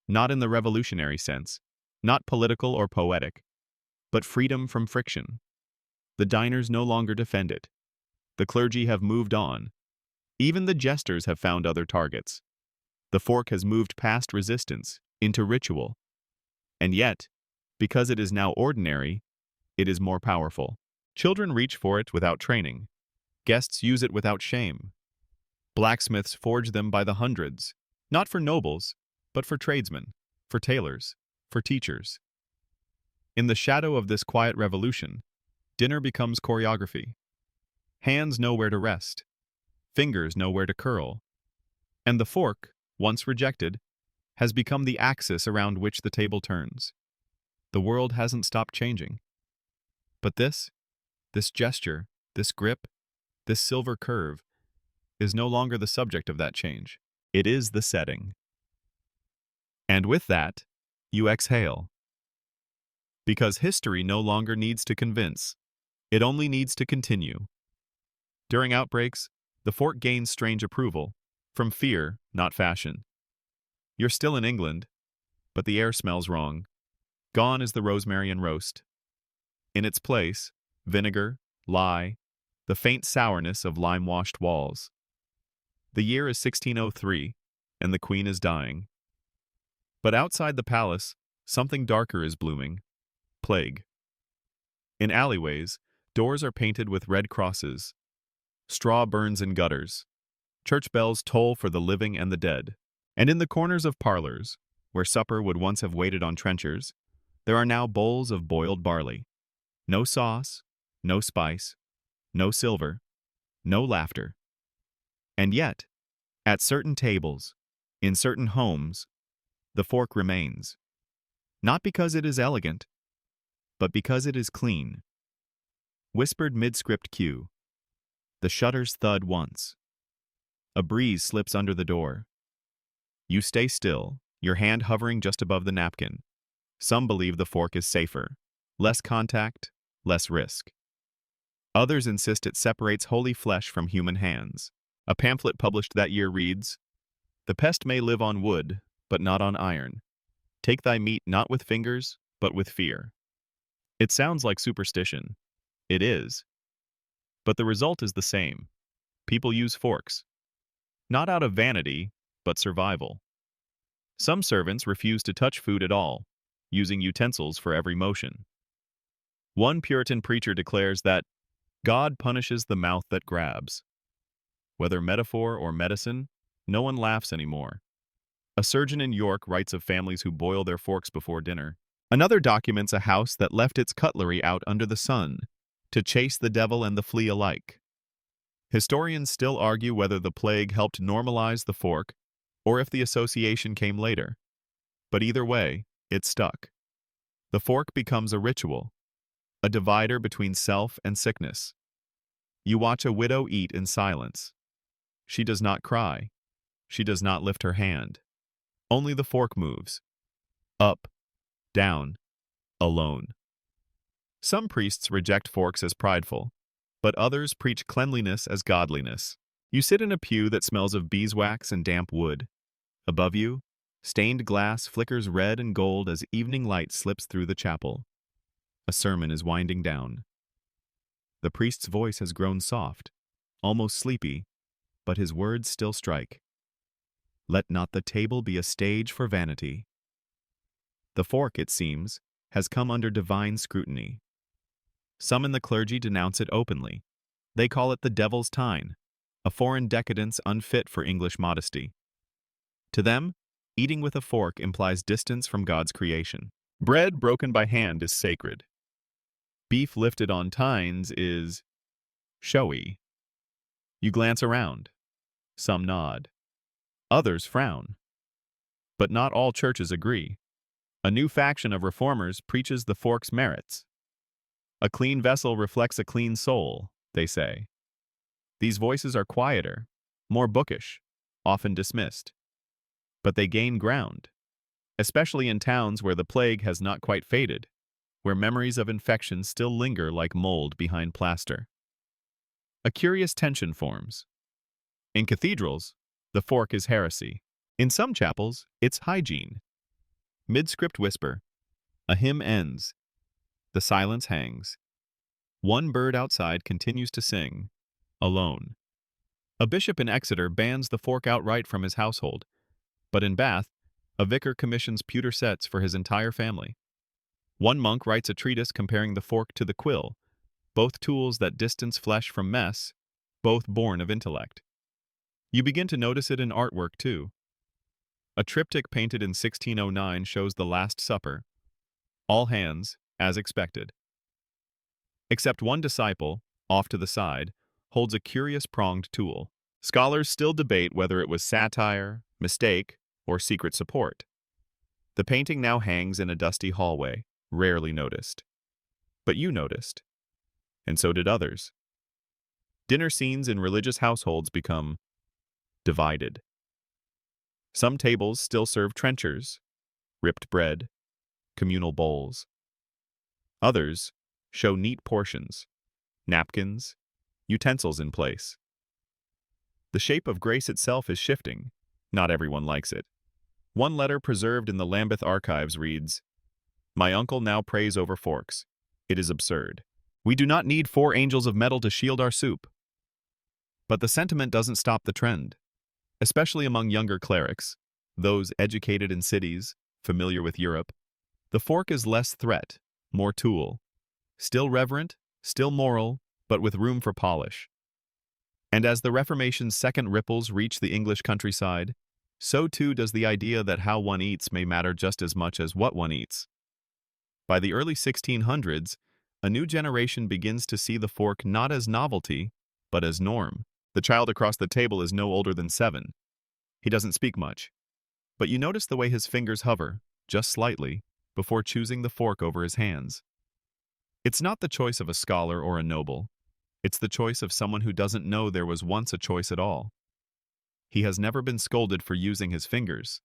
Not in the revolutionary sense, not political or poetic, but freedom from friction. The diners no longer defend it. The clergy have moved on. Even the jesters have found other targets. The fork has moved past resistance, into ritual. And yet, because it is now ordinary, it is more powerful. Children reach for it without training. Guests use it without shame. Blacksmiths forge them by the hundreds, not for nobles, but for tradesmen, for tailors, for teachers. In the shadow of this quiet revolution, dinner becomes choreography. Hands know where to rest. Fingers know where to curl. And the fork, once rejected, has become the axis around which the table turns. The world hasn't stopped changing. But this gesture, this grip, this silver curve, is no longer the subject of that change. It is the setting. And with that, you exhale. Because history no longer needs to convince. It only needs to continue. During outbreaks, the fork gains strange approval, from fear, not fashion. You're still in England, but the air smells wrong. Gone is the rosemary and roast. In its place, vinegar, lye, the faint sourness of lime-washed walls. The year is 1603, and the queen is dying. But outside the palace, something darker is blooming. Plague. In alleyways, doors are painted with red crosses. Straw burns in gutters. Church bells toll for the living and the dead. And in the corners of parlors, where supper would once have waited on trenchers, there are now bowls of boiled barley. No sauce, no spice, no silver, no laughter. And yet, at certain tables, in certain homes, the fork remains. Not because it is elegant, but because it is clean. Whispered mid-script cue. The shutters thud once. A breeze slips under the door. You stay still, your hand hovering just above the napkin. Some believe the fork is safer. Less contact, less risk. Others insist it separates holy flesh from human hands. A pamphlet published that year reads, "The pest may live on wood, but not on iron. Take thy meat not with fingers, but with fear." It sounds like superstition. It is. But the result is the same. People use forks. Not out of vanity, but survival. Some servants refuse to touch food at all, using utensils for every motion. One Puritan preacher declares that God punishes the mouth that grabs. Whether metaphor or medicine, no one laughs anymore. A surgeon in York writes of families who boil their forks before dinner. Another documents a house that left its cutlery out under the sun, to chase the devil and the flea alike. Historians still argue whether the plague helped normalize the fork, or if the association came later. But either way, it stuck. The fork becomes a ritual, a divider between self and sickness. You watch a widow eat in silence. She does not cry. She does not lift her hand. Only the fork moves. Up, down, alone. Some priests reject forks as prideful, but others preach cleanliness as godliness. You sit in a pew that smells of beeswax and damp wood. Above you, stained glass flickers red and gold as evening light slips through the chapel. A sermon is winding down. The priest's voice has grown soft, almost sleepy, but his words still strike. Let not the table be a stage for vanity. The fork, it seems, has come under divine scrutiny. Some in the clergy denounce it openly. They call it the devil's tine, a foreign decadence unfit for English modesty. To them, eating with a fork implies distance from God's creation. Bread broken by hand is sacred. Beef lifted on tines is showy. You glance around. Some nod. Others frown. But not all churches agree. A new faction of reformers preaches the fork's merits. A clean vessel reflects a clean soul, they say. These voices are quieter, more bookish, often dismissed. But they gain ground, especially in towns where the plague has not quite faded, where memories of infection still linger like mold behind plaster. A curious tension forms. In cathedrals, the fork is heresy. In some chapels, it's hygiene. Mid-script whisper. A hymn ends. The silence hangs. One bird outside continues to sing, alone. A bishop in Exeter bans the fork outright from his household, but in Bath, a vicar commissions pewter sets for his entire family. One monk writes a treatise comparing the fork to the quill, both tools that distance flesh from mess, both born of intellect. You begin to notice it in artwork, too. A triptych painted in 1609 shows the Last Supper. All hands, as expected. Except one disciple, off to the side, holds a curious pronged tool. Scholars still debate whether it was satire, mistake, or secret support. The painting now hangs in a dusty hallway, rarely noticed. But you noticed. And so did others. Dinner scenes in religious households become divided. Some tables still serve trenchers, ripped bread, communal bowls. Others show neat portions, napkins, utensils in place. The shape of grace itself is shifting. Not everyone likes it. One letter preserved in the Lambeth archives reads, "My uncle now prays over forks. It is absurd. We do not need 4 angels of metal to shield our soup." But the sentiment doesn't stop the trend, especially among younger clerics, those educated in cities, familiar with Europe. The fork is less threat, more tool. Still reverent, still moral, but with room for polish. And as the Reformation's second ripples reach the English countryside, so too does the idea that how one eats may matter just as much as what one eats. By the early 1600s, a new generation begins to see the fork not as novelty, but as norm. The child across the table is no older than 7. He doesn't speak much, but you notice the way his fingers hover, just slightly, before choosing the fork over his hands. It's not the choice of a scholar or a noble. It's the choice of someone who doesn't know there was once a choice at all. He has never been scolded for using his fingers.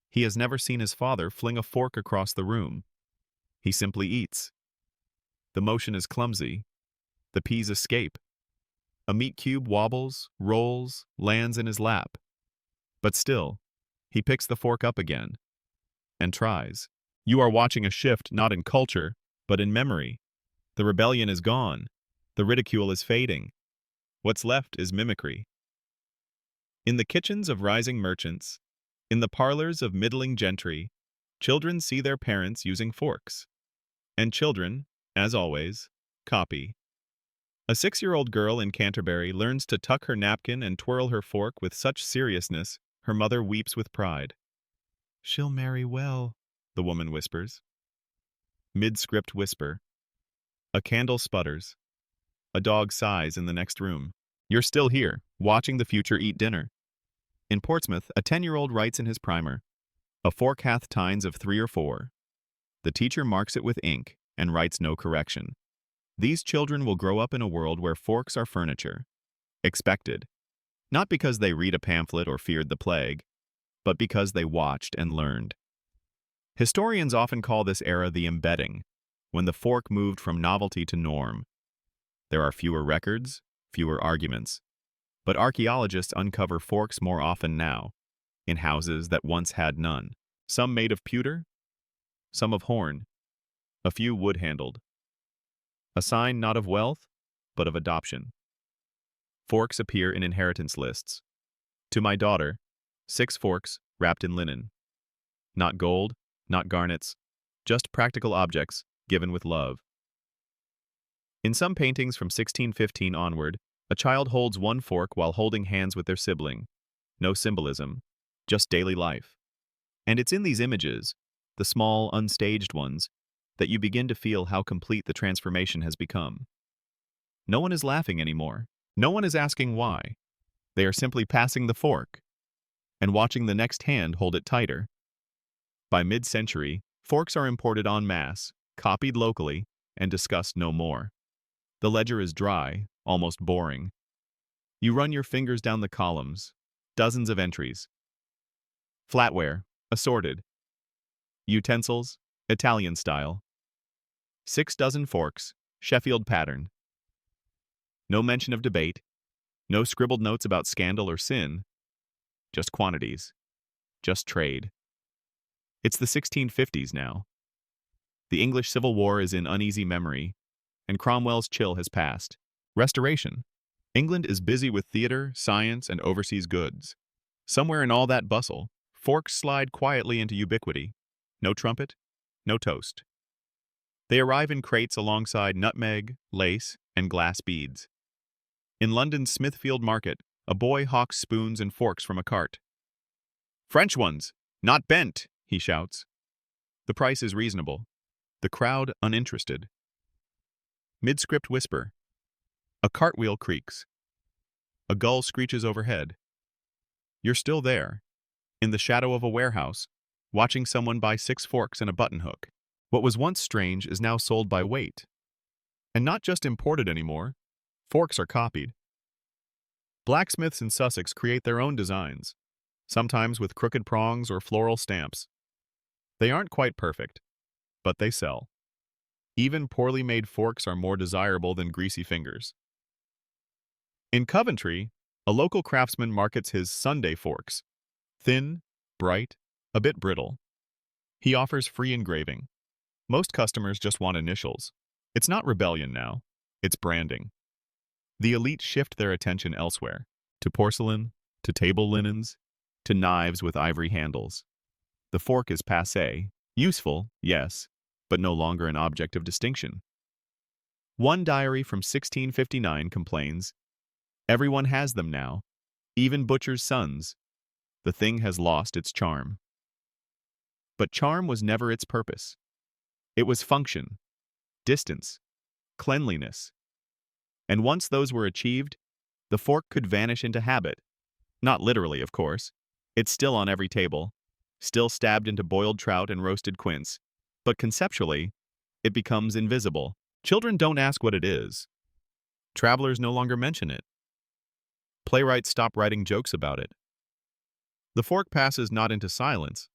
He has never seen his father fling a fork across the room. He simply eats. The motion is clumsy. The peas escape. A meat cube wobbles, rolls, lands in his lap. But still, he picks the fork up again and tries. You are watching a shift not in culture, but in memory. The rebellion is gone. The ridicule is fading. What's left is mimicry. In the kitchens of rising merchants, in the parlors of middling gentry, children see their parents using forks. And children, as always, copy. A 6-year-old girl in Canterbury learns to tuck her napkin and twirl her fork with such seriousness, her mother weeps with pride. "She'll marry well," the woman whispers. Mid-script whisper. A candle sputters. A dog sighs in the next room. You're still here, watching the future eat dinner. In Portsmouth, a 10-year-old writes in his primer, "A fork hath tines of 3 or 4. The teacher marks it with ink and writes no correction. These children will grow up in a world where forks are furniture. Expected. Not because they read a pamphlet or feared the plague, but because they watched and learned." Historians often call this era the embedding, when the fork moved from novelty to norm. There are fewer records, fewer arguments. But archaeologists uncover forks more often now, in houses that once had none. Some made of pewter, some of horn, a few wood-handled. A sign not of wealth, but of adoption. Forks appear in inheritance lists. To my daughter, 6 forks wrapped in linen. Not gold, not garnets, just practical objects given with love. In some paintings from 1615 onward, a child holds one fork while holding hands with their sibling. No symbolism, just daily life. And it's in these images, the small, unstaged ones, that you begin to feel how complete the transformation has become. No one is laughing anymore. No one is asking why. They are simply passing the fork and watching the next hand hold it tighter. By mid-century, forks are imported en masse, copied locally, and discussed no more. The ledger is dry, almost boring. You run your fingers down the columns, dozens of entries. Flatware, assorted. Utensils, Italian style. 6 dozen forks, Sheffield pattern. No mention of debate, no scribbled notes about scandal or sin, just quantities, just trade. It's the 1650s now. The English Civil War is in uneasy memory, and Cromwell's chill has passed. Restoration. England is busy with theater, science, and overseas goods. Somewhere in all that bustle, forks slide quietly into ubiquity. No trumpet, no toast. They arrive in crates alongside nutmeg, lace, and glass beads. In London's Smithfield Market, a boy hawks spoons and forks from a cart. "French ones, not bent," he shouts. The price is reasonable. The crowd uninterested. Mid-script whisper. A cartwheel creaks. A gull screeches overhead. You're still there, in the shadow of a warehouse, watching someone buy 6 forks and a button hook. What was once strange is now sold by weight. And not just imported anymore. Forks are copied. Blacksmiths in Sussex create their own designs, sometimes with crooked prongs or floral stamps. They aren't quite perfect, but they sell. Even poorly made forks are more desirable than greasy fingers. In Coventry, a local craftsman markets his Sunday forks. Thin, bright, a bit brittle. He offers free engraving. Most customers just want initials. It's not rebellion now, it's branding. The elite shift their attention elsewhere, to porcelain, to table linens, to knives with ivory handles. The fork is passé, useful, yes, but no longer an object of distinction. One diary from 1659 complains, "Everyone has them now, even butchers' sons. The thing has lost its charm." But charm was never its purpose. It was function, distance, cleanliness. And once those were achieved, the fork could vanish into habit. Not literally, of course. It's still on every table, still stabbed into boiled trout and roasted quince. But conceptually, it becomes invisible. Children don't ask what it is. Travelers no longer mention it. Playwrights stop writing jokes about it. The fork passes not into silence,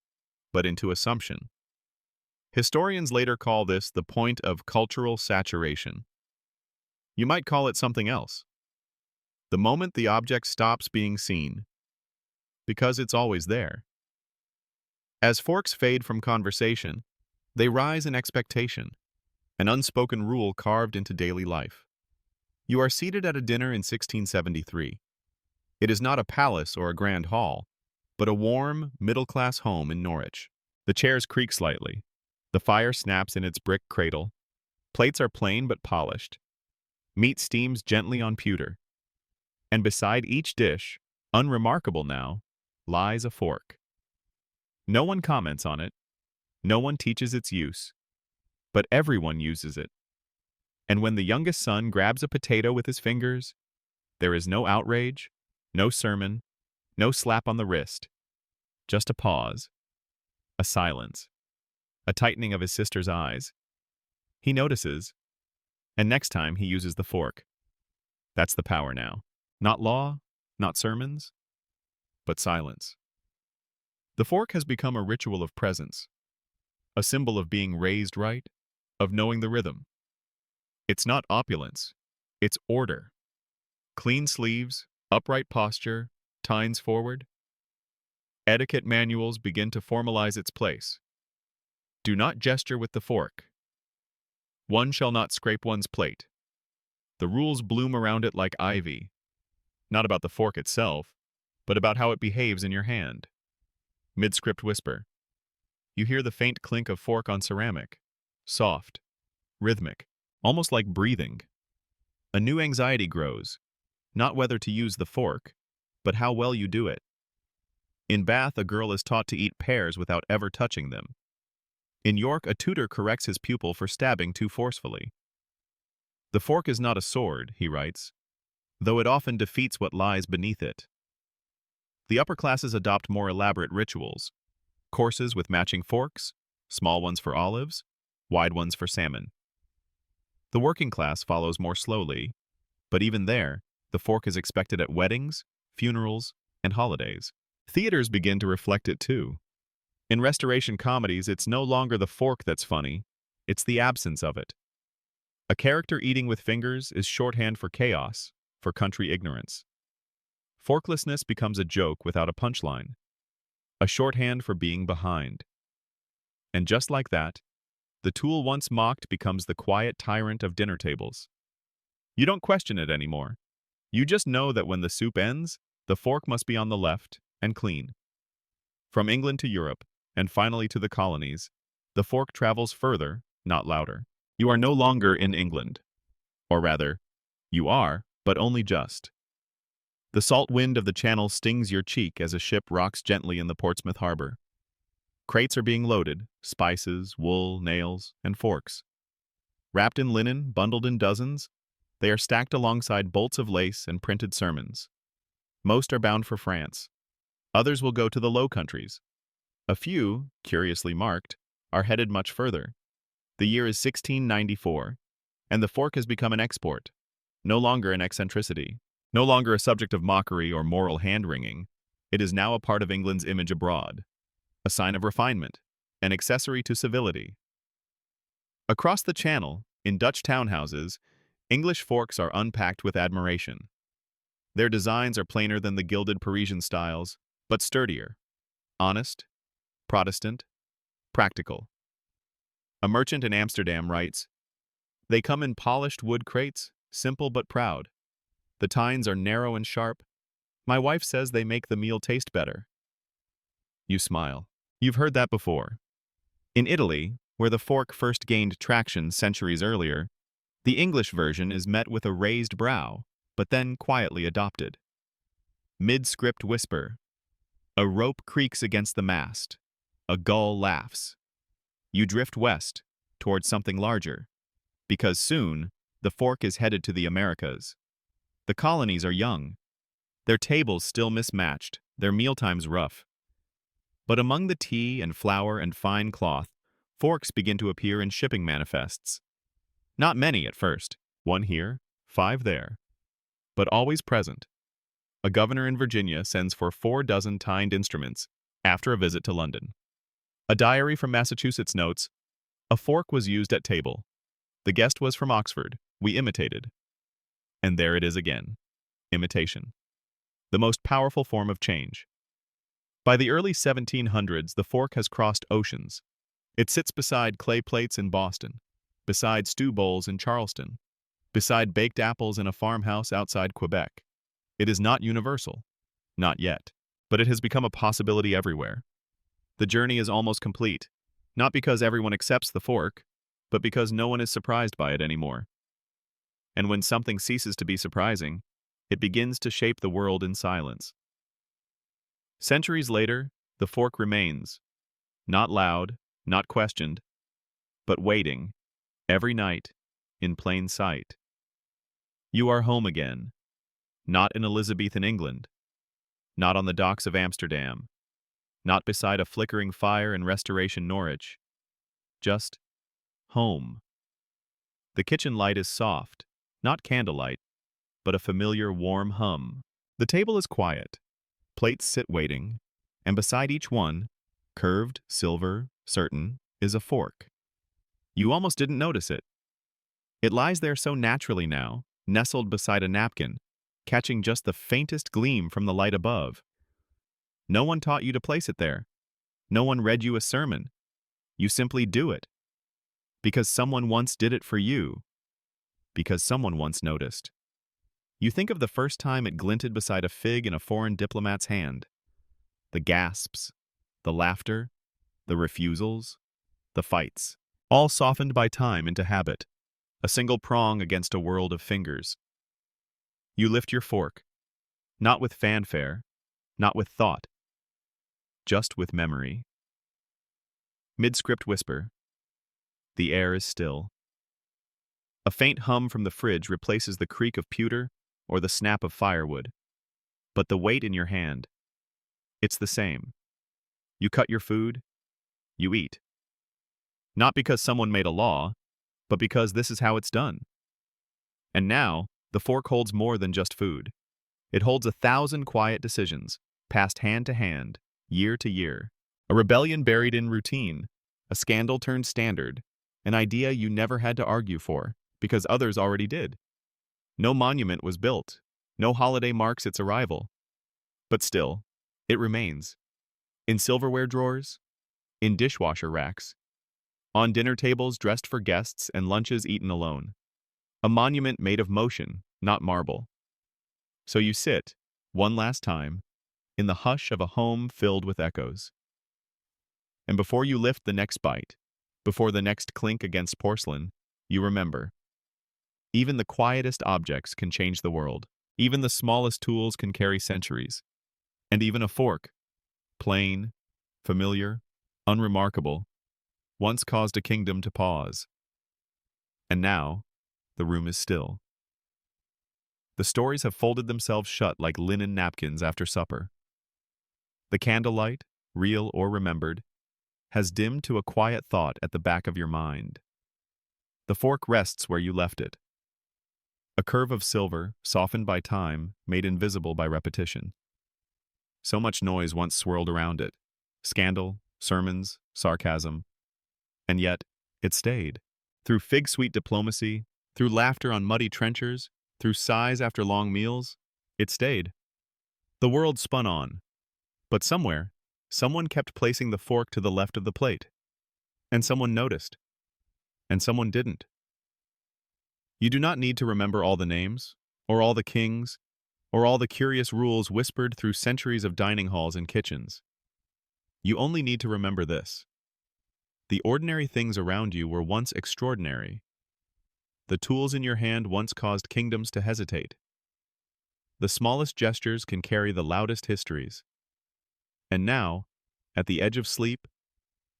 but into assumption. Historians later call this the point of cultural saturation. You might call it something else. The moment the object stops being seen, because it's always there. As forks fade from conversation, they rise in expectation, an unspoken rule carved into daily life. You are seated at a dinner in 1673. It is not a palace or a grand hall, but a warm, middle-class home in Norwich. The chairs creak slightly. The fire snaps in its brick cradle. Plates are plain but polished. Meat steams gently on pewter. And beside each dish, unremarkable now, lies a fork. No one comments on it. No one teaches its use. But everyone uses it. And when the youngest son grabs a potato with his fingers, there is no outrage, no sermon, no slap on the wrist. Just a pause. A silence. A tightening of his sister's eyes. He notices, and next time he uses the fork. That's the power now. Not law, not sermons, but silence. The fork has become a ritual of presence, a symbol of being raised right, of knowing the rhythm. It's not opulence, it's order. Clean sleeves, Upright posture, tines forward. Etiquette manuals begin to formalize its place. Do not gesture with the fork. One shall not scrape one's plate. The rules bloom around it like ivy. Not about the fork itself, but about how it behaves in your hand. Mid-script whisper. You hear the faint clink of fork on ceramic. Soft, rhythmic, almost like breathing. A new anxiety grows, not whether to use the fork, but how well you do it. In Bath, a girl is taught to eat pears without ever touching them. In York, a tutor corrects his pupil for stabbing too forcefully. The fork is not a sword, he writes, though it often defeats what lies beneath it. The upper classes adopt more elaborate rituals, courses with matching forks, small ones for olives, wide ones for salmon. The working class follows more slowly, but even there, the fork is expected at weddings, funerals, and holidays. Theaters begin to reflect it too. In Restoration comedies, it's no longer the fork that's funny, it's the absence of it. A character eating with fingers is shorthand for chaos, for country ignorance. Forklessness becomes a joke without a punchline, a shorthand for being behind. And just like that, the tool once mocked becomes the quiet tyrant of dinner tables. You don't question it anymore. You just know that when the soup ends, the fork must be on the left and clean. From England to Europe, and finally to the colonies, the fork travels further, not louder. You are no longer in England. Or rather, you are, but only just. The salt wind of the Channel stings your cheek as a ship rocks gently in the Portsmouth harbor. Crates are being loaded, spices, wool, nails, and forks. Wrapped in linen, bundled in dozens, they are stacked alongside bolts of lace and printed sermons. Most are bound for France. Others will go to the Low Countries. A few, curiously marked, are headed much further. The year is 1694, and the fork has become an export, no longer an eccentricity, no longer a subject of mockery or moral hand-wringing. It is now a part of England's image abroad, a sign of refinement, an accessory to civility. Across the Channel, in Dutch townhouses, English forks are unpacked with admiration. Their designs are plainer than the gilded Parisian styles, but sturdier, honest, Protestant, practical. A merchant in Amsterdam writes, "They come in polished wood crates, simple but proud. The tines are narrow and sharp. My wife says they make the meal taste better." You smile. You've heard that before. In Italy, where the fork first gained traction centuries earlier, the English version is met with a raised brow, but then quietly adopted. Mid-script whisper. A rope creaks against the mast. A gull laughs. You drift west, towards something larger, because soon, the fork is headed to the Americas. The colonies are young. Their tables still mismatched, their mealtimes rough. But among the tea and flour and fine cloth, forks begin to appear in shipping manifests. Not many at first, 1 here, 5 there, but always present. A governor in Virginia sends for 4 dozen tined instruments after a visit to London. A diary from Massachusetts notes, "A fork was used at table. The guest was from Oxford. We imitated." And there it is again. Imitation. The most powerful form of change. By the early 1700s, the fork has crossed oceans. It sits beside clay plates in Boston, beside stew bowls in Charleston, beside baked apples in a farmhouse outside Quebec. It is not universal. Not yet. But it has become a possibility everywhere. The journey is almost complete, not because everyone accepts the fork, but because no one is surprised by it anymore. And when something ceases to be surprising, it begins to shape the world in silence. Centuries later, the fork remains, not loud, not questioned, but waiting, every night, in plain sight. You are home again, not in Elizabethan England, not on the docks of Amsterdam, not beside a flickering fire in Restoration Norwich, just home. The kitchen light is soft, not candlelight, but a familiar warm hum. The table is quiet. Plates sit waiting, and beside each one, curved, silver, certain, is a fork. You almost didn't notice it. It lies there so naturally now, nestled beside a napkin, catching just the faintest gleam from the light above. No one taught you to place it there. No one read you a sermon. You simply do it. Because someone once did it for you. Because someone once noticed. You think of the first time it glinted beside a fig in a foreign diplomat's hand. The gasps, the laughter, the refusals, the fights, all softened by time into habit, a single prong against a world of fingers. You lift your fork, not with fanfare, not with thought, just with memory. Mid-script whisper. The air is still. A faint hum from the fridge replaces the creak of pewter or the snap of firewood. But the weight in your hand, it's the same. You cut your food, you eat. Not because someone made a law, but because this is how it's done. And now, the fork holds more than just food. It holds 1,000 quiet decisions, passed hand to hand, year to year. A rebellion buried in routine, a scandal turned standard, an idea you never had to argue for, because others already did. No monument was built, no holiday marks its arrival. But still, it remains. In silverware drawers, in dishwasher racks, on dinner tables dressed for guests and lunches eaten alone. A monument made of motion, not marble. So you sit, one last time, in the hush of a home filled with echoes. And before you lift the next bite, before the next clink against porcelain, you remember. Even the quietest objects can change the world. Even the smallest tools can carry centuries. And even a fork, plain, familiar, unremarkable, once caused a kingdom to pause. And now, the room is still. The stories have folded themselves shut like linen napkins after supper. The candlelight, real or remembered, has dimmed to a quiet thought at the back of your mind. The fork rests where you left it. A curve of silver, softened by time, made invisible by repetition. So much noise once swirled around it. Scandal, sermons, sarcasm. And yet, it stayed. Through fig-sweet diplomacy, through laughter on muddy trenchers, through sighs after long meals, it stayed. The world spun on. But somewhere, someone kept placing the fork to the left of the plate. And someone noticed. And someone didn't. You do not need to remember all the names, or all the kings, or all the curious rules whispered through centuries of dining halls and kitchens. You only need to remember this. The ordinary things around you were once extraordinary. The tools in your hand once caused kingdoms to hesitate. The smallest gestures can carry the loudest histories. And now, at the edge of sleep,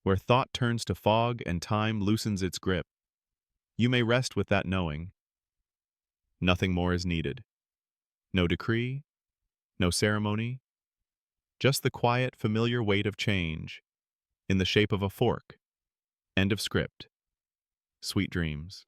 where thought turns to fog and time loosens its grip, you may rest with that knowing. Nothing more is needed. No decree, no ceremony, just the quiet, familiar weight of change, in the shape of a fork. End of script. Sweet dreams.